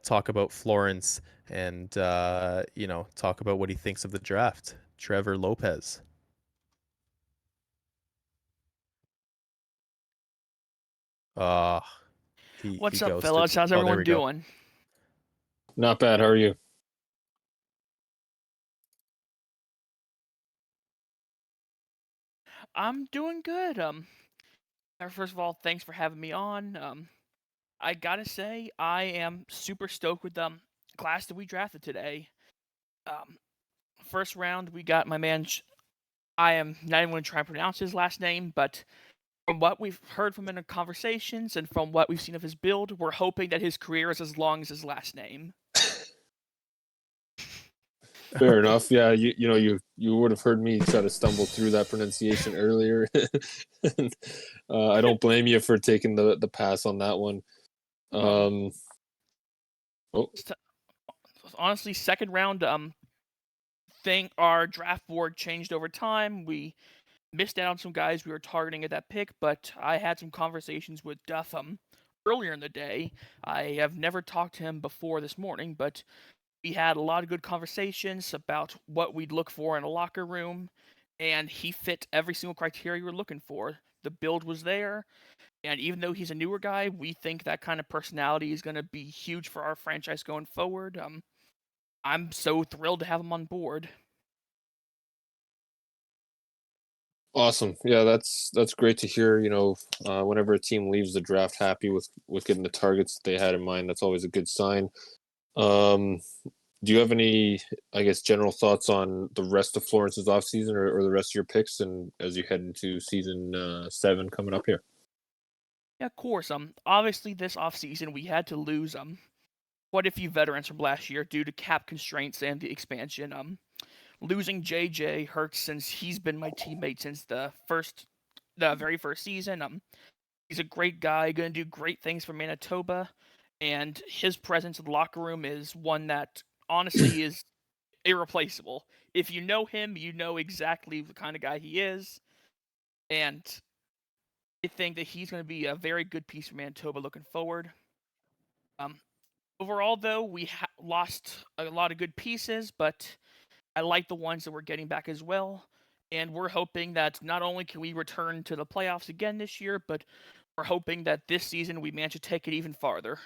talk about Florence and talk about what he thinks of the draft. Trevor Lopez. What's up, fellas? How's everyone doing? Not bad. How are you? I'm doing good. First of all, thanks for having me on. I gotta say, I am super stoked with the class that we drafted today. First round, we got my man. I am not even going to try and pronounce his last name, but from what we've heard from him in conversations and from what we've seen of his build, we're hoping that his career is as long as his last name. Fair enough. Yeah, you would have heard me try to stumble through that pronunciation earlier. I don't blame you for taking the pass on that one. Honestly, second round, think our draft board changed over time. We missed out on some guys we were targeting at that pick, but I had some conversations with Dutham earlier in the day. I have never talked to him before this morning, but we had a lot of good conversations about what we'd look for in a locker room, and he fit every single criteria we were looking for. The build was there, and even though he's a newer guy, we think that kind of personality is going to be huge for our franchise going forward. I'm so thrilled to have him on board. Awesome. Yeah, that's great to hear. Whenever a team leaves the draft happy with getting the targets they had in mind, that's always a good sign. Do you have any, I guess, general thoughts on the rest of Florence's offseason or the rest of your picks and as you head into season 7 coming up here? Yeah, of course. Obviously this offseason we had to lose quite a few veterans from last year due to cap constraints and the expansion. losing JJ hurts since he's been my teammate since the very first season. He's a great guy, going to do great things for Manitoba, and his presence in the locker room is one that honestly is irreplaceable. If you know him, you know exactly the kind of guy he is, and I think that he's going to be a very good piece for Manitoba looking forward. Overall, though, we lost a lot of good pieces, but I like the ones that we're getting back as well. And we're hoping that not only can we return to the playoffs again this year, but we're hoping that this season we manage to take it even farther.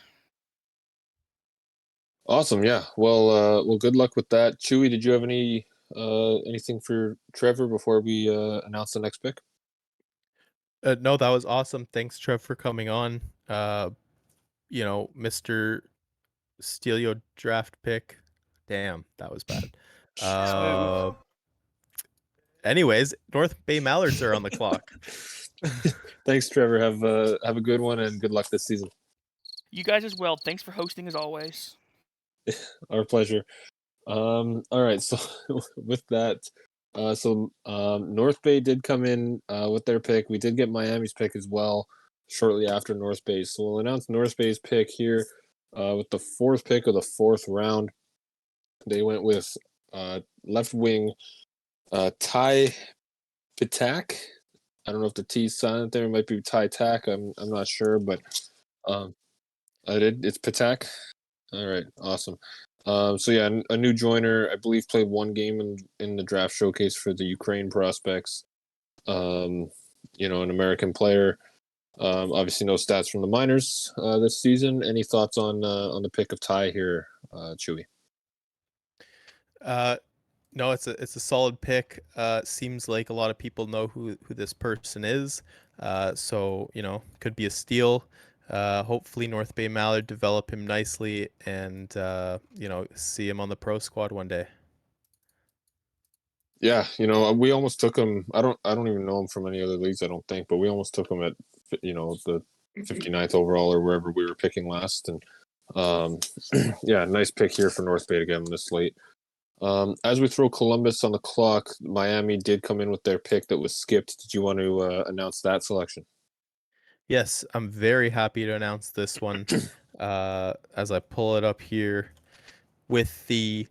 Awesome. Yeah. Well, good luck with that. Chewy, did you have anything for Trevor before we announce the next pick? No, that was awesome. Thanks, Trev, for coming on. Mr. Steelio draft pick. Damn, that was bad. Anyways, North Bay Mallards are on the clock. Thanks, Trevor. Have a good one and good luck this season. You guys as well. Thanks for hosting as always. Our pleasure. All right. So with that, North Bay did come in with their pick. We did get Miami's pick as well shortly after North Bay. So we'll announce North Bay's pick here with the 4th pick of the 4th round. They went with left wing Ty Patak. I don't know if the T's silent there. It might be Ty Tak. I'm not sure, but it's Patak. All right, awesome. So yeah, a new joiner. I believe played one game in the draft showcase for the Ukraine prospects. An American player. Obviously, no stats from the minors this season. Any thoughts on the pick of Ty here, Chewy? No, it's a solid pick. Seems like a lot of people know who this person is. So could be a steal. Hopefully North Bay Mallard develop him nicely and see him on the pro squad one day. Yeah, we almost took him. I don't even know him from any other leagues, I don't think, but we almost took him at the 59th overall or wherever we were picking last. And yeah, nice pick here for North Bay to get him this late. As we throw Columbus on the clock, Miami did come in with their pick that was skipped. Did you want to announce that selection? Yes, I'm very happy to announce this one as I pull it up here with I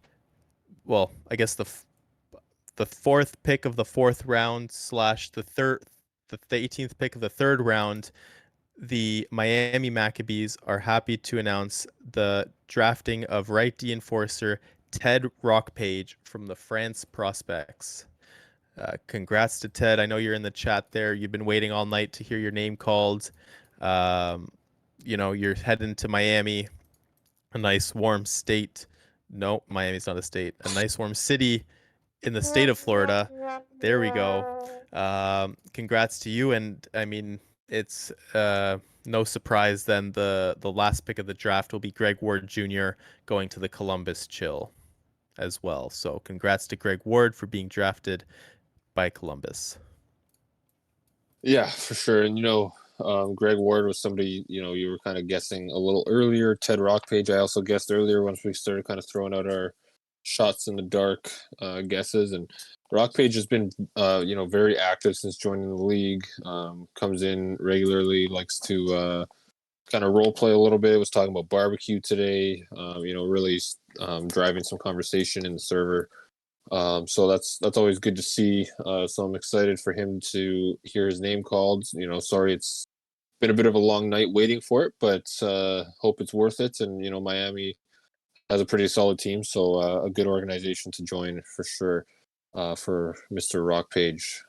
guess the 4th pick of the 4th round / the 18th pick of the 3rd round. The Miami Maccabees are happy to announce the drafting of right D enforcer Ted Rockpage from the France Prospects. Congrats to Ted. I know you're in the chat there. You've been waiting all night to hear your name called. You're heading to Miami, a nice warm state. No, Miami's not a state. A nice warm city in the state of Florida. There we go. Congrats to you. And I mean, it's no surprise then the last pick of the draft will be Greg Ward Jr. going to the Columbus Chill as well. So congrats to Greg Ward for being drafted by Columbus. Yeah, for sure. And Greg Ward was somebody you were kind of guessing a little earlier. Ted Rockpage I also guessed earlier once we started kind of throwing out our shots in the dark guesses. And Rockpage has been very active since joining the league. Comes in regularly, likes to kind of role play a little bit. Was talking about barbecue today. Really driving some conversation in the server. So that's always good to see. So I'm excited for him to hear his name called. Sorry it's been a bit of a long night waiting for it, but hope it's worth it. And Miami has a pretty solid team, so a good organization to join for sure. For Mr. Rockpage.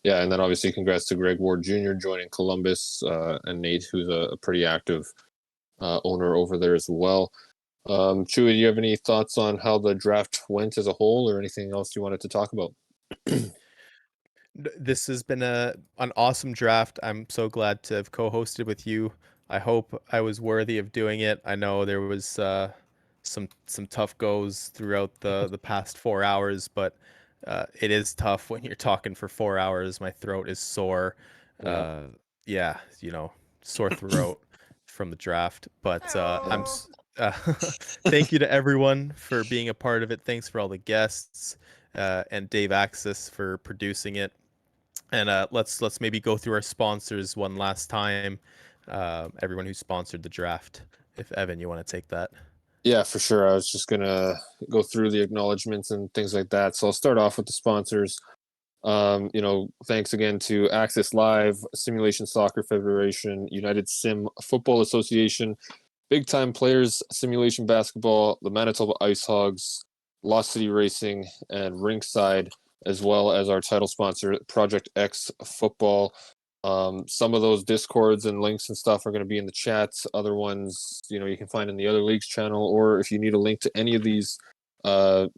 Yeah, and then obviously congrats to Greg Ward Jr. joining Columbus, and Nate, who's a pretty active owner over there as well. Chewy, do you have any thoughts on how the draft went as a whole, or anything else you wanted to talk about? This has been an awesome draft. I'm so glad to have co-hosted with you. I hope I was worthy of doing it. I know there was some tough goes throughout the past 4 hours, but it is tough when you're talking for 4 hours. My throat is sore. Sore throat from the draft. But Thank you to everyone for being a part of it. Thanks for all the guests, and Dave Axis for producing it. And let's maybe go through our sponsors one last time. Everyone who sponsored the draft. If Evan, you want to take that. Yeah, for sure. I was just gonna go through the acknowledgments and things like that. So I'll start off with the sponsors. Thanks again to Access Live, Simulation Soccer Federation, United Sim Football Association, Big Time Players Simulation Basketball, the Manitoba Ice Hogs, Lost City Racing, and Rinkside, as well as our title sponsor, Project X Football. Some of those discords and links and stuff are going to be in the chats. Other ones, you can find in the other leagues channel, or if you need a link to any of these,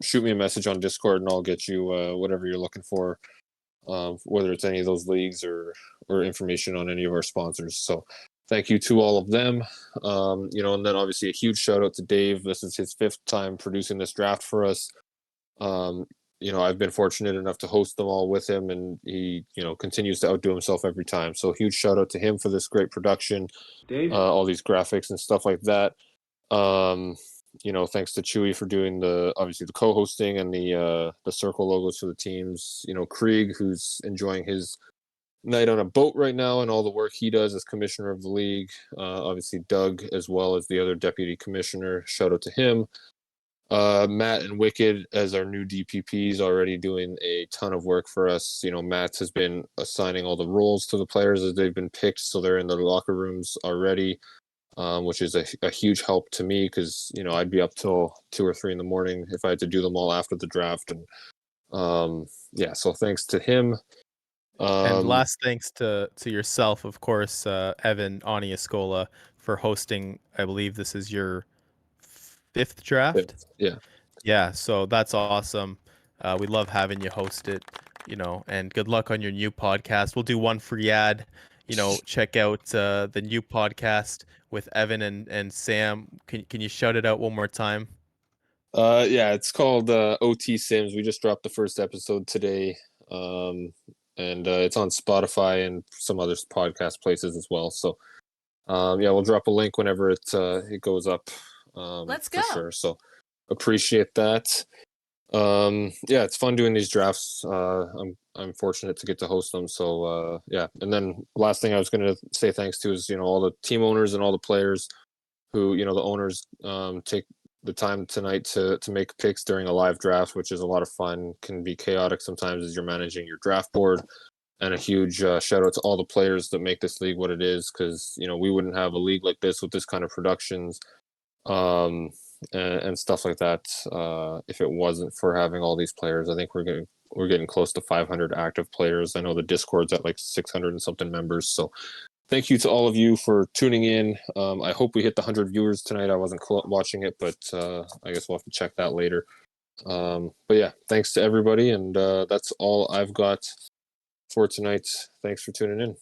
shoot me a message on Discord and I'll get you whatever you're looking for, whether it's any of those leagues or information on any of our sponsors. So thank you to all of them. And then obviously a huge shout out to Dave. This is his 5th time producing this draft for us. I've been fortunate enough to host them all with him, and he, continues to outdo himself every time. So huge shout out to him for this great production, all these graphics and stuff like that. Thanks to Chewy for doing obviously the co-hosting and the circle logos for the teams. Krieg, who's enjoying his night on a boat right now and all the work he does as commissioner of the league. Obviously Doug, as well as the other deputy commissioner. Shout out to him. Matt and Wicked as our new DPPs, already doing a ton of work for us. Matt has been assigning all the roles to the players as they've been picked, so they're in the locker rooms already, which is a huge help to me because, I'd be up till 2 or 3 in the morning if I had to do them all after the draft. And so thanks to him. And last thanks to yourself, of course, Evan Ani Escola, for hosting. I believe this is your 5th draft. Yeah, so that's awesome. We love having you host it, and good luck on your new podcast. We'll do one free ad. Check out the new podcast with Evan and Sam. Can you shout it out one more time? It's called OT Sims. We just dropped the first episode today, and it's on Spotify and some other podcast places as well. So we'll drop a link whenever it goes up. Let's go. For sure. So appreciate that. It's fun doing these drafts. I'm fortunate to get to host them. So and then last thing I was going to say thanks to is all the team owners and all the players who the owners take the time tonight to make picks during a live draft, which is a lot of fun. Can be chaotic sometimes as you're managing your draft board. And a huge shout out to all the players that make this league what it is, because we wouldn't have a league like this with this kind of productions and stuff like that if it wasn't for having all these players. I think we're getting close to 500 active players. I know the Discord's at like 600 and something members. So thank you to all of you for tuning in. I hope we hit the 100 viewers tonight. I wasn't watching it, but I guess we'll have to check that later. Thanks to everybody, and that's all I've got for tonight. Thanks for tuning in.